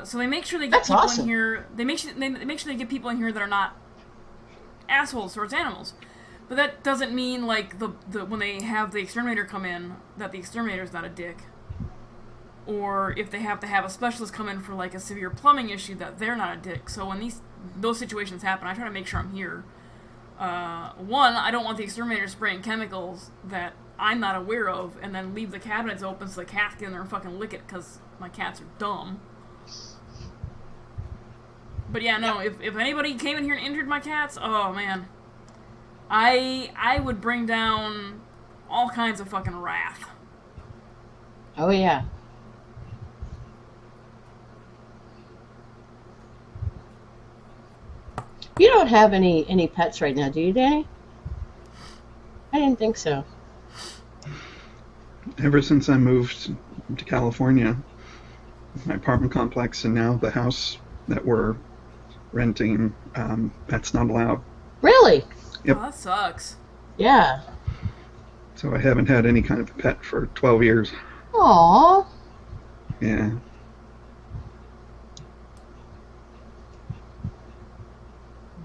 So they make sure they get That's people awesome. in here. They make sure they get people in here that are not assholes towards animals. But that doesn't mean like the when they have the exterminator come in that the exterminator's not a dick. Or if they have to have a specialist come in for like a severe plumbing issue, that they're not a dick. So when those situations happen, I try to make sure I'm here. One, I don't want the exterminator spraying chemicals that I'm not aware of, and then leave the cabinets open so the cats get in there and fucking lick it because my cats are dumb. But yeah, no, if anybody came in here and injured my cats, oh man, I would bring down all kinds of fucking wrath. Oh, yeah. You don't have any pets right now, do you, Danny? I didn't think so. Ever since I moved to California, my apartment complex, and now the house that we're renting, pets not allowed. Really? Yep. Oh, that sucks. Yeah. So I haven't had any kind of a pet for 12 years. Aww. Yeah.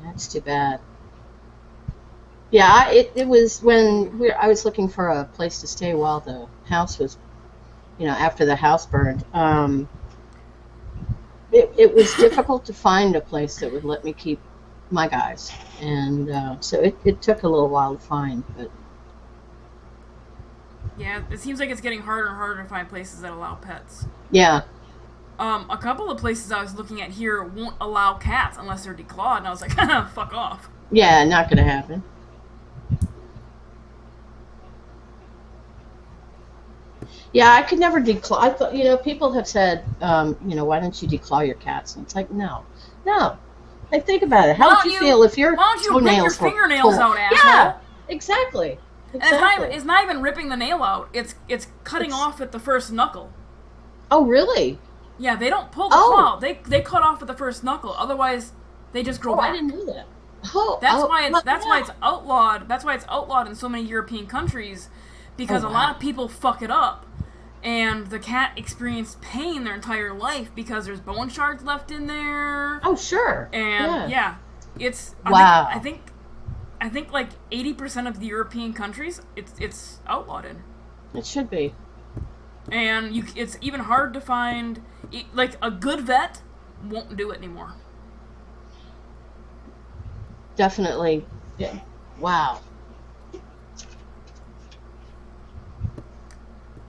That's too bad. Yeah, it was when I was looking for a place to stay while the house was, after the house burned. It was difficult to find a place that would let me keep my guys, and so it took a little while to find. But Yeah, it seems like it's getting harder and harder to find places that allow pets. yeah, A couple of places I was looking at here won't allow cats unless they're declawed, and I was like, fuck off. yeah, not gonna happen. Yeah, I could never declaw. I thought, people have said, why don't you declaw your cats? And it's like, no. Like, think about it. How would you feel if your Why don't you rip your toenails were fingernails full? out, asshole? Yeah, exactly. And Exactly. it's not even ripping the nail out. It's cutting off at the first knuckle. Oh, really? Yeah, they don't pull the claw. They cut off at the first knuckle. Otherwise, they just grow Oh, back. I didn't know that. Oh, That's oh, why it's look, why it's outlawed. That's why it's outlawed in so many European countries, because Oh, a lot wow. of people fuck it up, and the cat experienced pain their entire life because there's bone shards left in there. Oh, sure. And yeah, it's Wow. I think like 80% of the European countries it's outlawed in, It should be. and it's even hard to find. Like a good vet won't do it anymore. Definitely. Yeah. Wow.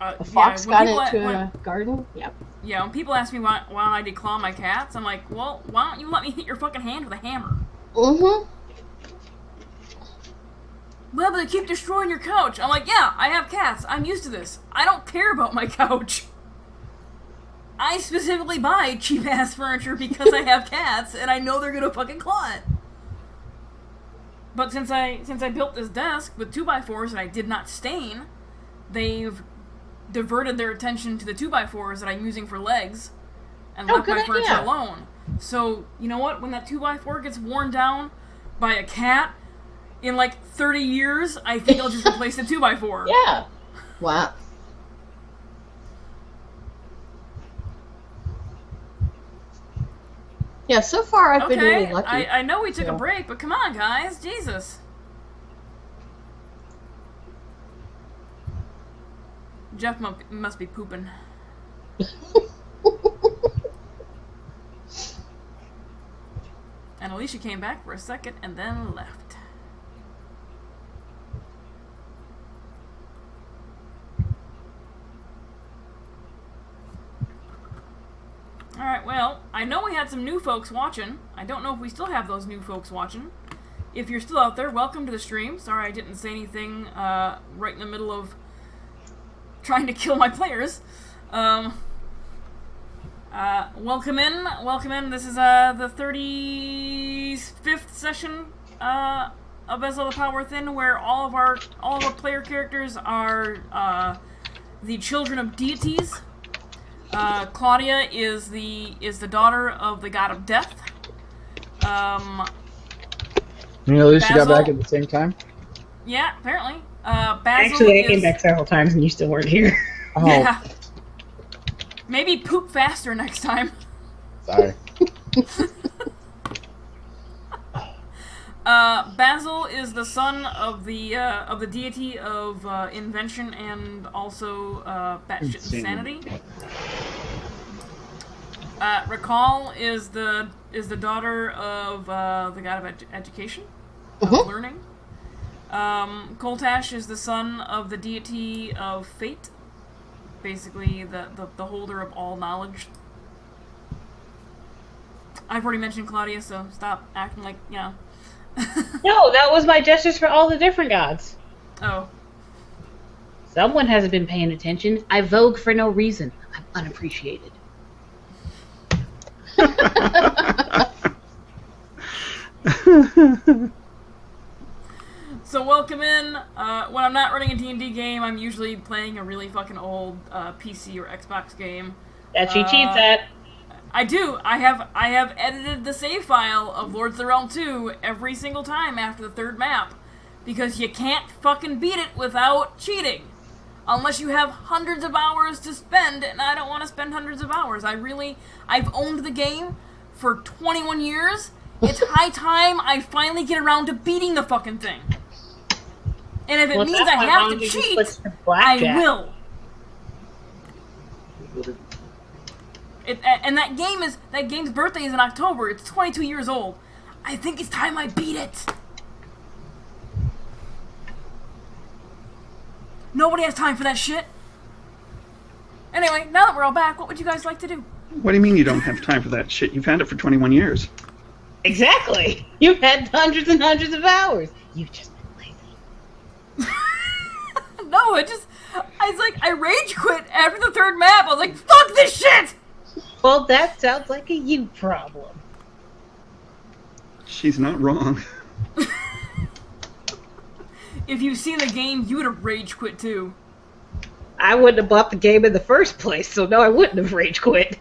A fox got into a garden? Yep. Yeah, when people ask me why don't I declaw my cats, I'm like, well, why don't you let me hit your fucking hand with a hammer? Mm-hmm. Well, but they keep destroying your couch. I'm like, yeah, I have cats. I'm used to this. I don't care about my couch. I specifically buy cheap-ass furniture because I have cats, and I know they're gonna fucking claw it. But since I built this desk with 2x4s that I did not stain, they've diverted their attention to the 2x4s that I'm using for legs, and left my good furniture idea. alone. So, you know what? When that 2x4 gets worn down by a cat, in like 30 years, I think I'll just replace the 2x4. Yeah. Wow. Yeah, so far I've been really lucky. I know we took a So. break, but come on, guys. Jesus. Jeff must be pooping. And Alicia came back for a second and then left. Alright, well, I know we had some new folks watching. I don't know if we still have those new folks watching. If you're still out there, welcome to the stream. Sorry I didn't say anything right in the middle of trying to kill my players. Welcome in. Welcome in. This is the 35th session of Esela Power Within, where all of our player characters are the children of deities. Claudia is the daughter of the god of death. You know, at least you got Basil? back at the same time. Yeah, apparently. Basil Actually, I came is... back several times and you still weren't here. Oh, Yeah. Maybe poop faster next time. sorry. Basil is the son of the deity of invention and also batshit insanity. Recall is the daughter of the god of education, of learning. Koltash is the son of the deity of fate, basically the holder of all knowledge. I've already mentioned Claudia, so stop acting like, yeah. No, that was my gestures for all the different gods. Oh. Someone hasn't been paying attention. I vogue for no reason. I'm unappreciated. So welcome in. When I'm not running a D&D game, I'm usually playing a really fucking old PC or Xbox game. That she cheats at. I do. I have edited the save file of Lords of the Realm 2 every single time after the third map, because you can't fucking beat it without cheating. Unless you have hundreds of hours to spend, and I don't want to spend hundreds of hours. I've owned the game for 21 years. It's high time I finally get around to beating the fucking thing. And if it means I have to cheat, I will. And that game's birthday is in October. It's 22 years old. I think it's time I beat it. Nobody has time for that shit. Anyway, now that we're all back, what would you guys like to do? What do you mean you don't have time for that shit? You've had it for 21 years. Exactly. You've had hundreds and hundreds of hours. You've just been lazy. No, I rage quit after the third map. I was like, fuck this shit! Well, that sounds like a you problem. She's not wrong. If you've seen the game, you would have rage quit too. I wouldn't have bought the game in the first place, so no, I wouldn't have rage quit.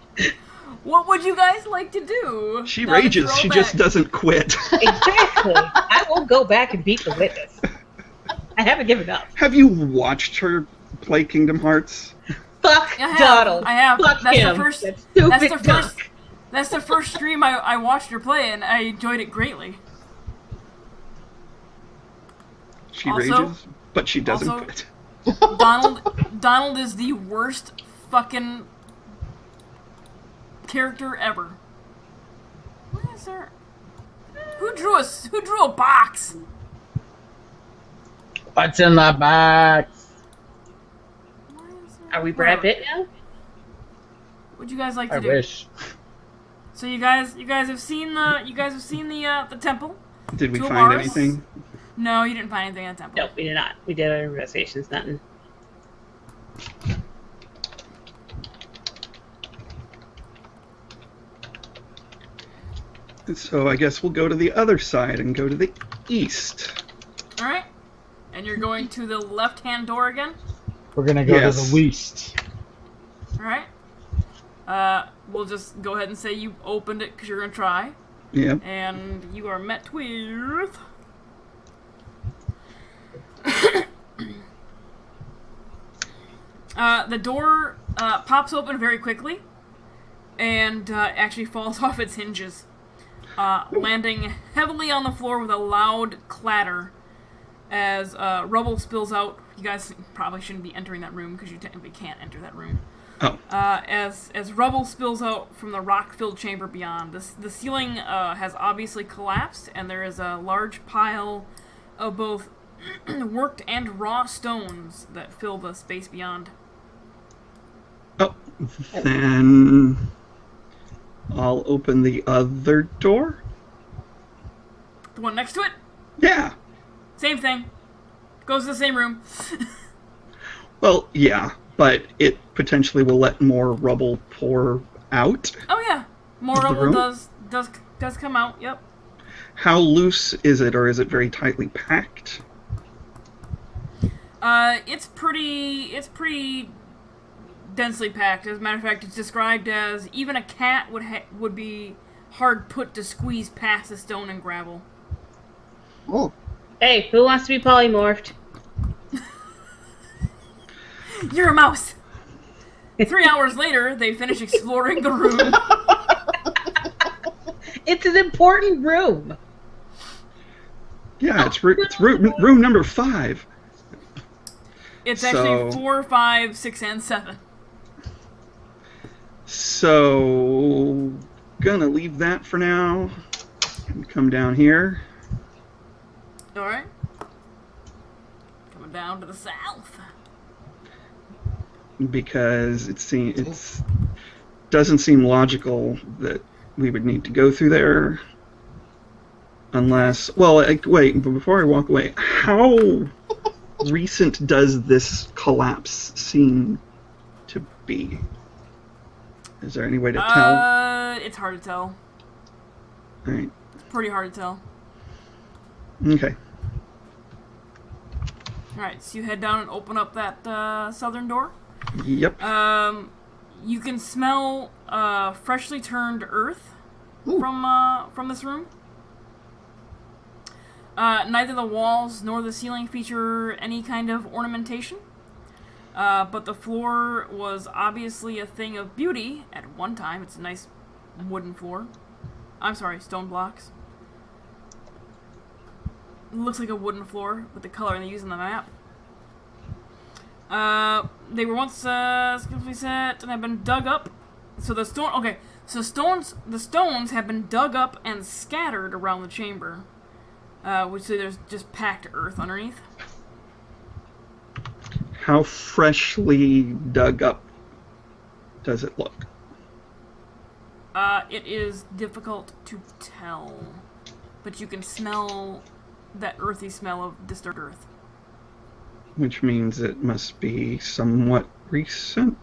What would you guys like to do? She now that rages, you're all she back? just doesn't quit. Exactly. I will go back and beat the witness. I haven't given up. Have you watched her play Kingdom Hearts? Fuck I have. Donald. I have. Fuck That's him. the first. That stupid That's That's the first stream I watched her play, and I enjoyed it greatly. She Also- rages, but she doesn't also- quit. Donald is the worst fucking character ever. What is there? Who drew a box? What's in the box? Why is there- Are we Brad Pitt now? What'd you guys like to I do? wish. So you guys have seen the temple. Did we Two find bars? anything? No, you didn't find anything in the temple. No, we did not. We did our investigations, nothing. So I guess we'll go to the other side and go to the east. All right. And you're going to the left-hand door again. We're gonna go Yes. to the west. All right. We'll just go ahead and say you opened it because you're gonna try, Yeah. and you are met with. The door pops open very quickly, and actually falls off its hinges, landing heavily on the floor with a loud clatter as rubble spills out. You guys probably shouldn't be entering that room because you technically can't enter that room. Oh. As rubble spills out from the rock-filled chamber beyond. The ceiling has obviously collapsed, and there is a large pile of both worked and raw stones that fill the space beyond. Oh. Then I'll open the other door. The one next to it? Yeah. Same thing. Goes to the same room. Well, yeah, but it potentially will let more rubble pour out. Oh yeah. More Of the rubble room? does come out, yep. How loose is it, or is it very tightly packed? It's pretty densely packed. As a matter of fact, it's described as even a cat would be hard put to squeeze past the stone and gravel. Oh. Hey, who wants to be polymorphed? You're a mouse. 3 hours later, they finish exploring the room. It's an important room. Yeah, it's room number 5. It's So- actually 4, 5, 6, and 7. So, gonna leave that for now. And come down here. Alright. Coming down to the south. Because it's doesn't seem logical that we would need to go through there unless wait, but before I walk away, how recent does this collapse seem to be? Is there any way to tell? It's hard to tell. All right. Pretty hard to tell. Okay. Alright, so you head down and open up that southern door. Yep. You can smell freshly turned earth Ooh. from this room. Neither the walls nor the ceiling feature any kind of ornamentation, but the floor was obviously a thing of beauty at one time. It's a nice wooden floor. I'm sorry, stone blocks. It looks like a wooden floor with the color they use on the map. They were once skillfully set and have been dug up. So the stones have been dug up and scattered around the chamber, which so there's just packed earth underneath. How freshly dug up does it look? It is difficult to tell, but you can smell that earthy smell of disturbed earth. Which means it must be somewhat recent.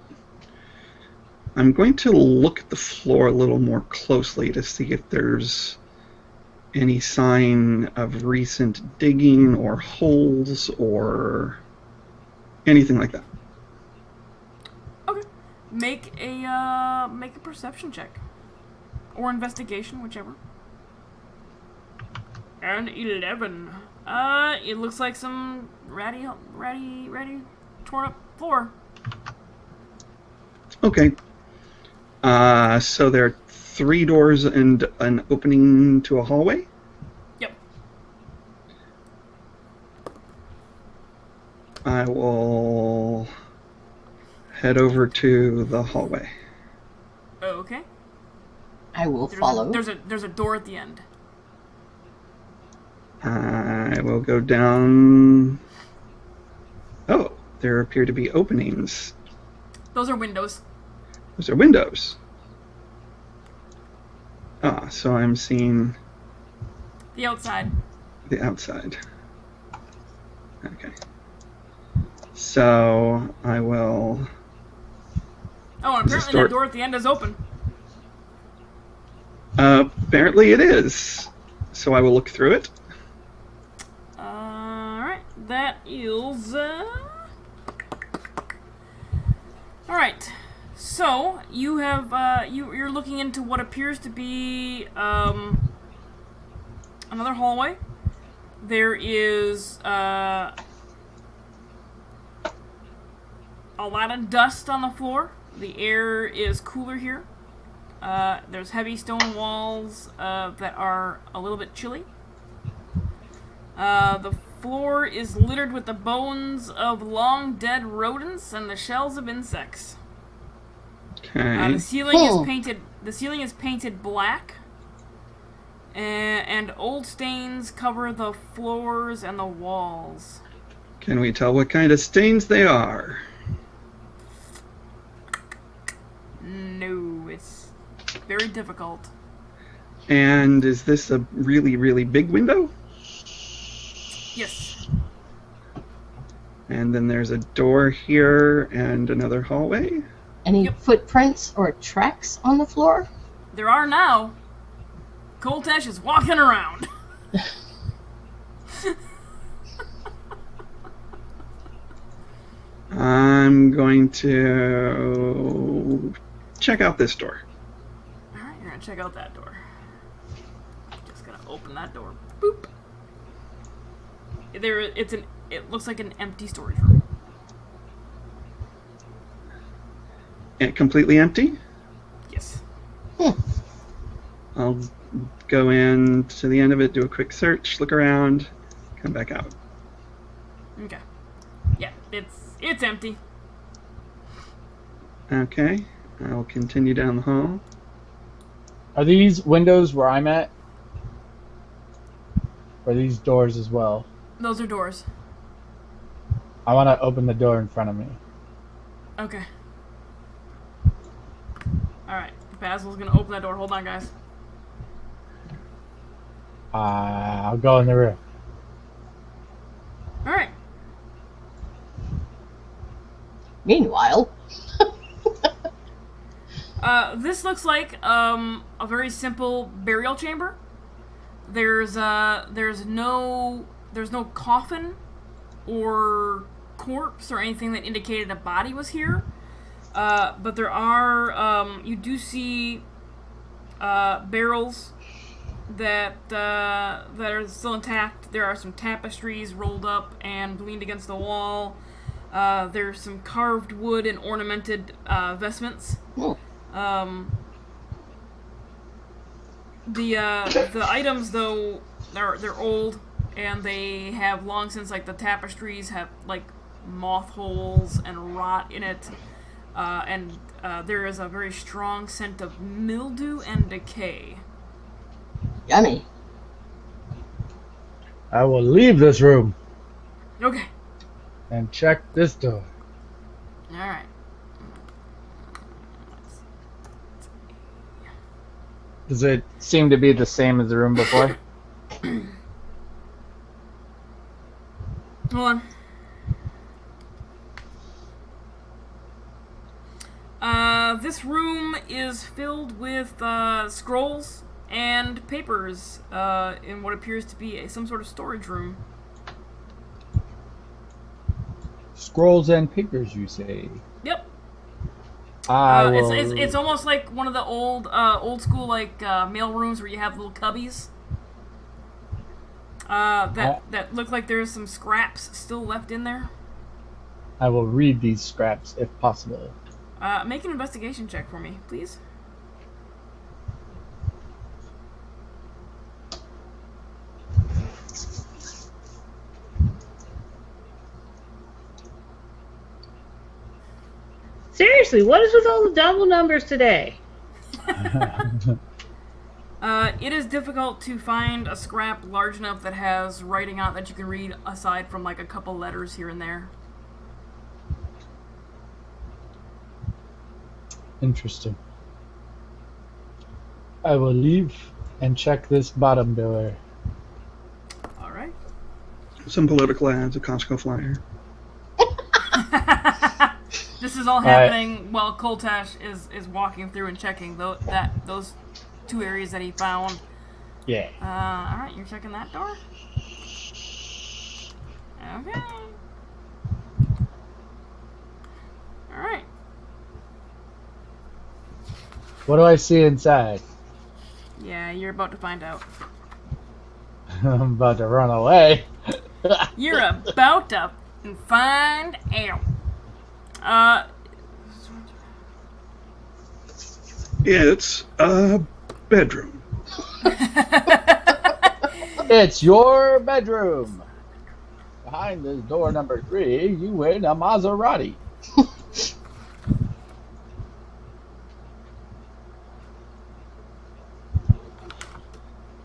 I'm going to look at the floor a little more closely to see if there's any sign of recent digging or holes or anything like that. Okay, make a perception check or investigation, whichever. An 11. It looks like some ratty torn up floor. Okay. So there are 3 doors and an opening to a hallway? Yep. I will head over to the hallway. Okay. I will follow. There's a door at the end. I will go down. Oh, there appear to be openings. Those are windows. Those are windows. Ah, so I'm seeing The outside. the outside. Okay. So I will. Oh, and Is this apparently door- that door at the end is open. Apparently it is. So I will look through it. Alright, that is... Alright, so you have, you're looking into what appears to be, another hallway. There is, a lot of dust on the floor. The air is cooler here. There's heavy stone walls, that are a little bit chilly. The floor is littered with the bones of long-dead rodents and the shells of insects. Okay. The ceiling is painted black, and old stains cover the floors and the walls. Can we tell what kind of stains they are? No, it's Very difficult. And is this a really, really big window? Yes. And then there's a door here and another hallway. Any Yep. footprints or tracks on the floor? There are now. Koltesh is walking around. I'm going to check out this door. Alright, you're gonna check out that door. Just gonna open that door. Boop. It looks like an empty storage room. And completely empty. Yes. I'll go in to the end of it, do a quick search, look around, come back out. Okay. Yeah, it's empty. Okay, I'll continue down the hall. Are these windows where I'm at? Or are these doors as well? Those are doors. I want to open the door in front of me. Okay. Alright, Basil's gonna open that door. Hold on, guys. I'll go in the room. Alright. Meanwhile, This looks like a very simple burial chamber. There's no coffin or corpse or anything that indicated a body was here. But there are you do see barrels that are still intact. There are some tapestries rolled up and leaned against the wall. There's some carved wood and ornamented vestments. The items, though, they're old, and they have long since, like, the tapestries have, like, moth holes and rot in it, and there is a very strong scent of mildew and decay. yummy. I will leave this room Okay. and check this door. Alright. Does it seem to be the same as the room before? Hold on. This room is filled with scrolls and papers in what appears to be some sort of storage room. Scrolls and papers, you say? Yep. will... It's almost like one of the old school like mail rooms where you have little cubbies. That look like there's some scraps still left in there. I will read these scraps if possible. Make an investigation check for me, please. Seriously, what is with all the double numbers today? It is difficult to find a scrap large enough that has writing on it that you can read aside from like a couple letters here and there. Interesting. I will leave and check this bottom door. Alright. Some political ads, a Costco flyer. This is all happening while Koltash is walking through and checking those two areas that he found. Yeah. Alright, you're checking that door? Okay. Alright. What do I see inside? Yeah, you're about to find out. I'm about to run away. You're about to find out. It's a bedroom. It's your bedroom. Behind this door number 3, you win a Maserati.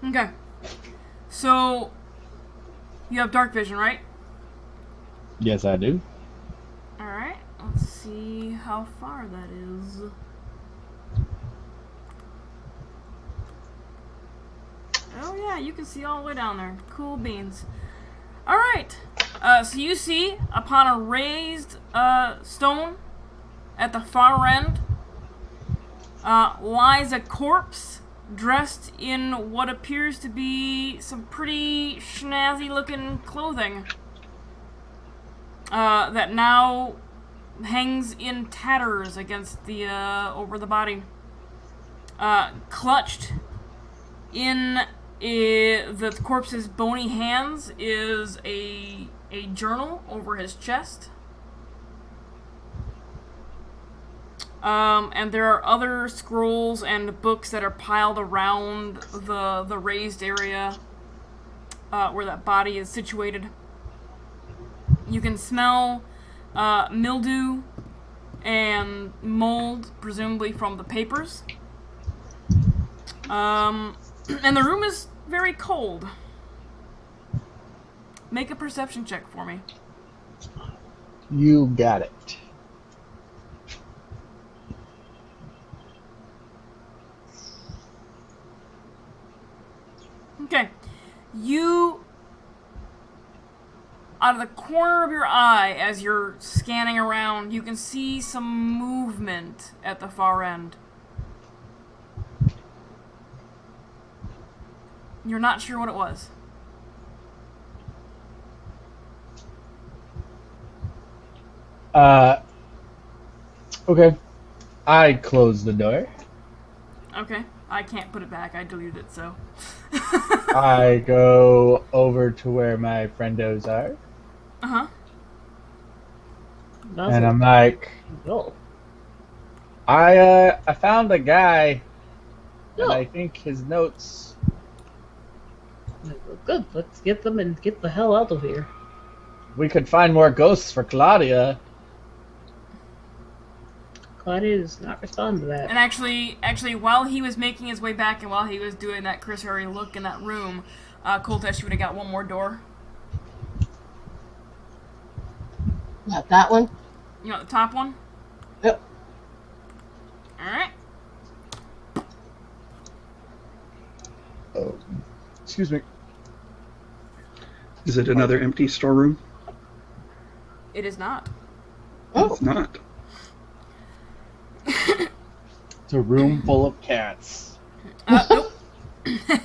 Okay. So, you have dark vision, right? Yes, I do. Alright, let's see how far that is. Oh yeah, you can see all the way down there. Cool beans. All right. So you see upon a raised stone at the far end lies a corpse dressed in what appears to be some pretty snazzy-looking clothing that now hangs in tatters against the over the body. Clutched in the corpse's bony hands is a journal over his chest. And there are other scrolls and books that are piled around the raised area where that body is situated. You can smell mildew and mold, presumably from the papers. And the room is very cold. Make a perception check for me. You got it. Okay. You, out of the corner of your eye, as you're scanning around, you can see some movement at the far end. You're not sure what it was. Okay. I close the door. Okay. I can't put it back. I deleted it, so. I go over to where my friendos are. Uh-huh. And I'm like, Oh. I found a guy, and Oh. I think his notes. Good. Let's get them and get the hell out of here. We could find more ghosts for Claudia. Claudia does not respond to that. And actually, while he was making his way back and while he was doing that cursory look in that room, Coltesh, you would have got one more door. Not that one? You know, the top one? Yep. Alright. Oh, excuse me. Is it another empty storeroom? It is not. Oh, It's not. It's a room full of cats. Nope. Yeah.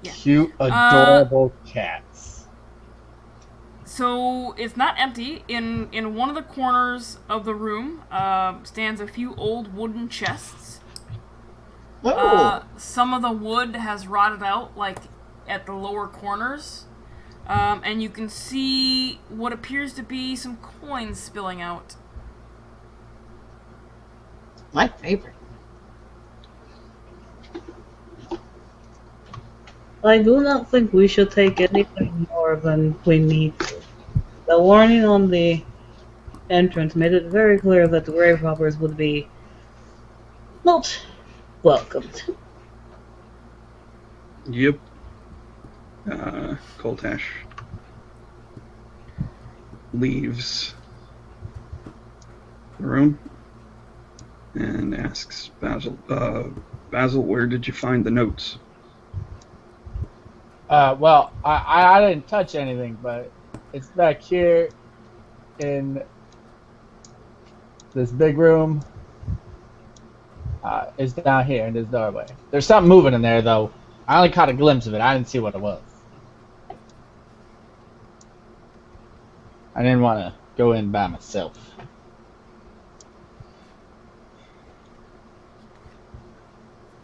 Cute, adorable cats. So it's not empty. In one of the corners of the room stands a few old wooden chests. oh. Some of the wood has rotted out, like at the lower corners, and you can see what appears to be some coins spilling out. My favorite. I do not think we should take anything more than we need to. The warning on the entrance made it very clear that the grave robbers would be not welcomed. Yep. Coltash leaves the room and asks Basil, Basil, where did you find the notes? Well, I didn't touch anything, but it's back here in this big room. It's down here in this doorway. There's something moving in there, though. I only caught a glimpse of it. I didn't see what it was. I didn't want to go in by myself.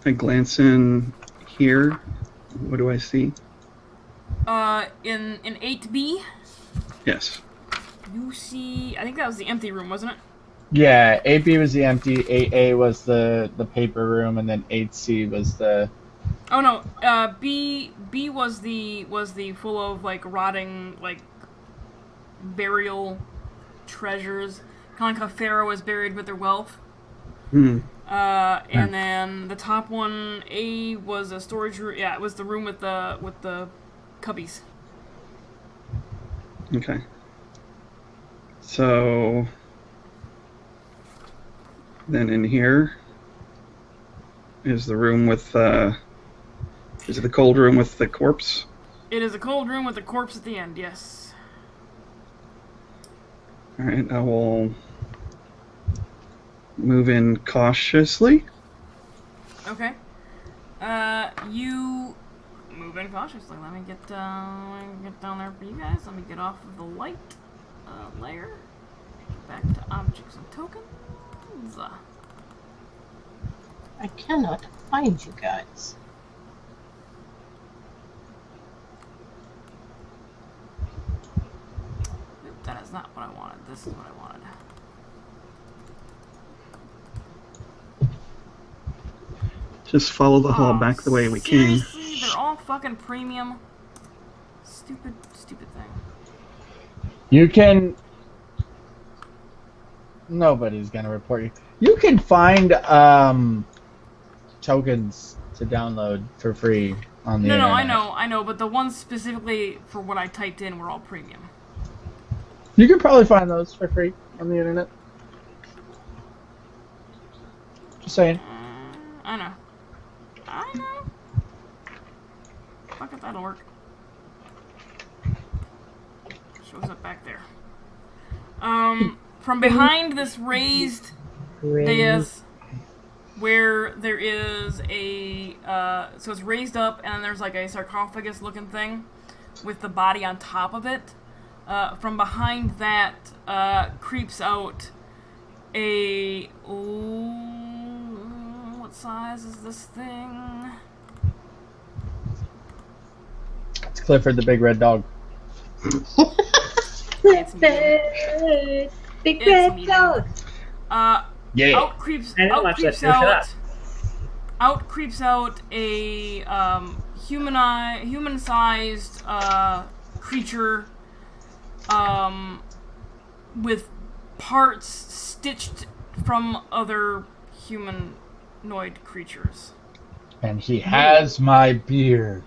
I glance in here. What do I see? In 8B, Yes. you see, I think that was the empty room, wasn't it? Yeah, 8B was the empty, 8A was the paper room, and then 8C was the... Oh no, B was the full of like rotting like burial treasures, kind of like how Pharaoh was buried with their wealth. Hmm. And then the top one, A, was a storage room. Yeah, it was the room with the cubbies. Okay. So then in here is the room with Is it the cold room with the corpse? It is a cold room with a corpse at the end, yes. Alright, I will move in cautiously. Okay. You move in cautiously. Let me get down there for you guys. Let me get off of the light layer. Back to objects and tokens. I cannot find you guys. Nope, that is not what I wanted. This is what I wanted. Just follow the hall back the way we came. Seriously? They're all fucking premium. Stupid thing. You can... Nobody's gonna report you. You can find tokens to download for free on the internet. I know, but the ones specifically for what I typed in were all premium. You can probably find those for free on the internet. Just saying. I know. Fuck it, that'll work. Shows up back there. From behind this raised dais, where there is a, so it's raised up, and there's like a sarcophagus-looking thing with the body on top of it. From behind that creeps out a... what size is this thing? It's Clifford the Big Red Dog. It's medium. Big It's red medium. dog. Yeah. Out creeps I didn't watch that show, shut up. out creeps out a human-sized creature with parts stitched from other humanoid creatures. And he has my beard.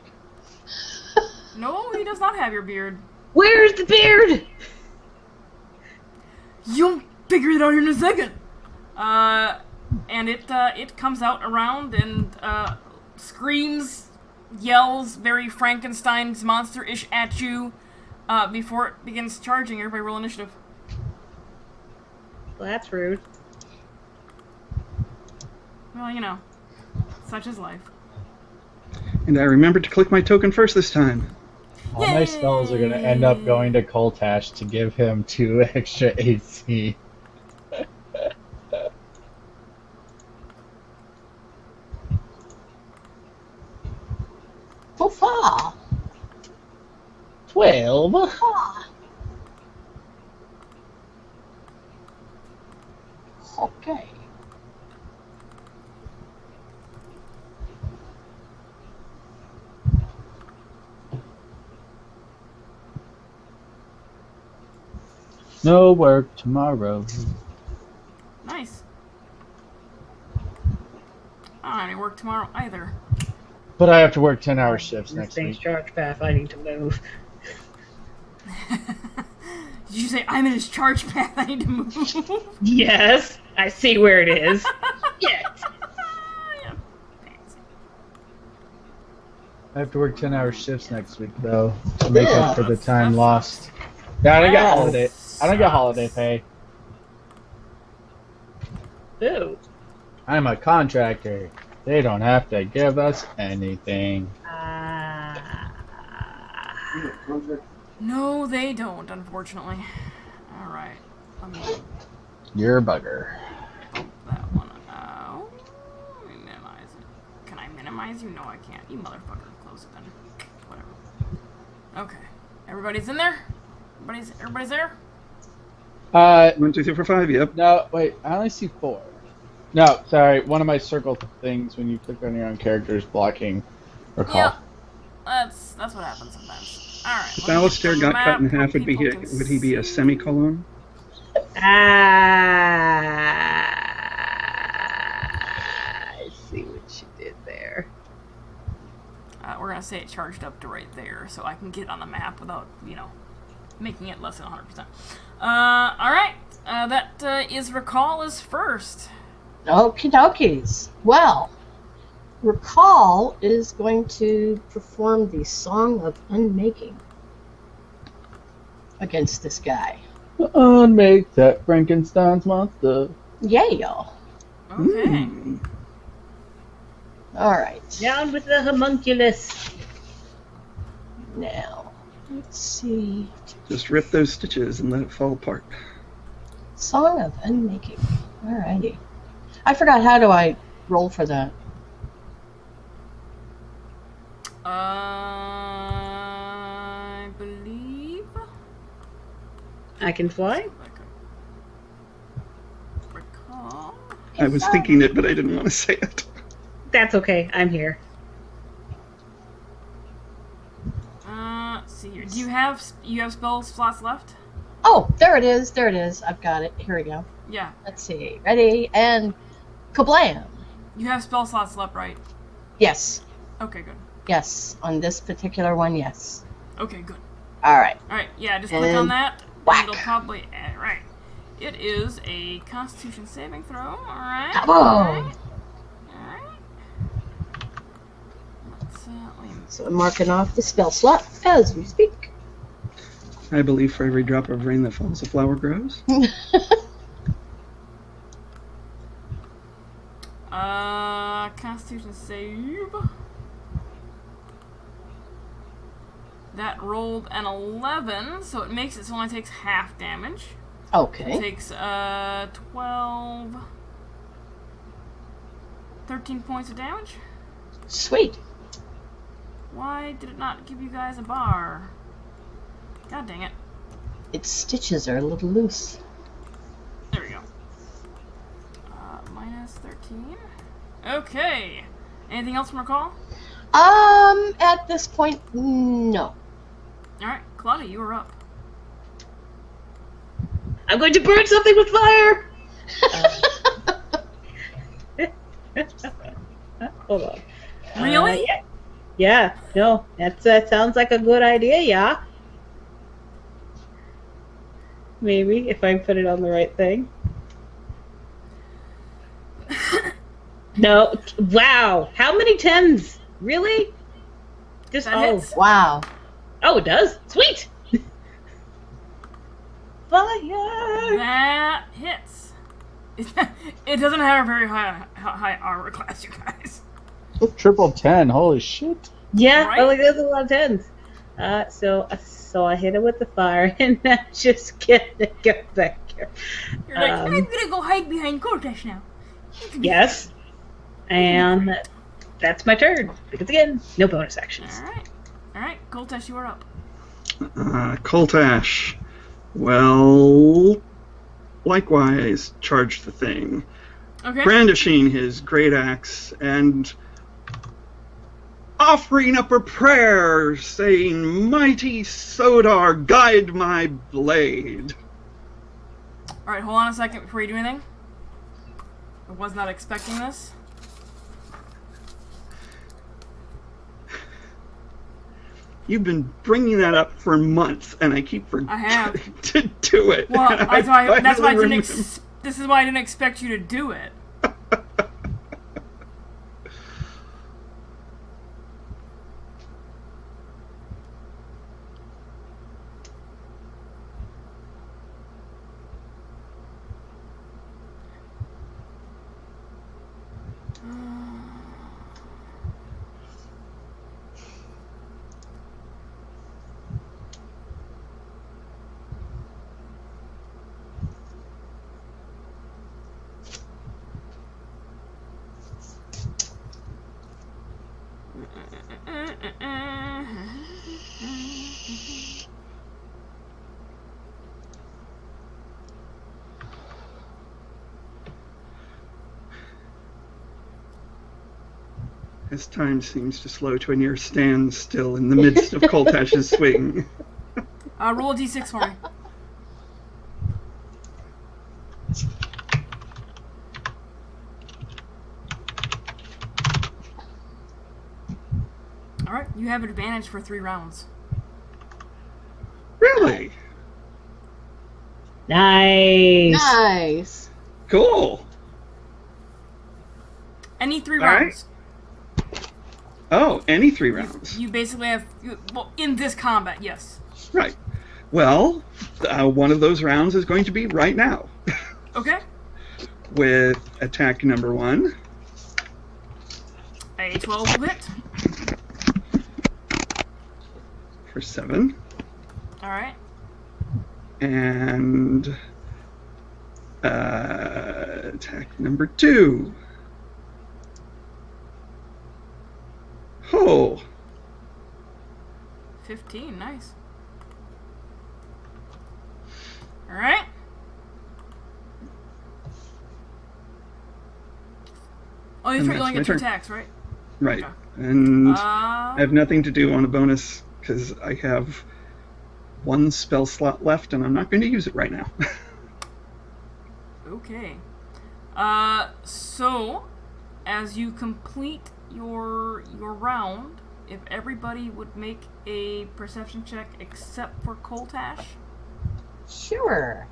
No, he does not have your beard. Where's the beard? You'll figure it out here in a second. And it comes out around and screams, yells, very Frankenstein's monster-ish at you before it begins charging. Everybody roll initiative. Well, that's rude. Well, you know, such is life. And I remembered to click my token first this time. All my spells are going to end up going to Koltash to give him 2 extra AC. Far. 12. Okay. No work tomorrow. Nice. I don't have any work tomorrow either. But I have to work 10-hour shifts This next thing's week. charge path. I need to move. Did you say I'm in his charge path? I need to move. Yes, I see where it is. Yes. Yeah, fancy. I have to work 10-hour shifts next week, though, to make up for the That's- time that's- lost. Yeah, I don't get Wow. holiday. I don't get holiday pay. Ooh. I'm a contractor. They don't have to give us anything. No, they don't, unfortunately. Alright. Let me You're a bugger. bump that one out. Let me minimize it. Can I minimize you? No, I can't. You motherfucker. Close it then. Whatever. Okay. Everybody's in there? Everybody's there? 1, 2, 3, 4, 5. Yep. No, wait, I only see 4. No, sorry, one of my circle things when you click on your own character is blocking recall. Yeah. That's what happens sometimes. Alright. If Alistair got cut in half, would he be a semicolon? I see what you did there. We're gonna say it charged up to right there, so I can get it on the map without, making it less than 100%. Alright. That is recall is first. Okie dokies. Well, Recall is going to perform the Song of Unmaking against this guy. Unmake that Frankenstein's monster. Yeah, y'all. Okay. All right. Down with the homunculus. Now, let's see. Just rip those stitches and let it fall apart. Song of Unmaking. Alrighty. I forgot, how do I roll for that? I believe. I can fly. Recall. I was thinking it, but I didn't want to say it. That's okay. I'm here. Let's see here. Do you have spell slots left? Oh, there it is. There it is. I've got it. Here we go. Yeah. Let's see. Ready? And kablam. You have spell slots left, right? Yes. Okay, good. Yes. On this particular one, yes. Okay, good. All right. All right. Yeah, just click And on that. whack. It'll probably. Right. It is a Constitution saving throw. All right. Kaboom. All right. Let's So I'm marking off the spell slot as we speak. I believe for every drop of rain that falls, a flower grows. Constitution save. That rolled an 11, so it makes it so it only takes half damage. Okay. It takes 12, 13 points of damage. Sweet. Why did it not give you guys a bar? God dang it. Its stitches are a little loose. There we go. Minus 13. Okay. Anything else from Recall? At this point, no. Alright, Claudia, you are up. I'm going to burn something with fire! Hold on. Really? Yeah. No, that sounds like a good idea, yeah. Maybe, if I put it on the right thing. No. Wow. How many tens? Really? Just That hits. Wow. Oh, it does? Sweet! Fire! That hits. It doesn't have a very high armor class, you guys. Triple 10, holy shit. Yeah, Right? oh, like there's a lot of tens. So I hit it with the fire, and I just get back here. You're like, I'm gonna go hide behind Cortex now. Yes. And that's my turn. Because again, no bonus actions. Alright, Coltesh, you are up. Coltash. Well, likewise, charge the thing. Okay. Brandishing his great axe and offering up a prayer, saying, "Mighty Sodar, guide my blade." Alright, hold on a second before you do anything. I was not expecting this. You've been bringing that up for months, and I keep I have. forgetting to do it. Well, And that's why I finally didn't. remember- This is why I didn't expect you to do it. As time seems to slow to a near standstill in the midst of Coltash's swing. Roll a d6 for me. Alright, you have advantage for 3 rounds. Really? Nice. Nice. Cool. Any 3 All right. rounds. Oh, any 3 rounds. You basically have, well, in this combat, yes. Right. Well, one of those rounds is going to be right now. Okay. With attack number 1. A 12 will hit. For 7. All right. And attack number 2. Oh. 15, nice. All right. Oh, you And only that's my get 2 turn. attacks, right? Right. Okay. And I have nothing to do on a bonus because I have 1 spell slot left and I'm not going to use it right now. Okay. So, as you complete your round, if everybody would make a perception check except for Koltash. Sure.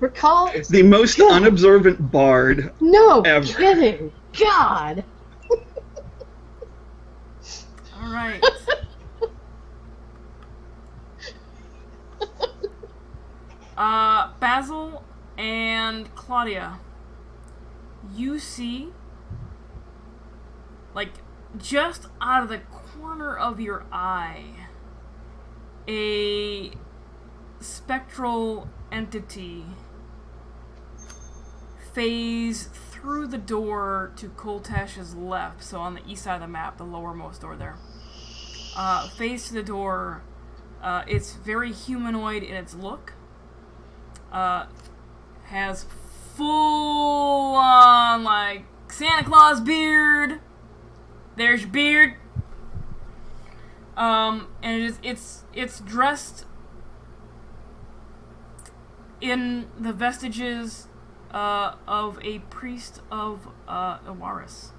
Recall is The most unobservant bard. no ever. kidding. God. All right. Basil and Claudia, you see, like, just out of the corner of your eye, a spectral entity phase through the door to Koltash's left, so on the east side of the map, the lowermost door there. Phase to the door. It's very humanoid in its look. Has full on, like, Santa Claus beard. There's your beard. And it's dressed in the vestiges of a priest of Iwaris.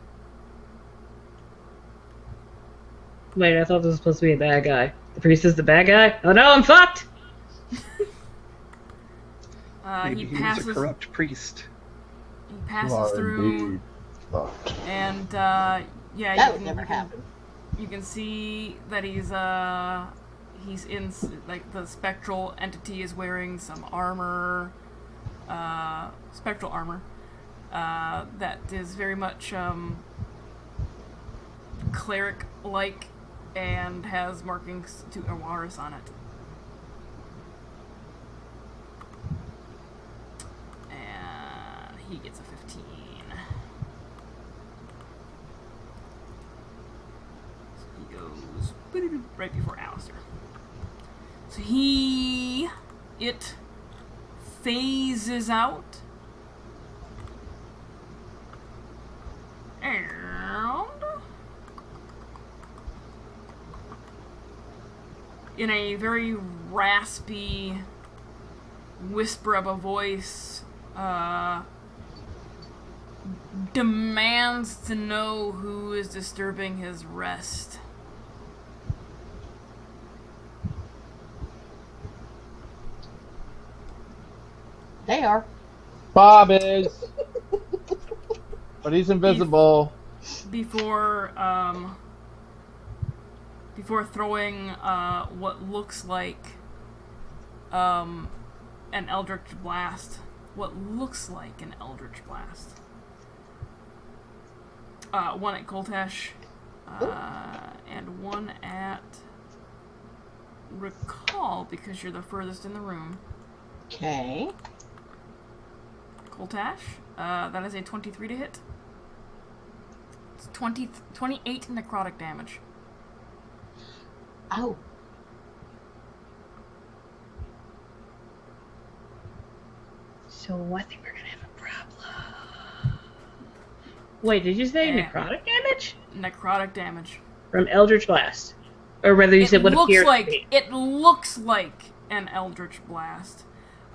Wait, I thought this was supposed to be a bad guy. The priest is the bad guy? Oh no, I'm fucked! Maybe he was a corrupt priest. He passes through, and yeah, That would never happen. You can see that he's in, like, the spectral entity is wearing some armor, spectral armor, that is very much cleric-like and has markings to Iwaris on it. And he gets a 15. So he goes right before Alistair. So it phases out. And in a very raspy whisper of a voice, demands to know who is disturbing his rest. They are. Bob is. But he's invisible. Before throwing what looks like an Eldritch Blast. What looks like an Eldritch Blast. One at Koltash, and one at Recall, because you're the furthest in the room. Okay. Koltash, that is a 23 to hit. It's 28 necrotic damage. Oh. So I think we're gonna have a problem. Wait, did you say necrotic damage? Necrotic damage. From Eldritch Blast. Or whether you said what appears to be. It looks like an Eldritch Blast.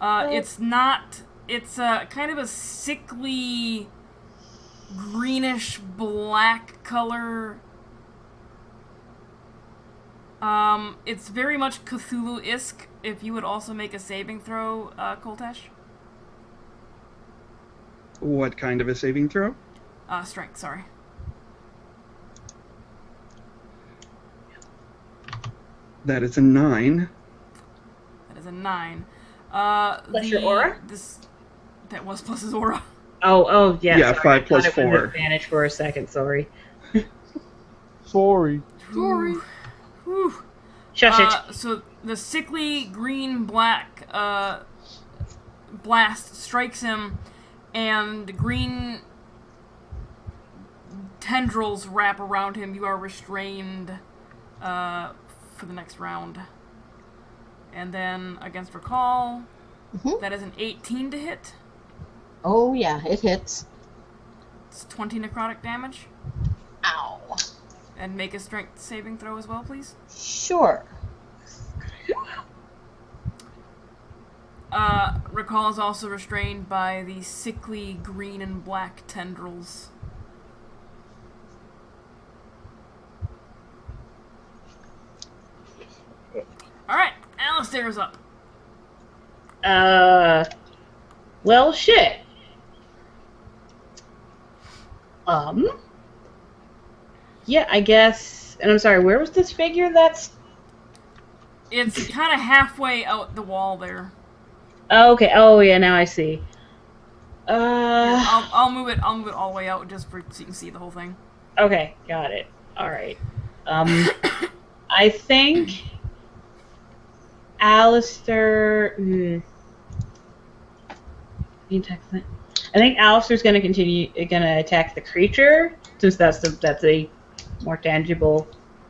It's not... It's kind of a sickly greenish black color. It's very much Cthulhu-esque. If you would also make a saving throw, Koltash. What kind of a saving throw? Strength, sorry. That is a 9. That is a 9. Plus your aura? That was plus his aura. Oh, yeah. Yeah, sorry. 5 plus I thought it was 4. advantage for a second. Sorry. Sorry. Sorry. Whew. Shush it. So the sickly green-black blast strikes him, and green tendrils wrap around him. You are restrained for the next round. And then against recall, that is an 18 to hit. Oh, yeah, it hits. It's 20 necrotic damage. Ow. And make a strength saving throw as well, please. Sure. Recall is also restrained by the sickly green and black tendrils. Alright, Alistair is up. Well, shit. Yeah, I guess. And I'm sorry, where was this figure? It's kind of halfway out the wall there. Oh, okay. Oh, yeah. Now I see. Here, I'll move it. I'll move it all the way out just so you can see the whole thing. Okay, got it. All right. I think Alistair. I think Alistair's going to attack the creature since that's a more tangible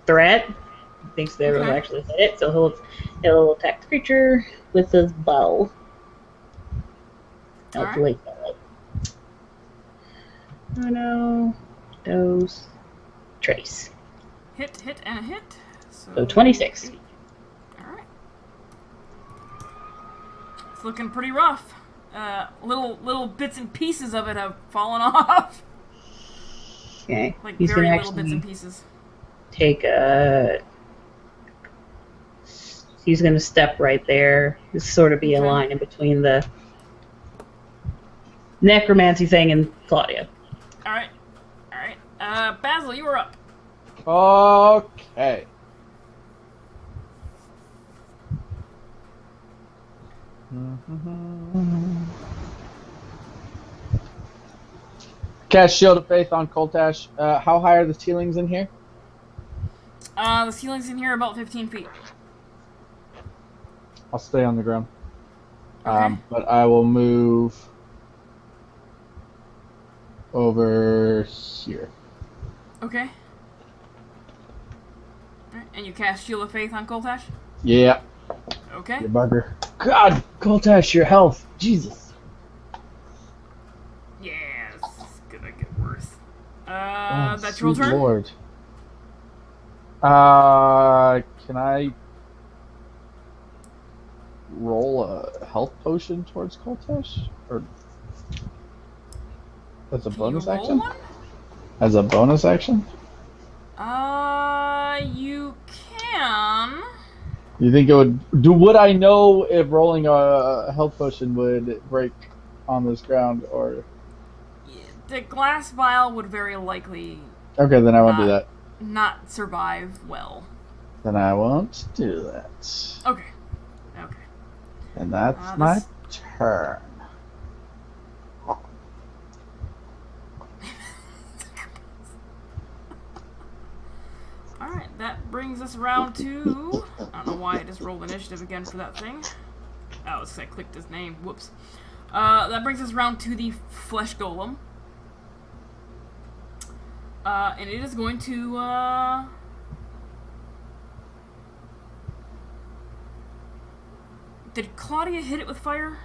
threat. He thinks they will actually hit it, so he'll attack the creature with his bow. Hopefully, oh no, dose, trace. Hit, and a hit. So 26. All right. It's looking pretty rough. Little bits and pieces of it have fallen off. Okay. Like He's very gonna little bits actually and pieces. He's going to step right there. This sort of be a line in between the necromancy thing and Claudia. All right. Basil, you were up. Okay. Cast Shield of Faith on Koltash. How high are the ceilings in here? The ceilings in here are about 15 feet. I'll stay on the ground. Okay. But I will move over here. Okay. Alright, and you cast Shield of Faith on Koltash? Yeah. Okay. You bugger. God, Koltash, your health. Jesus. Yeah, this is gonna get worse. That's your sweet turn? Lord. Can I roll a health potion towards Koltash? Or as a bonus Can you roll action? one? As a bonus action? You can. You think it would? Would I know if rolling a health potion would break on this ground, or? The glass vial would very likely Okay, then I won't do that. not survive well. Then I won't do that. Okay. And that's my turn. Alright, that brings us around to... I don't know why I just rolled initiative again for that thing. Oh, it's 'cause I clicked his name. Whoops. That brings us around to the flesh golem. And it is going to, Did Claudia hit it with fire?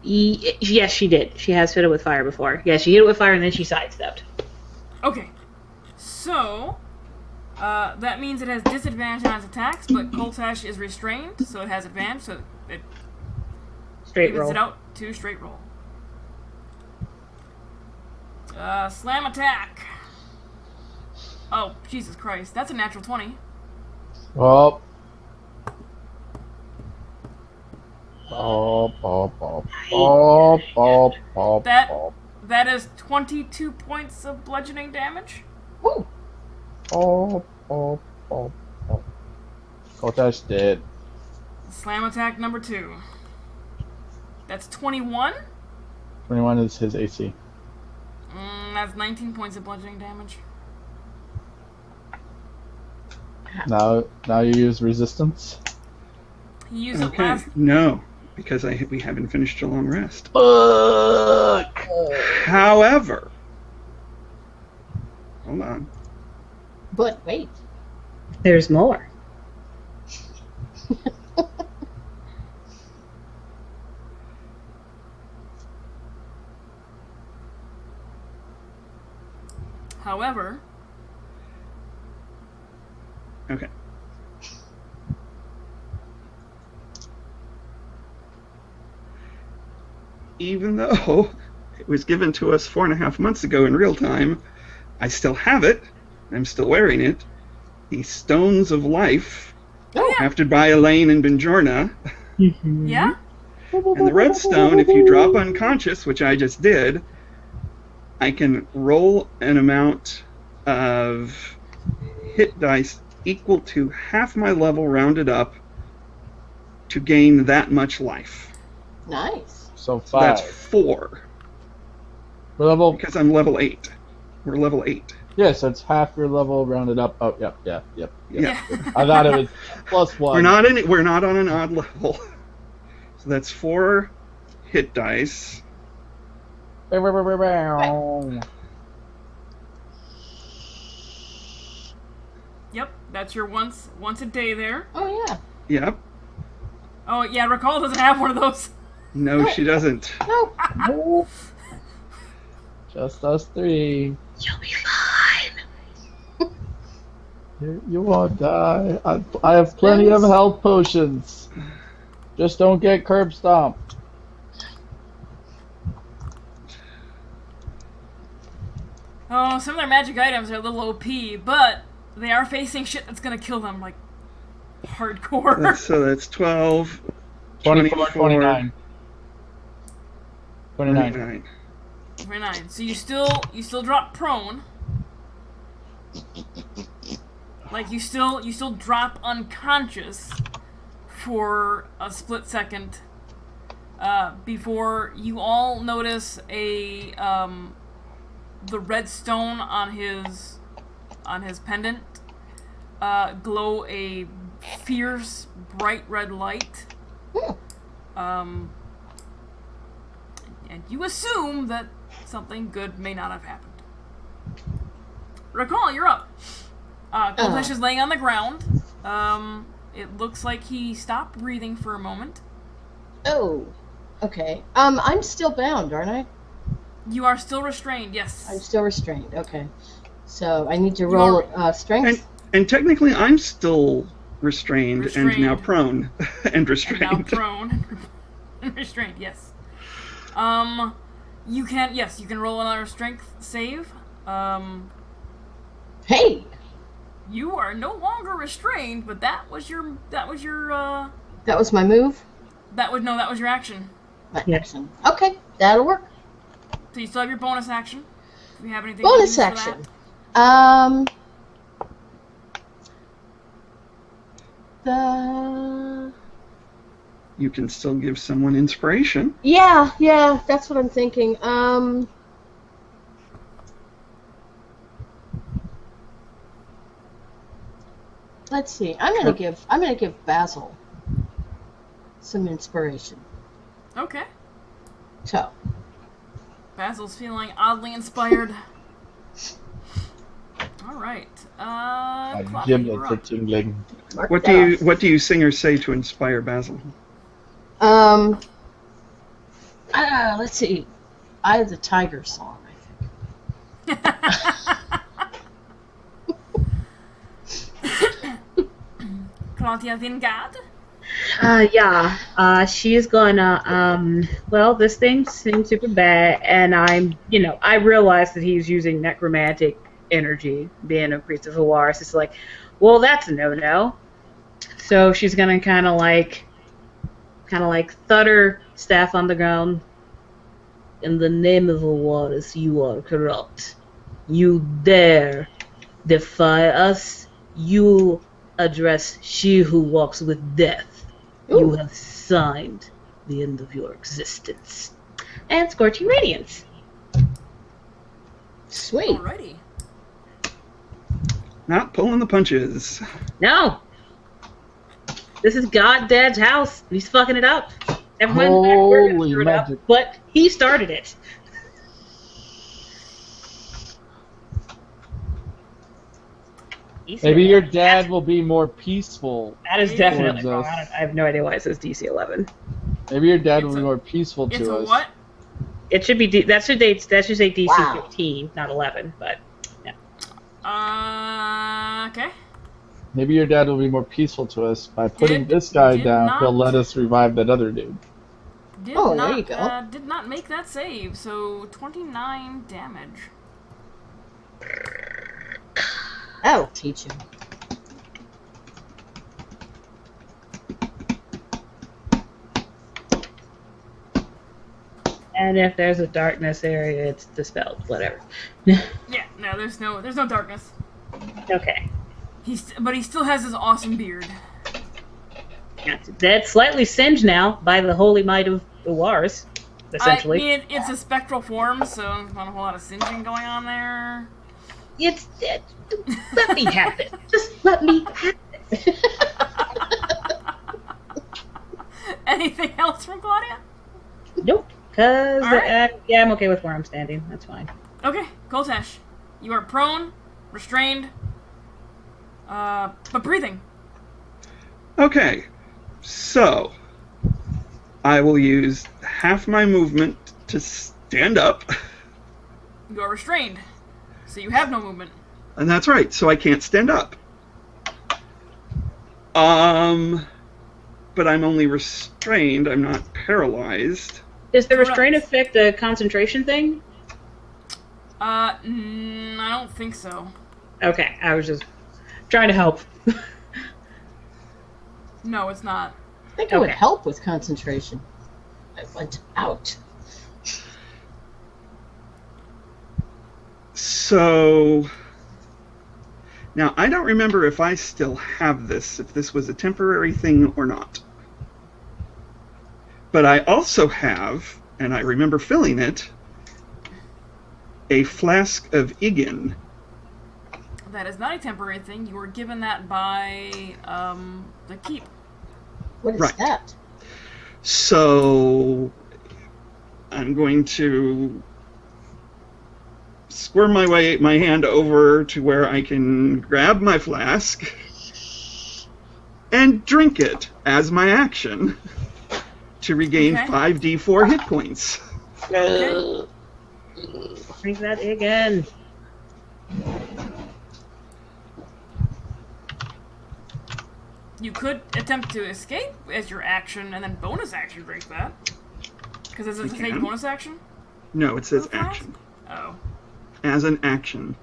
Yes, she did. She has hit it with fire before. Yeah, she hit it with fire and then she sidestepped. Okay. So, that means it has disadvantage on its attacks, but Koltash is restrained, so it has advantage, so it Straight evens roll. it out to straight roll. Slam attack. Oh, Jesus Christ. That's a natural 20. Well, That is 22 points of bludgeoning damage. Woo. Kotash dead. Slam attack number 2. That's 21. 21 is his AC. That's 19 points of bludgeoning damage. Now you use resistance. He used it Okay. last. No, because we haven't finished a long rest. Fuck! However, hold on. But wait. There's more. However, Okay. Even though it was given to us 4.5 months ago in real time, I still have it. I'm still wearing it. The Stones of Life, crafted by Elaine and Benjorna. Mm-hmm. yeah? And the red stone, if you drop unconscious, which I just did, I can roll an amount of hit dice equal to half my level rounded up to gain that much life. Nice. So So that's 5. 4, Level. because I'm level 8. We're level 8. Yeah, so it's half your level rounded up. Oh, yep. Yeah. I thought it was plus 1. We're not on an odd level. So that's 4 hit dice. Yep, that's your once a day there. Oh yeah. Yep. Oh, yeah, Recall doesn't have one of those. No, she doesn't. No. Just us 3. You'll be fine. You won't die. I have plenty of health potions. Just don't get curb stomped. Oh, some of their magic items are a little OP, but they are facing shit that's gonna kill them, like, hardcore. So that's 12, 24, 29. 29. 29. 29. So you still drop prone. Like you still drop unconscious for a split second before you all notice the red stone on his pendant glow a fierce bright red light. And you assume that something good may not have happened. Recall, you're up. Kultish is laying on the ground. It looks like he stopped breathing for a moment. Oh. Okay. I'm still bound, aren't I? You are still restrained, yes. I'm still restrained. Okay. So I need to roll strength. And technically, I'm still restrained and Restrained. now prone and And restrained. now prone. And restrained, yes. You can roll another strength save. Hey. You are no longer restrained, but that was your That was my move. that was your action. My Yeah. action. Okay, that'll work. So you still have your bonus action. Do you have anything Bonus to use action. for that? The You can still give someone inspiration. yeah, that's what I'm thinking. Let's see. I'm gonna give Basil some inspiration. Okay. So Basil's feeling oddly inspired. Alright. My Claudia, giblets you're are up. tingling. mark What that do you singers say to inspire Basil? off. Let's see. Eye of the Tiger song, I think. Claudia Vingard? She's gonna, well, this thing seems super bad, and I realize that he's using necromantic energy, being a priest of Hawaris. It's like, well, that's a no-no. So she's gonna kind of like kind of like thud her staff on the ground. In the name of the waters, you are corrupt. You dare defy us? You address she who walks with death. Ooh. You have signed the end of your existence. And Scorching Radiance. Sweet. Alrighty. Not pulling the punches. No! This is God Dad's house. He's fucking it up. Never mind the fact we're gonna Holy screw it up, magic. but he started it. Maybe your dad will be more peaceful. That is definitely towards wrong. us. I have no idea why it says DC 11. Maybe your dad will It's be a- more peaceful It's to a us. what? It should be that should say DC Wow. 15, not 11. But Okay. Maybe your dad will be more peaceful to us by putting Did- this guy did down. not- He'll let us revive that other dude. Did Oh, not, there you go. Did not make that save, so 29 damage. That'll teach him. and if there's a darkness area, it's dispelled. Whatever. Yeah, no, there's no darkness. Okay. But he still has his awesome beard. That's slightly singed now by the holy might of the Wars, essentially. I mean, it's a spectral form, so not a whole lot of singeing going on there. Let me have it. Just let me have it. Anything else from Claudia? Nope. Because, Alright. yeah, I'm okay with where I'm standing. That's fine. Okay, Koltesh. You are prone, restrained, but breathing. Okay, so I will use half my movement to stand up, You are restrained, so you have no movement. and that's right, so I can't stand up. But I'm only restrained, I'm not paralyzed. Is the Correct. restraint effect a concentration thing? I don't think so. Okay, I was just trying to help. No, it's not. I think it would Okay. help with concentration. I went out. So now I don't remember if I still have this, if this was a temporary thing or not. But I also have, and I remember filling it, a flask of Igen. That is not a temporary thing. You were given that by the keep. What is Right. that? So I'm going to squirm my hand over to where I can grab my flask and drink it as my action to regain Okay. 5d4 hit points. Okay. Drink that again. You could attempt to escape as your action, and then bonus action drink that. Because does it You say can. bonus action? No, it says for the flask? action. Oh. As an action.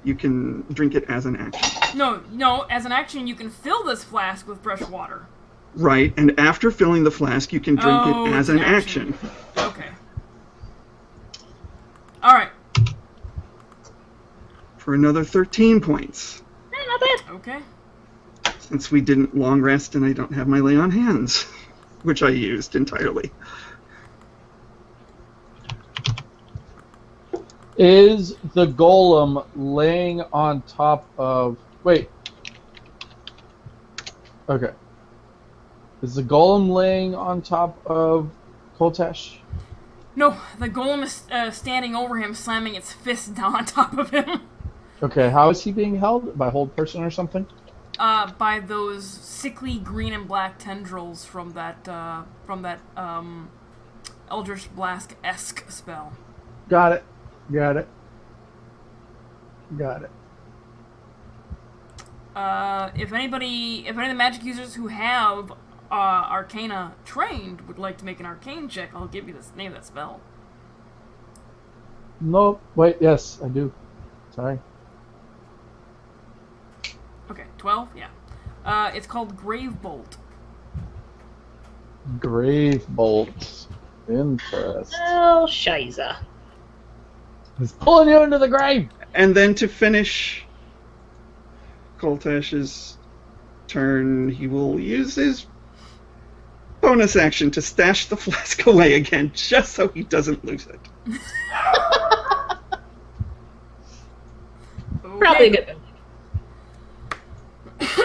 You can drink it as an action. No, as an action, you can fill this flask with fresh water. Right, and after filling the flask, you can drink Oh, it as it's an an action. Okay. Alright. For another 13 points. Not bad. Okay. Since we didn't long rest and I don't have my lay on hands, which I used entirely. Is the golem laying on top of... Wait. Okay. Is the golem laying on top of Koltesh? No, the golem is standing over him, slamming its fist down on top of him. Okay, how is he being held? By hold person or something? By those sickly green and black tendrils from that Eldritch Blast-esque spell. Got it. Got it. Got it. If any of the magic users who have Arcana trained would like to make an Arcane check, I'll give you the name of that spell. Nope. Wait, yes, I do. Sorry. Okay, 12? Yeah. It's called Grave Bolt. Grave bolt. Interest. Oh, shiza. He's pulling you into the grave. And then to finish Koltash's turn, he will use his bonus action to stash the flask away again, just so he doesn't lose it. Probably a good thing.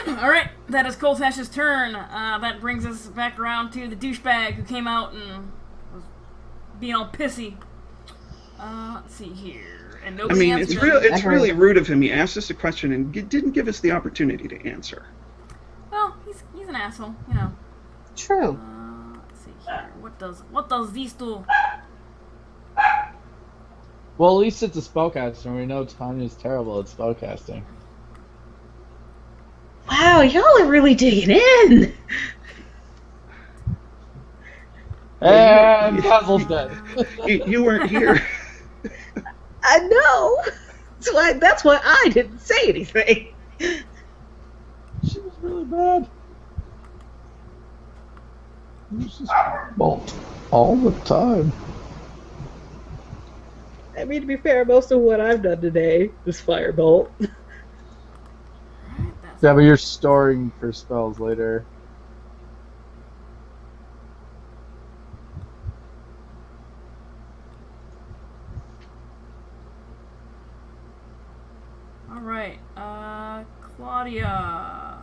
Alright, that is Koltash's turn. That brings us back around to the douchebag who came out and was being all pissy. Let's see here. And I nobody mean, answered. it's really rude of him. He asked us a question and didn't give us the opportunity to answer. Well, he's an asshole, you know. True. Let's see here. What does these do? Well, at least it's a spellcaster, and we know Tanya's terrible at spellcasting. Wow, y'all are really digging in. And Basil's dead. You weren't here. I know. That's why I didn't say anything. She was really bad. It was just bolt all the time. I mean, to be fair, most of what I've done today is firebolt. Yeah, but you're storing for spells later. Alright, Claudia.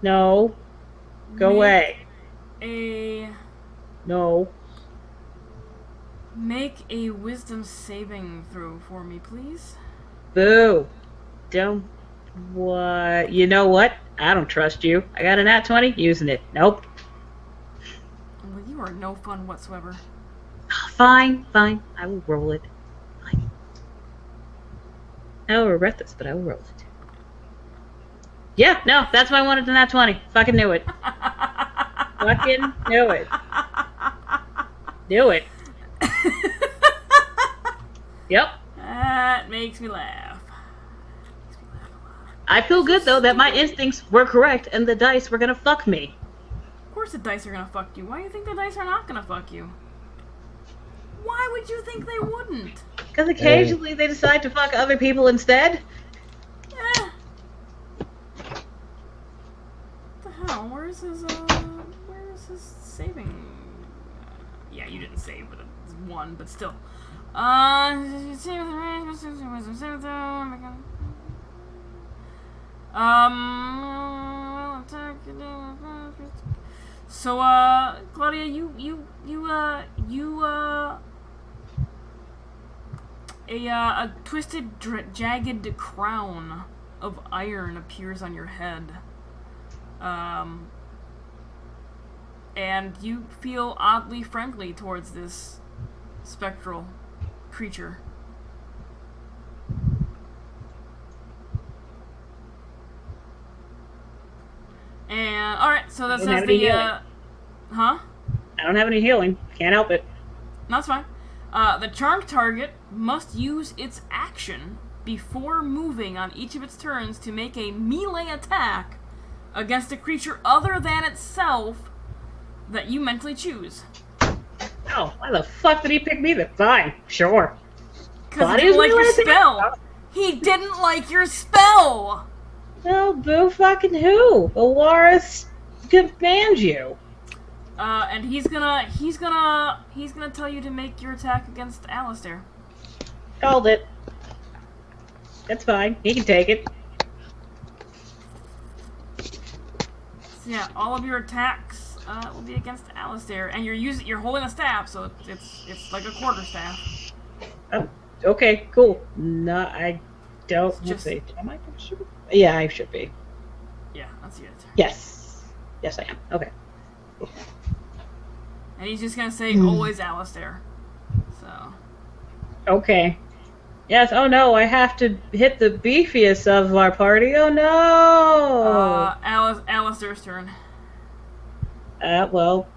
No. Go away. No. Make a wisdom saving throw for me, please. Boo. Don't. What? You know what? I don't trust you. I got a nat 20. Using it. Nope. Well, you are no fun whatsoever. Fine. I will roll it. Fine. I will regret this, but I will roll it. Yeah, no, that's why I wanted a nat 20. Fucking knew it. Fucking knew it. Knew it. Yep. That makes me laugh. I feel good, though, that my instincts were correct and the dice were gonna fuck me. Of course the dice are gonna fuck you. Why do you think the dice are not gonna fuck you? Why would you think they wouldn't? Because occasionally they decide to fuck other people instead. Eh. What the hell? Where's his saving? Yeah, you didn't save, but it's one, but still. So, Claudia, a twisted, jagged crown of iron appears on your head. And you feel oddly friendly towards this spectral creature. And alright, so that says the huh? I don't have any healing. Can't help it. That's fine. The charmed target must use its action before moving on each of its turns to make a melee attack against a creature other than itself that you mentally choose. Oh, why the fuck did he pick me then? Fine, sure. Because he didn't like your spell. He didn't like your spell! No, boo fucking who? Alaris commands you. And he's gonna tell you to make your attack against Alistair. Called it. That's fine. He can take it. So yeah, all of your attacks will be against Alistair, and you're holding a staff, so it's like a quarterstaff. Oh, okay, cool. No, I don't. Let's see. Am I should be? Yeah, I should be. Yeah, that's it. Yes, I am. Okay. And he's just gonna say always Alistair. So. Okay. Yes. Oh no, I have to hit the beefiest of our party. Oh no. Alistair's turn. Well,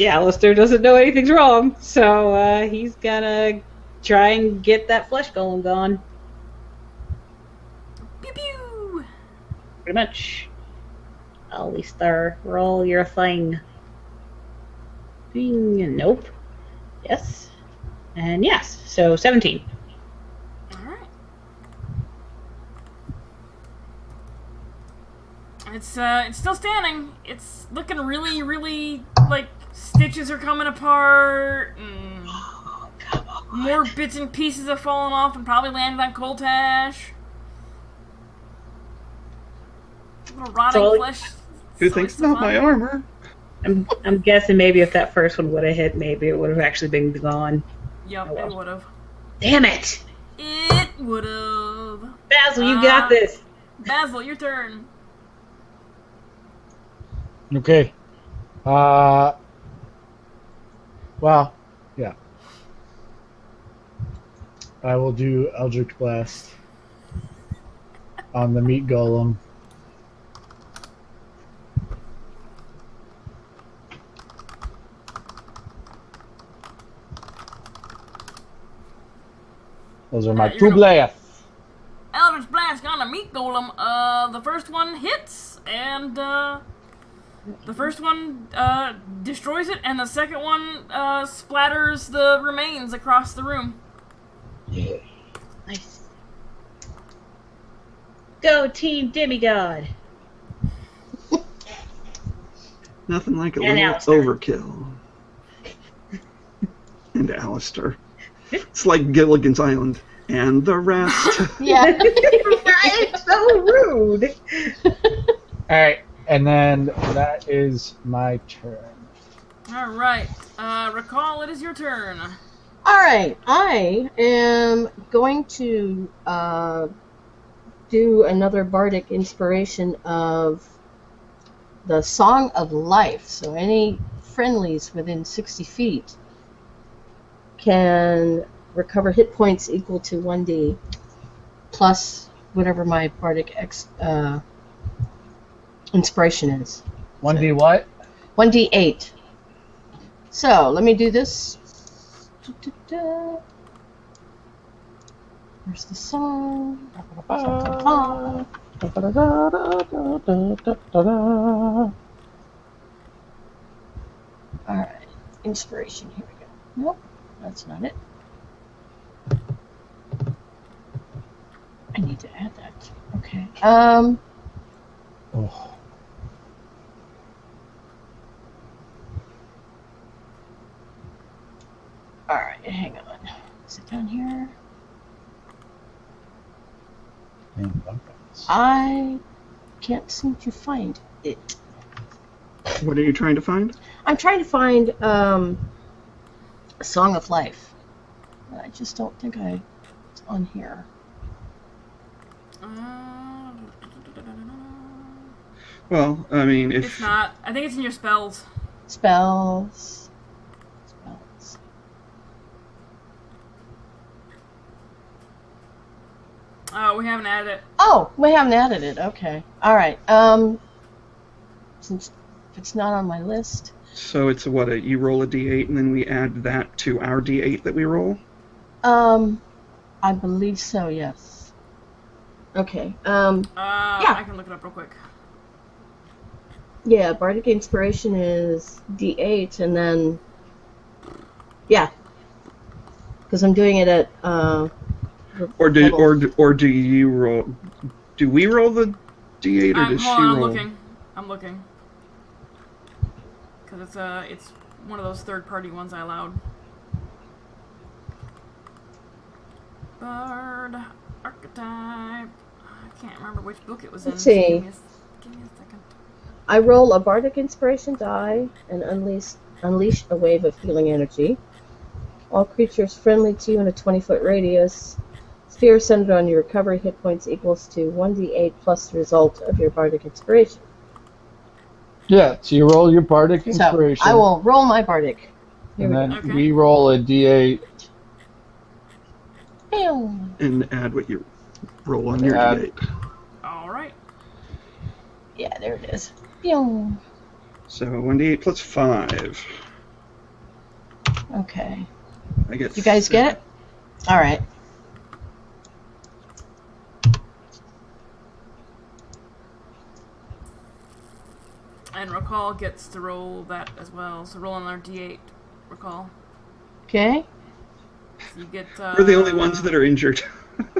Alistair doesn't know anything's wrong, so he's gonna try and get that flesh golem gone. Pew pew. Pretty much. Alistair, roll your thing. Nope. Yes. And yes. So 17. All right. It's still standing. It's looking really, really like stitches are coming apart, and more bits and pieces have fallen off and probably landed on Coltash. Little rotting So- flesh. Who thinks about my armor? I'm guessing maybe if that first one would have hit, maybe it would have actually been gone. Yep, Oh, well. it would have. Damn it! It would have. Basil, you got this. Basil, your turn. Okay. Well, yeah. I will do Eldritch Blast on the meat golem. Those are my You're two gonna- blasts. Eldritch Blast on a meat golem. The first one hits, and the first one destroys it, and the second one splatters the remains across the room. Yeah. Nice. Go Team Demigod. Nothing like a And little Alistair. overkill. And Alistair. It's like Gilligan's Island. And the rest. Yeah. It's so rude. All right, and then that is my turn. All right. Recall, it is your turn. All right, I am going to do another bardic inspiration of the Song of Life. So any friendlies within 60 feet can recover hit points equal to 1d plus whatever my bardic inspiration is. 1d what? 1d8. So let me do this. Where's the song? Alright, inspiration, here we go. Nope, that's not it. I need to add that. Okay. Oh. Alright, hang on. Is it down here? I can't seem to find it. What are you trying to find? I'm trying to find a Song of Life. I just don't think it's on here. Well, I mean, It's if not. I think it's in your spells. Spells. Oh, we haven't added it. Oh, we haven't added it. Okay. All right. Since it's not on my list. so, it's you roll a d8 and then we add that to our d8 that we roll. I believe so. Yes. Okay. Yeah. I can look it up real quick. Yeah. Bardic Inspiration is D8, and then yeah, because I'm doing it at Or do level. or do you roll? Do we roll the d8 or does she Hold on, roll? I'm looking. Because it's one of those third-party ones I allowed. Bard archetype. I can't remember which book it was Let's in. see. Give me a second. I roll a Bardic Inspiration die and unleash a wave of healing energy. All creatures friendly to you in a 20-foot radius. Sphere centered on your recovery hit points equals to 1d8 plus the result of your Bardic Inspiration. Yeah, so you roll your Bardic Inspiration. So I will roll my Bardic. Here And we then go. Okay. we roll a d8. Pew. And add what you roll on your Add. d8. All right. Yeah, there it is. Pew. So 1d8 plus 5. Okay. I get. You guys get it? All right. And Recall gets to roll that as well. So roll another d8. Recall. Okay. So you get. We're the only ones that are injured.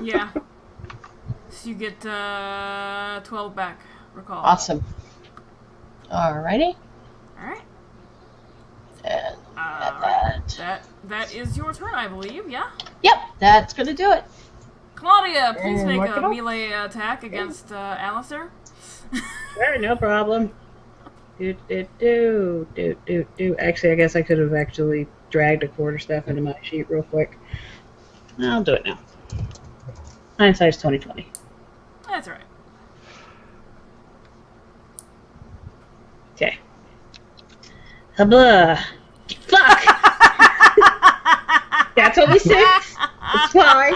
Yeah. So you get 12 back. Recall. Awesome. Alrighty. Alright. And add that. That is your turn, I believe, yeah? Yep, that's gonna do it. Claudia, please And make mark it a off. melee attack against Alistair. Sure, no problem. Do. Actually, I guess I could have actually dragged a quarterstaff into my sheet real quick. I'll do it now. Hindsight's 20/20. That's alright. Okay. Habla. Fuck! That's only 6. It's fine.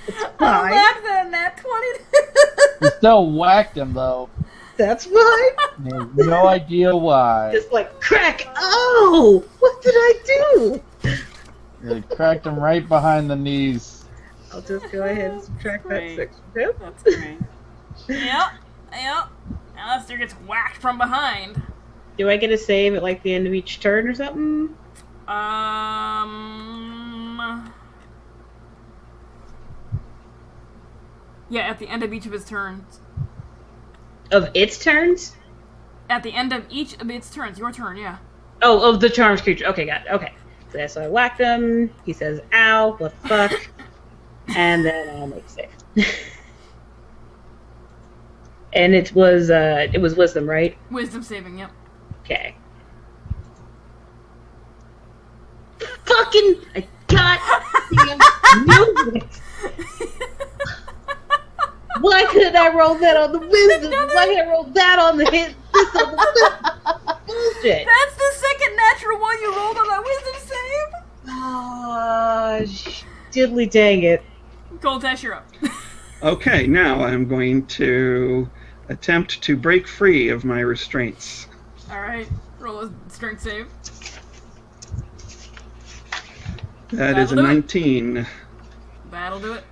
It's fine. That nat 20. You still whacked him, though. That's fine. You have no idea why. Just like crack. Oh! What did I do? You cracked him right behind the knees. I'll just go ahead and subtract that Great. 6 from him. That's great. Yep. Alistair gets whacked from behind. Do I get a save at like the end of each turn or something? Yeah, at the end of each of his turns. Of its turns? At the end of each of its turns. Your turn, yeah. Oh, of the charmed creature. Okay, got it. Okay. So I whacked him. He says, ow, what the fuck? And then I'll make a save. And it was wisdom, right? Wisdom saving, yep. Okay. Fucking I got knew it. Why couldn't I roll that on the wisdom? Why can't I roll that on the hit? This on the wisdom? Bullshit. That's the second natural one you rolled on that wisdom save. Ah, diddly dang it. Goldash, you're up. Okay, now I'm going to attempt to break free of my restraints. Alright, roll a strength save. That is a That'll do it. 19. That'll do it.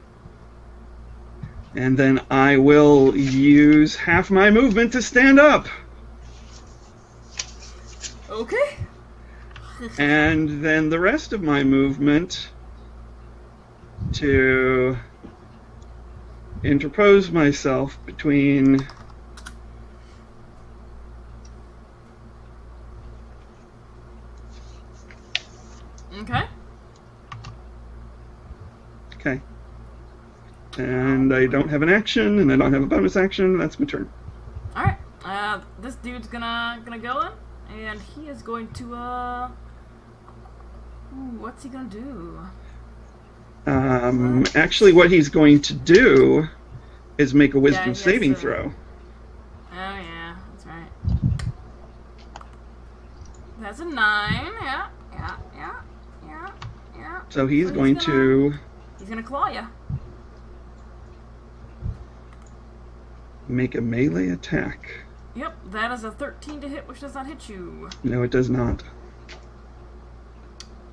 And then I will use half my movement to stand up. Okay. And then the rest of my movement to interpose myself between Okay. Okay. And I don't have an action, and I don't have a bonus action. That's my turn. Alright. This dude's gonna go in, and he is going to what's he gonna do? Actually, what he's going to do is make a wisdom he has saving to- throw. Oh yeah, that's right. That's a 9. Yeah. So he's So going he's to He's gonna claw you. make a melee attack. Yep, that is a 13 to hit, which does not hit you. No, it does not.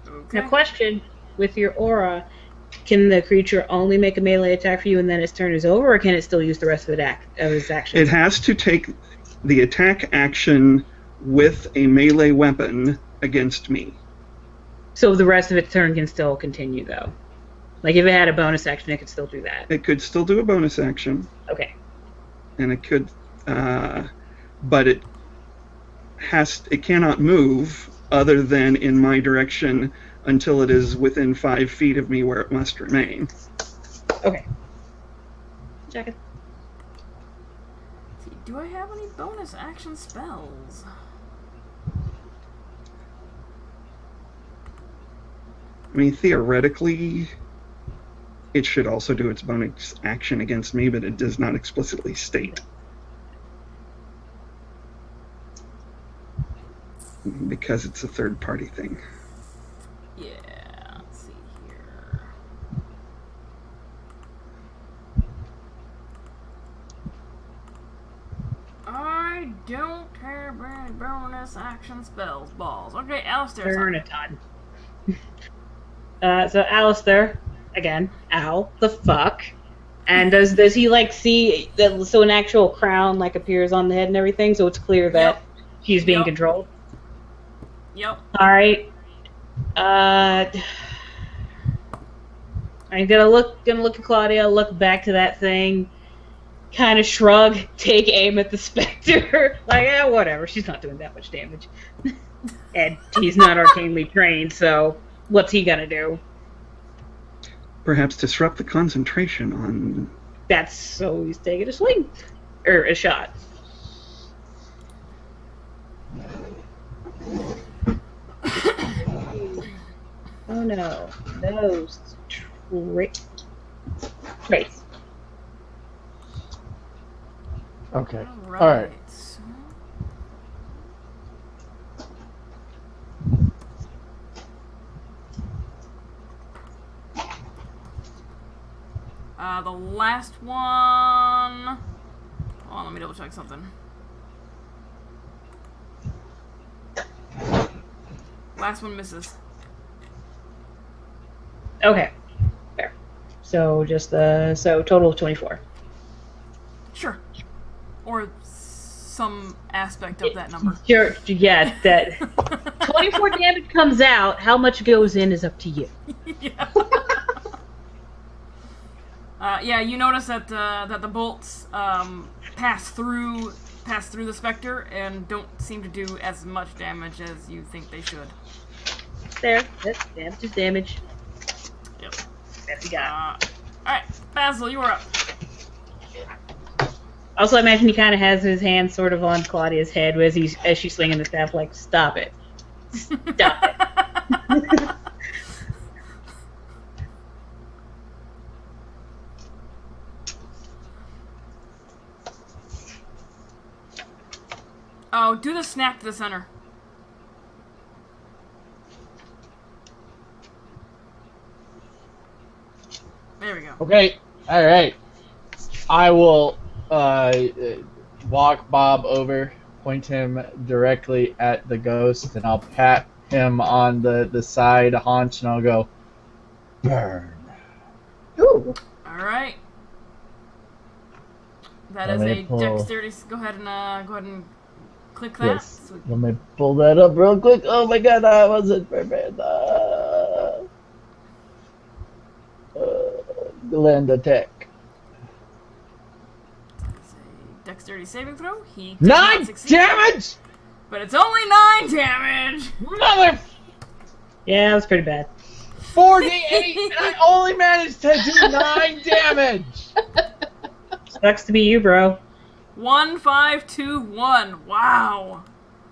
Okay. Now, question: with your aura, can the creature only make a melee attack for you and then its turn is over, or can it still use the rest of its action? It has to take the attack action with a melee weapon against me. So the rest of its turn can still continue, though. Like if it had a bonus action, it could still do that. It could still do a bonus action, Okay. and it could, but it cannot move other than in my direction until it is within 5 feet of me, where it must remain. Okay. Check it. Let's see, do I have any bonus action spells? I mean, theoretically, it should also do its bonus action against me, but it does not explicitly state. Because it's a third-party thing. Yeah, let's see here. I don't have any bonus action spells, balls. Okay, Alistair's Burn on. a ton. So Alistair, again, ow, the fuck, And does he like see that? So an actual crown like appears on the head and everything, so it's clear that he's being controlled. Yep. All right. I'm gonna look at Claudia, look back to that thing, kind of shrug, take aim at the specter. Like, whatever. She's not doing that much damage, and he's not arcanely trained, so what's he gonna do? Perhaps disrupt the concentration on... That's so he's taking a swing. Or a shot. Oh no. Those traits. Okay. All All right. The last one... Hold on, let me double check something. Last one misses. Okay. Fair. So just so total of 24. Sure. Or some aspect of that number. Sure, yeah, that 24 damage comes out, how much goes in is up to you. Yeah. Yeah, you notice that that the bolts pass through the specter and don't seem to do as much damage as you think they should. There, that's damage is damage. Yep. That's you got. Alright, Basil, you were up. Also, I imagine he kind of has his hand sort of on Claudia's head as she's swinging the staff, like, stop it. Stop it. Oh, do the snap to the center. There we go. Okay. All right. I will walk Bob over, point him directly at the ghost, and I'll pat him on the side haunch, and I'll go, burn. Ooh. Alright. That Let is me a pull- dexterity. Go ahead and click that. Yes. Let me pull that up real quick. Oh my god, I wasn't prepared. Gland attack. It's a dexterity saving throw. He does 9 not succeed, damage! but it's only 9 damage. Mother Yeah, that was pretty bad. 48, and I only managed to do 9 damage! Sucks to be you, bro. 1, 5, 2, 1. Wow.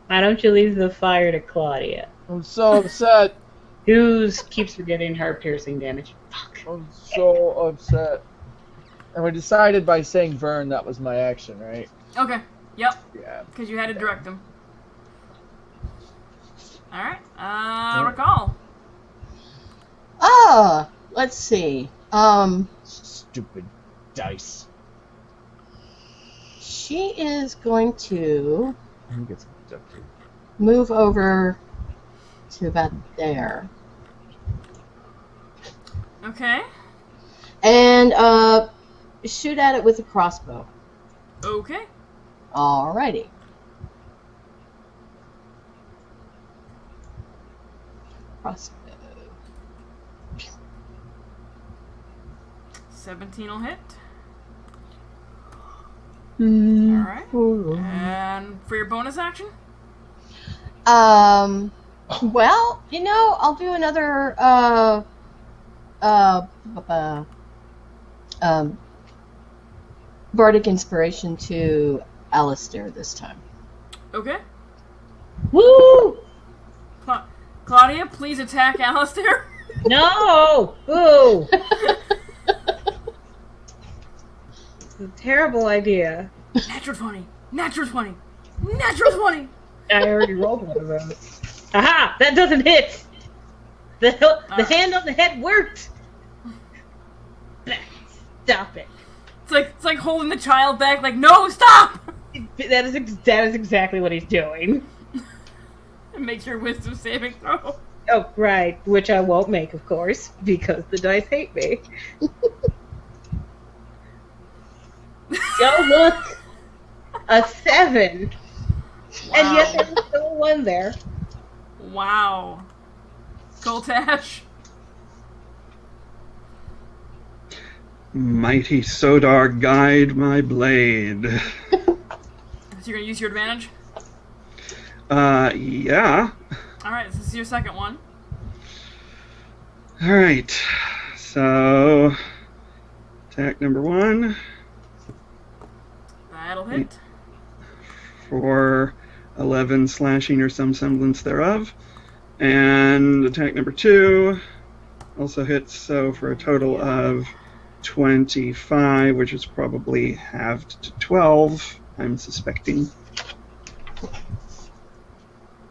Why don't you leave the fire to Claudia? I'm so upset. Who keeps forgetting her piercing damage? Fuck. I'm so upset. And we decided by saying burn that was my action, right? Okay. Yep. Yeah. Because you had to direct him. All right. Recall. Let's see. Stupid dice. She is going to Let me get some stuff here. move over to about there. Okay. And shoot at it with a crossbow. Okay. Alrighty. Crossbow. 17 will hit. Hmm. All right. And for your bonus action? Well, I'll do another bardic inspiration to Alistair this time. Okay. Woo! Claudia, please attack Alistair. No! Ooh! It's a terrible idea. Natural 20. Natural 20. Natural 20. I already rolled one of those. Aha! That doesn't hit! The hand on the head worked! Stop it. It's like holding the child back, like, no, stop! That is exactly what he's doing. And make your wisdom saving throw. Oh, right. Which I won't make, of course, because the dice hate me. Don't look. A 7. Wow. And yet there was still a 1 there. Wow. Coltash. Mighty Sodar, guide my blade. So you're gonna use your advantage? Yeah. Alright, this is your second one. Alright. So, attack number 1 That'll hit. for 11 slashing or some semblance thereof. And attack number 2 also hits, so for a total of 25, which is probably halved to 12, I'm suspecting.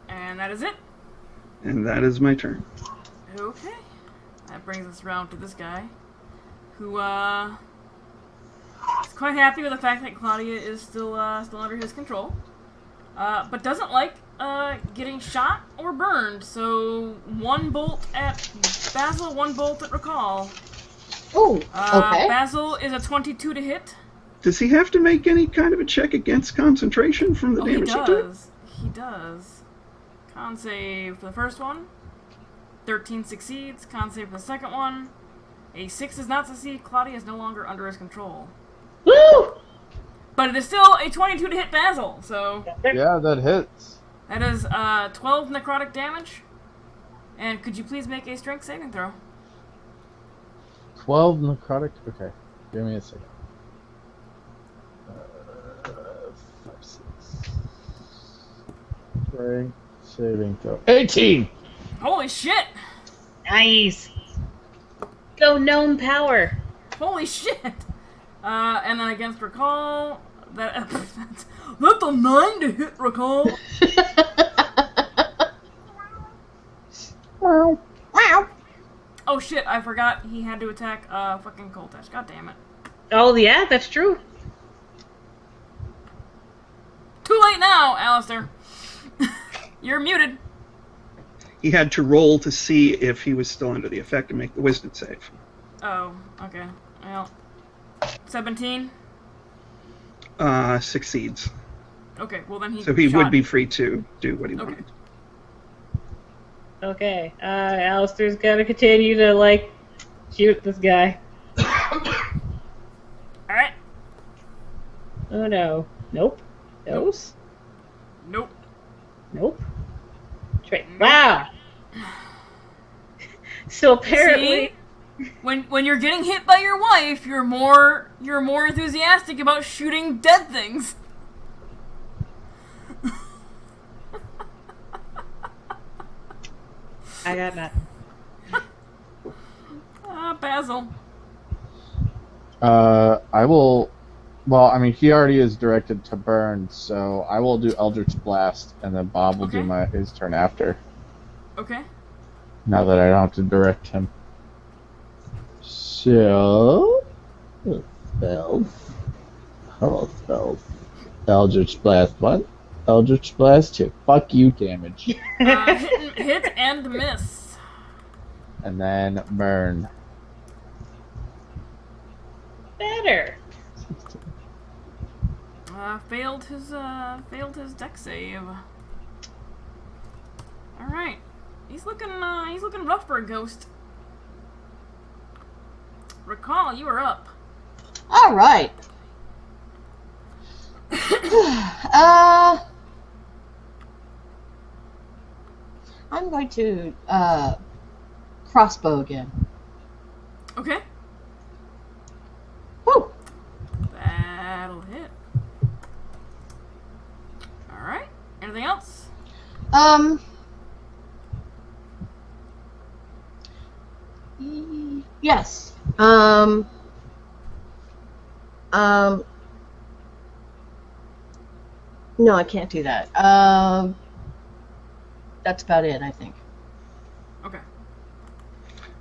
And that is it. And that is my turn. Okay. That brings us around to this guy, who is quite happy with the fact that Claudia is still under his control, but doesn't like getting shot or burned. So 1 bolt at Basil, 1 bolt at Recall. Oh, okay. Basil is a 22 to hit. Does he have to make any kind of a check against concentration from the Oh, he damage he took? does. He does. Con save for the first one. 13 succeeds. Con save for the second one. A 6 does not succeed. Claudia is no longer under his control. Woo! But it is still a 22 to hit Basil, so Yeah, that hits. that is 12 necrotic damage. And could you please make a strength saving throw? 12 necrotic. Okay, give me a second. 5, 6. Strength saving throw. 18! Holy shit! Nice. Go gnome power. Holy shit! And then against Recall, that's a 9 to hit Recall. Wow. Oh shit, I forgot he had to attack fucking Coltash. God damn it. Oh, yeah, that's true. Too late now, Alistair. You're muted. He had to roll to see if he was still under the effect and make the wisdom save. Oh, okay. Well, 17? Succeeds. Okay, well then he So he shot. would be free to do what he Okay. wanted. Okay, Alistair's gotta continue to, shoot this guy. Alright. Oh no. Nope. Those? Nope. Nope. Wow! So apparently... See? When you're getting hit by your wife, you're more enthusiastic about shooting dead things. I got nothing. Basil. I will. Well, I mean, he already is directed to burn, so I will do Eldritch Blast, and then Bob will do his turn after. Okay. Now that I don't have to direct him. So, spells. Hello, spells. Eldritch Blast 1. Eldritch Blast 2. Fuck you, damage. Hit and miss. And then burn. Better. Failed his deck save. All right, he's looking rough for a ghost. Recall, you are up. All right. I'm going to crossbow again. Okay. Woo! That'll hit. All right. Anything else? Yes. No, I can't do that. That's about it, I think. Okay.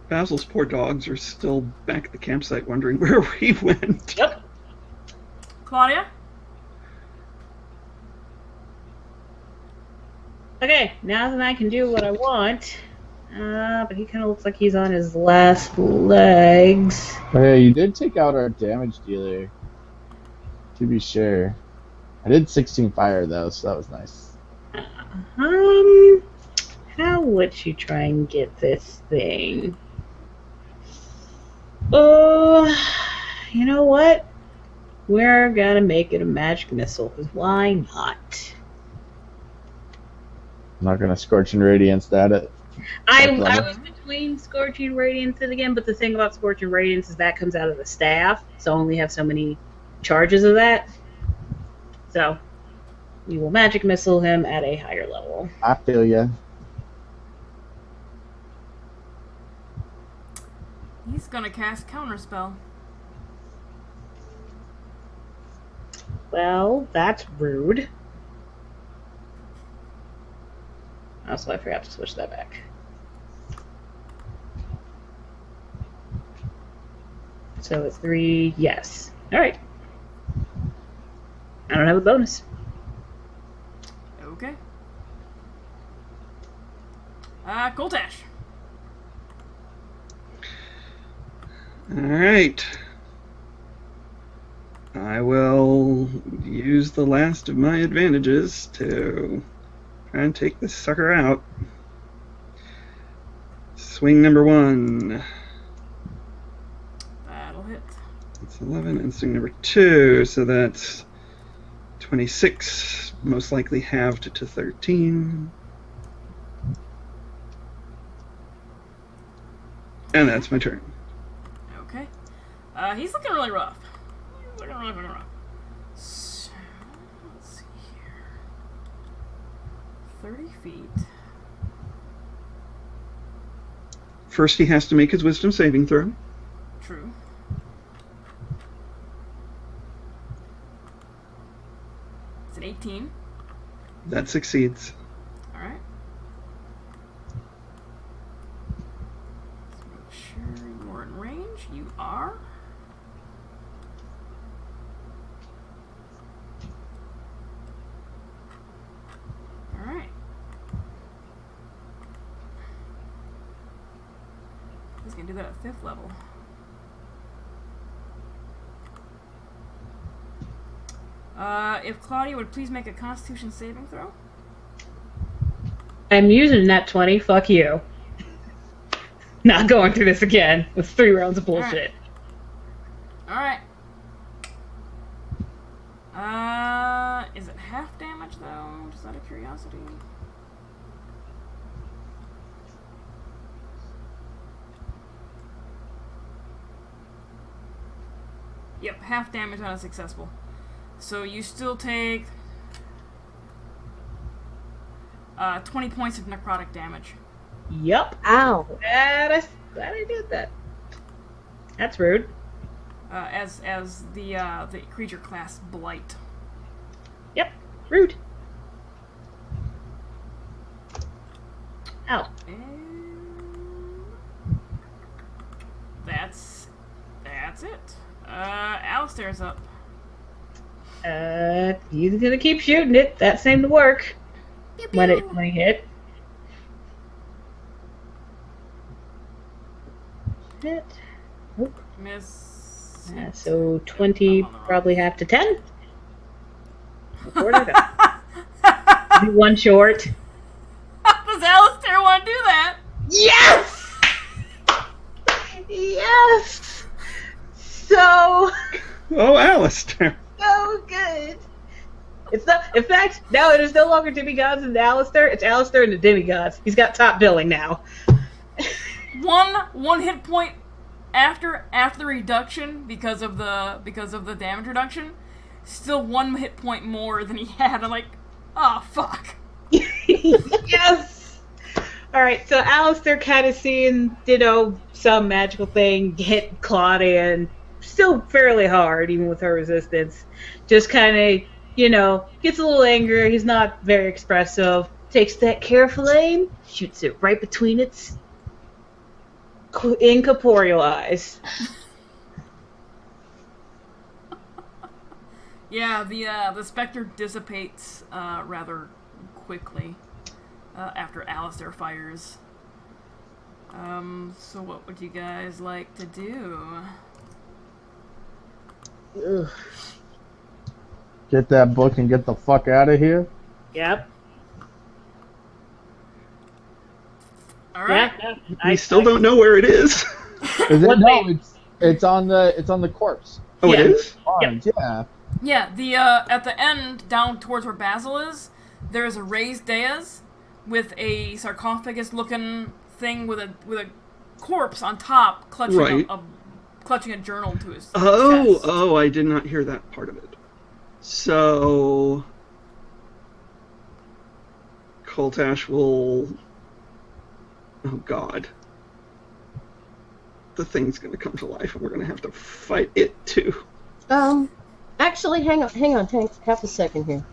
Basil's poor dogs are still back at the campsite wondering where we went. Yep. Claudia. Okay, now that I can do what I want. But he kind of looks like he's on his last legs. Oh, yeah, you did take out our damage dealer. to be sure. I did 16 fire though, so that was nice. How would you try and get this thing? Oh, you know what? We're gonna make it a magic missile, because why not? I'm not gonna Scorching Radiance at it. I was between Scorching Radiance and again, but the thing about Scorching Radiance is that comes out of the staff, so I only have so many charges of that. So, we will magic missile him at a higher level. I feel ya. He's gonna cast Counterspell. Well, that's rude. Also, I forgot to switch that back. So it's 3, yes. Alright. I don't have a bonus. Okay. Coltash. Alright. I will use the last of my advantages to try and take this sucker out. Swing number 1. That'll hit. That's 11. And swing number 2, so that's 26. Most likely halved to 13. And that's my turn. Okay. He's looking really rough. Really rough. So, let's see here. 30 feet. First, he has to make his wisdom saving throw. True. It's an 18. That succeeds. Alright. Let's make sure you're in range. You are. Alright. He's gonna do that at 5th level. If Claudia would please make a Constitution saving throw. I'm using that 20, fuck you. Not going through this again with 3 rounds of bullshit. Alright. Is it half damage though? Just out of curiosity. Yep, half damage on a successful. So you still take 20 points of necrotic damage. Yup. Ow. Glad I did that. That's rude. As the creature class Blight. Yep. Rude. Ow. And that's it. Alistair's up. He's gonna keep shooting it. That seemed to work. When he hit. Hit. Oop. Miss. So 20, probably half to 10. Before I go. Be 1 short. How does Alistair want to do that? Yes! Yes! So Alistair. so good. It's not. In fact, now it is no longer demigods and Alistair. It's Alistair and the demigods. He's got top billing now. One hit point after the reduction because of the damage reduction. Still 1 hit point more than he had. I'm like, oh fuck. Yes. All right. So Alistair kind of seeing, some magical thing hit Claudia, and still fairly hard, even with her resistance. Just kind of, gets a little angrier. He's not very expressive. Takes that careful aim, shoots it right between its incorporeal eyes. Yeah, the specter dissipates rather quickly after Alistair fires. So what would you guys like to do? Ugh. get that book and get the fuck out of here. Yep. All right. Yeah. We still don't know where it is. Is it? What No, they- it's on the corpse. Oh, Yeah. it is? Arms, yeah. Yeah, the at the end, down towards where Basil is, there is a raised dais with a sarcophagus-looking thing with a corpse on top, clutching Right. clutching a journal to his chest. Oh, I did not hear that part of it. So, Coltash will... Oh, God. The thing's going to come to life, and we're going to have to fight it, too. Actually, hang on, half a second here.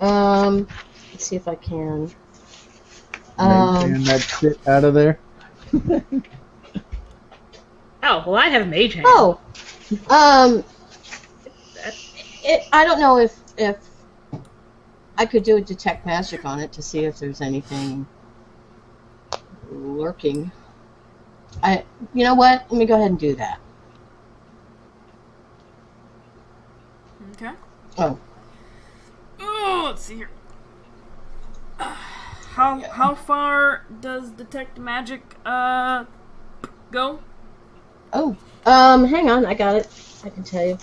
Let's see if I can. Maintain that shit out of there. Oh, well, I have mage hand. Oh, I don't know if I could do a detect magic on it to see if there's anything lurking. You know what? Let me go ahead and do that. Okay. Oh, Let's see here. How far does detect magic go? hang on, I got it. I can tell you.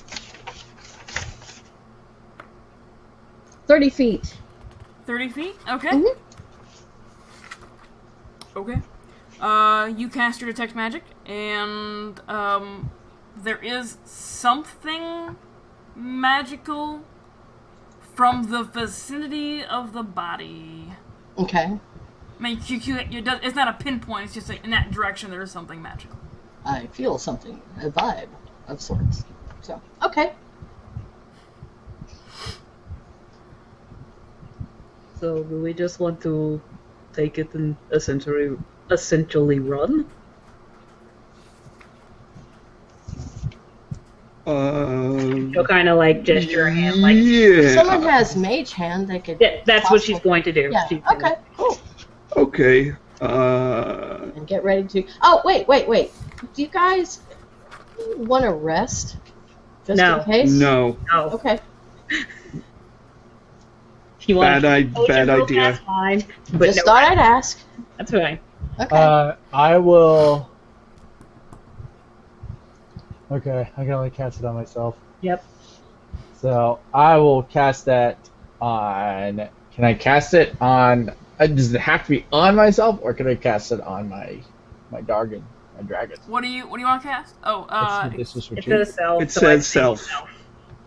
30 feet. 30 feet? Okay. Mhm. Okay. You cast your detect magic, and there is something magical from the vicinity of the body. Okay. I mean, it's not a pinpoint, it's just in that direction there is something magical. I feel something, a vibe of sorts. So, okay. So do we just want to take it and essentially run? You'll kind of like gesture your hand like... If Yeah. someone has mage hand, they could... Yeah, that's what she's going to do. Yeah, She's gonna- okay, cool. Okay. And get ready to... Oh, wait. Do you guys want to rest? Just No. in case? No. No. Okay. You want Bad idea. That's fine. But Just no, thought I'd ask. that's fine. Okay. I will. Okay, I can only cast it on myself. Yep. So I will cast that on. Can I cast it on? Does it have to be on myself, or can I cast it on my dragon? What do you want to cast? Oh, This is for It you. says self. It so says I think self.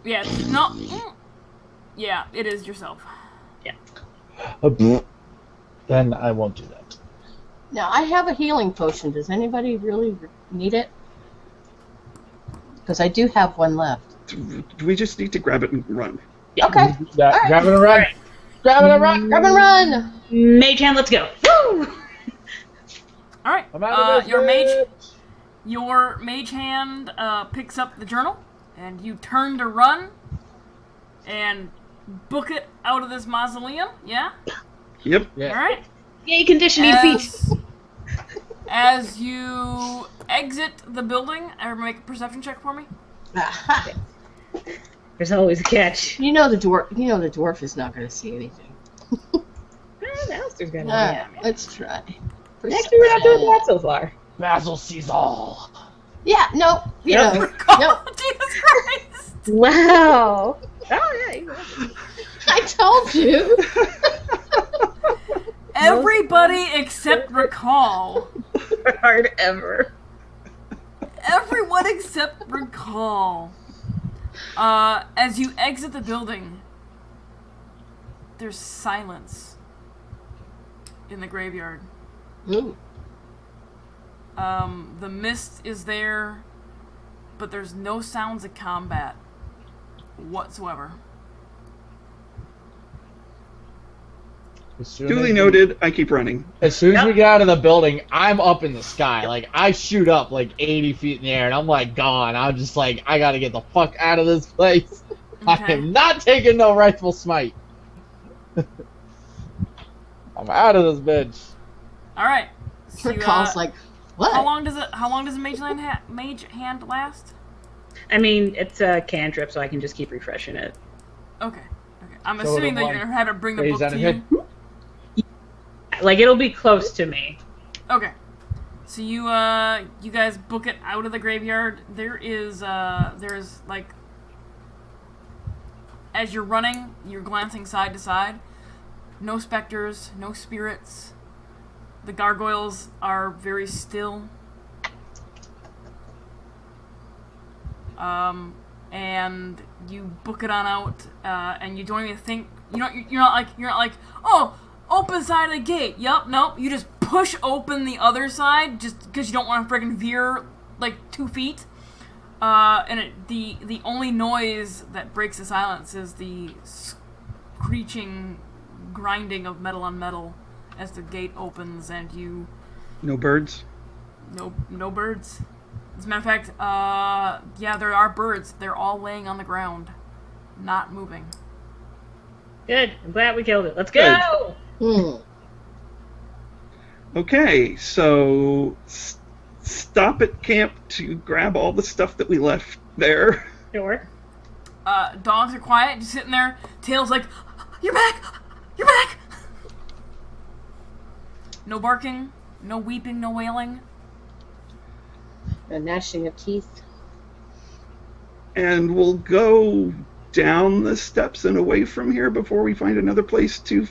yeah, no. Yeah, it is yourself. Then I won't do that. Now, I have a healing potion. Does anybody really need it? Because I do have one left. Do we just need to grab it and run? Okay. That, Alright. grab it and run. Grab it and run. Grab and run! Mage hand, let's go. Woo! All right. I'm out of this. bitch. Your mage hand picks up the journal, and you turn to run, and book it out of this mausoleum. Yeah. Yep. Yeah. All right. Yay, conditioning feat. As you exit the building, everybody make a perception check for me. Aha. There's always a catch. You know the dwarf is not going to see anything. Alistair's got Let's try. Actually, we're not doing that so far. Basil sees all. Yeah, no. Yeah. No. Oh, Jesus Christ! Wow. Oh, yeah. I told you. Everybody except Recall. Hard ever. Everyone except Recall. As you exit the building, there's silence in the graveyard. Ooh. The mist is there, but there's no sounds of combat whatsoever. Duly noted. I keep running. As soon as we get out of the building, I'm up in the sky. Like, I shoot up like 80 feet in the air, and I'm like gone. I'm just like, I gotta get the fuck out of this place. I Okay. am not taking no rightful smite. I'm out of this bitch. All right. So you, Recall's like, what? how long does a mage hand last? I mean, it's a cantrip, so I can just keep refreshing it. Okay. I'm So assuming that it'll, you're gonna have to bring the raise book that to hit. you. Like, it'll be close to me. Okay. So you guys book it out of the graveyard. There's like, as you're running, you're glancing side to side. No specters, no spirits. The gargoyles are very still. And you book it on out, and you don't even think. You're not like, oh, open side of the gate. Yup, nope. You just push open the other side just because you don't want to friggin' veer like 2 feet. And the only noise that breaks the silence is the screeching, grinding of metal on metal as the gate opens, and you. No birds? No birds. As a matter of fact, yeah, there are birds. They're all laying on the ground, not moving. Good. I'm glad we killed it. Let's go! Okay, so stop at camp to grab all the stuff that we left there. Sure. Dogs are quiet, just sitting there. Tail's like, you're back! You're back! No barking, no weeping, no wailing. A gnashing of teeth. And we'll go down the steps and away from here before we find another place to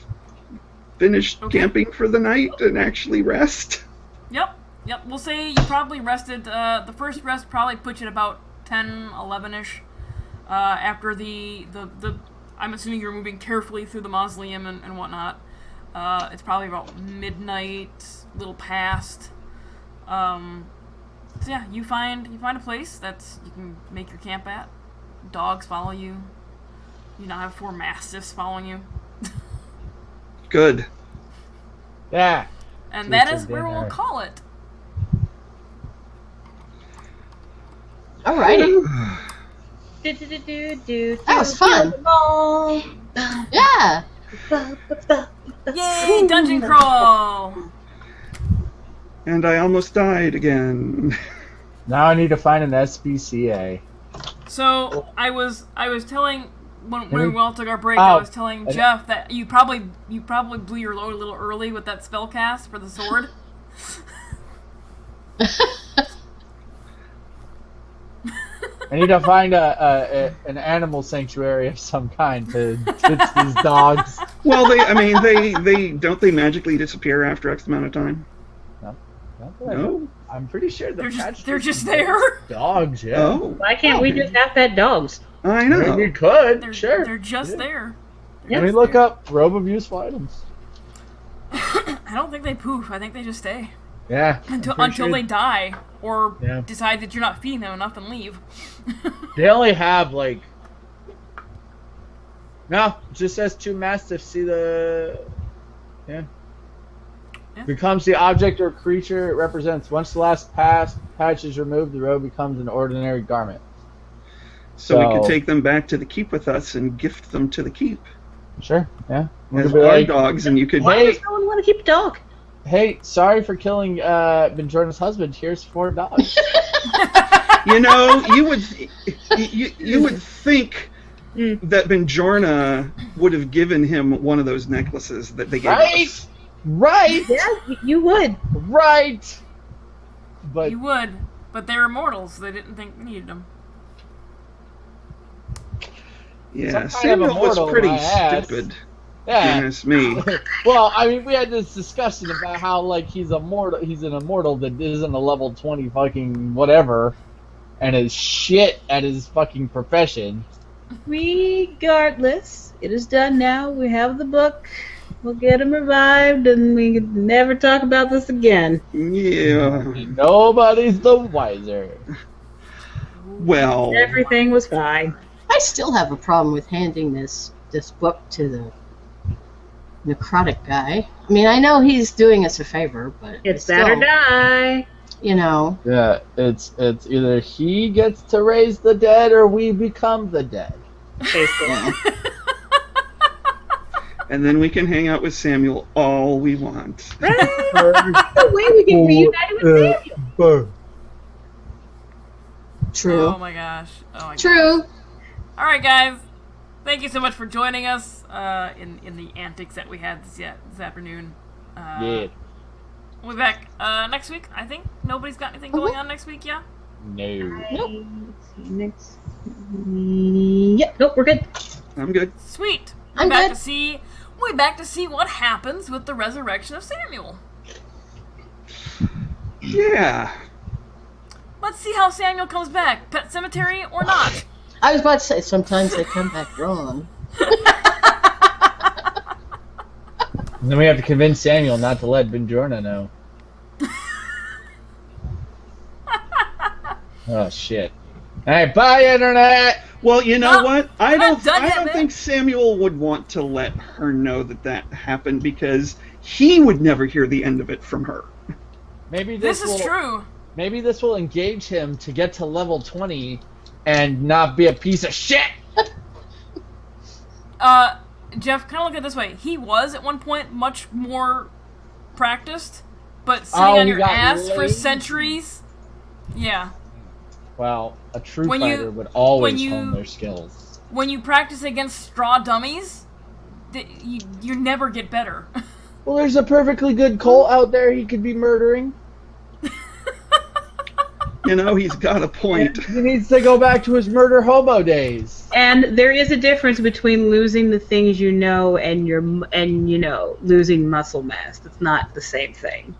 finish camping for the night and actually rest. Yep. We'll say you probably rested, the first rest probably puts you at about 10, 11-ish. After the I'm assuming you're moving carefully through the mausoleum and whatnot. It's probably about midnight, a little past. So yeah, you find a place that's you can make your camp at. Dogs follow you. You now have 4 mastiffs following you. Good. Yeah. And that is where we'll call it. Alrighty. That was fun. Yeah. Yay, dungeon crawl! And I almost died again. Now I need to find an SPCA. So I was telling when we all took our break, I was telling Jeff that you probably blew your load a little early with that spell cast for the sword. I need to find an animal sanctuary of some kind to teach these dogs. Well, they don't they magically disappear after X amount of time? No? I'm pretty sure they're just there. Dogs, yeah. Oh. Why can't we just have pet dogs? I know. We could, They're just there. Let me look up robe of useful items. I don't think they poof. I think they just stay. Yeah. Until they die or decide that you're not feeding them enough and leave. They only have like. No, it just says 2 mastiffs. See the. Yeah. Becomes the object or creature it represents. Once the last patch is removed, the robe becomes an ordinary garment. So we could take them back to the keep with us and gift them to the keep. Sure, yeah. As guard dogs, and you could. Why does no one want to keep a dog? Hey, sorry for killing Benjorna's husband. Here's 4 dogs. You know, you would think that Benjorna would have given him one of those necklaces that they gave us. Right. Yeah, you would. Right. But you would, but they're immortals. So they didn't think we needed them. Yeah, Samuel was pretty stupid. Yeah. Goodness me. Well, I mean, we had this discussion about how like he's an immortal that isn't a level 20 fucking whatever, and is shit at his fucking profession. Regardless, it is done now. We have the book. We'll get him revived, and we can never talk about this again. Yeah. Nobody's the wiser. Well, everything was fine. I still have a problem with handing this book to the necrotic guy. I mean, I know he's doing us a favor, but it's that or die. You know. Yeah, it's either he gets to raise the dead or we become the dead. Yeah. And then we can hang out with Samuel all we want. Right? The way we get reunited with Samuel. True. Oh my gosh. True. All right, guys. thank you so much for joining us in the antics that we had this afternoon. Yeah. We'll be back next week, I think. Nobody's got anything going on next week, yeah? No. Nope. Next. Yep. Nope. We're good. I'm good. Sweet. I'm back good. We're back to see what happens with the resurrection of Samuel. Yeah. Let's see how Samuel comes back. Pet Cemetery or not? I was about to say, sometimes they come back wrong. And then we have to convince Samuel not to let Benjorna know. Oh shit! All right, bye, internet. Well, you know No, what? I we're not don't. done I yet, don't man. think Samuel would want to let her know that happened because he would never hear the end of it from her. Maybe This this is true. Maybe this will engage him to get to level 20 and not be a piece of shit. Jeff, kind of look at it this way. He was, at one point, much more practiced, but sitting on he your got ass for lazy. centuries... Yeah. Well, a true When you- fighter would always when you- hone their skills. When you practice against straw dummies, you never get better. Well, there's a perfectly good Colt out there he could be murdering. You know, he's got a point. He needs to go back to his murder hobo days. And there is a difference between losing the things you know and losing muscle mass. It's not the same thing.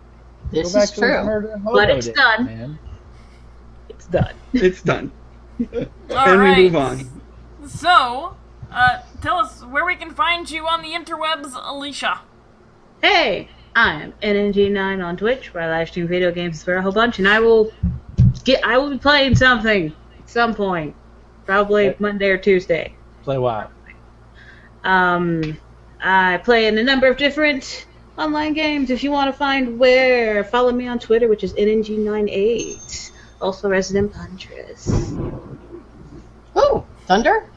This Go back is to his true. murder hobo But it's days, done. Man. It's done. It's done. All And right. we move on. So, tell us where we can find you on the interwebs, Alicia. Hey, I am NNG9 on Twitch, where I live stream video games for a whole bunch, and I will be playing something at some point, probably Monday or Tuesday. Play WoW. I play in a number of different online games. If you want to find where, follow me on Twitter, which is NNG98. Also Resident Puntress. Oh, Thunder?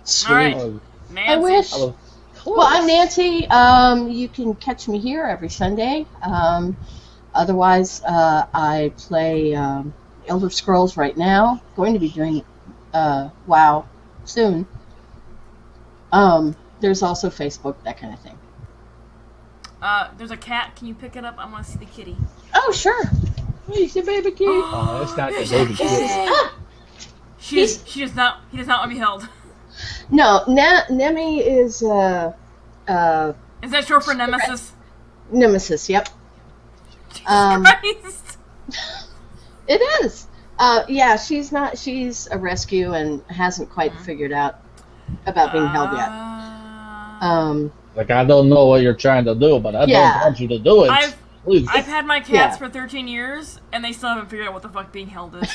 Sweet. All right. Oh, Nancy. I wish. hello. Well, I'm Nancy. You can catch me here every Sunday. Otherwise, I play Elder Scrolls right now. Going to be doing WoW soon. There's also Facebook, that kind of thing. There's a cat. Can you pick it up? I want to see the kitty. Oh, sure. Hey, you baby kid. Oh, that's not the There's baby a kid. He does not want to be held. No, Nemi is Is that short for Nemesis? Nemesis. Yep. Um, Christ. It is. Yeah, she's not. She's a rescue and hasn't quite figured out about being held yet. Like, I don't know what you're trying to do, but I Yeah. don't want you to do it. Please. I've had my cats Yeah. for 13 years, and they still haven't figured out what the fuck being held is.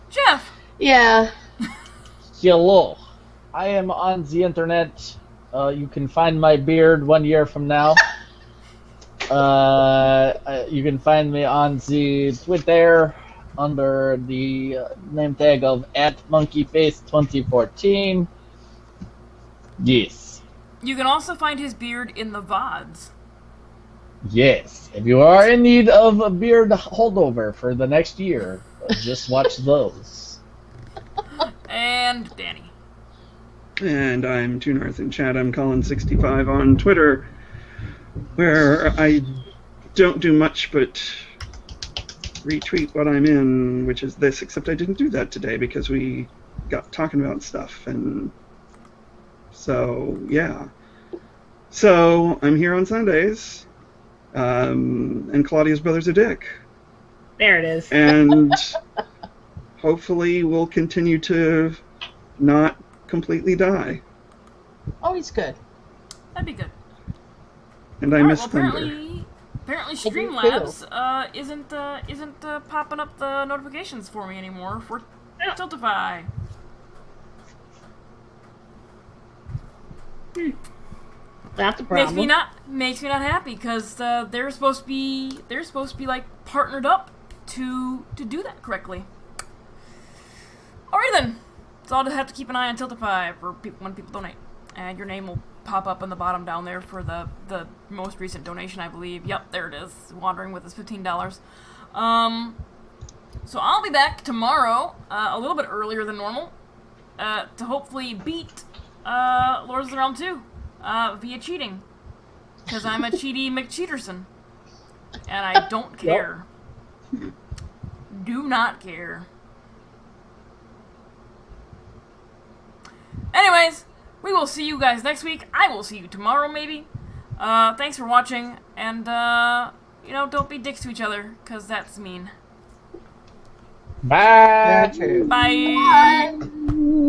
Jeff. Yeah. Hello. I am on the internet. You can find my beard 1 year from now. You can find me on the Twitter under the name tag of @monkeyface2014. Yes. You can also find his beard in the VODs. Yes. If you are in need of a beard holdover for the next year, just watch those. And Danny. And I'm Toon Earth in chat. I'm Colin65 on Twitter, where I don't do much but retweet what I'm in, which is this, except I didn't do that today because we got talking about stuff, and so, yeah. So, I'm here on Sundays, and Claudia's brother's a dick. There it is. And hopefully we'll continue to not completely die. Always good. That'd be good. And I Alright, miss well, Thunder. apparently do too. Streamlabs isn't popping up the notifications for me anymore for Tiltify. That's a problem. Makes me not happy because they're supposed to be like partnered up to do that correctly. Alright then, so I'll just have to keep an eye on Tiltify for when people donate, and your name will pop up in the bottom down there for the most recent donation, I believe. Yep, there it is. Wandering with his $15. So I'll be back tomorrow, a little bit earlier than normal. to hopefully beat Lords of the Realm 2 via cheating. Because I'm a cheaty McCheaterson. And I don't care. Do not care. Anyways, we will see you guys next week. I will see you tomorrow, maybe. Thanks for watching, and, don't be dicks to each other, because that's mean. Bye. Very true. Bye. Bye.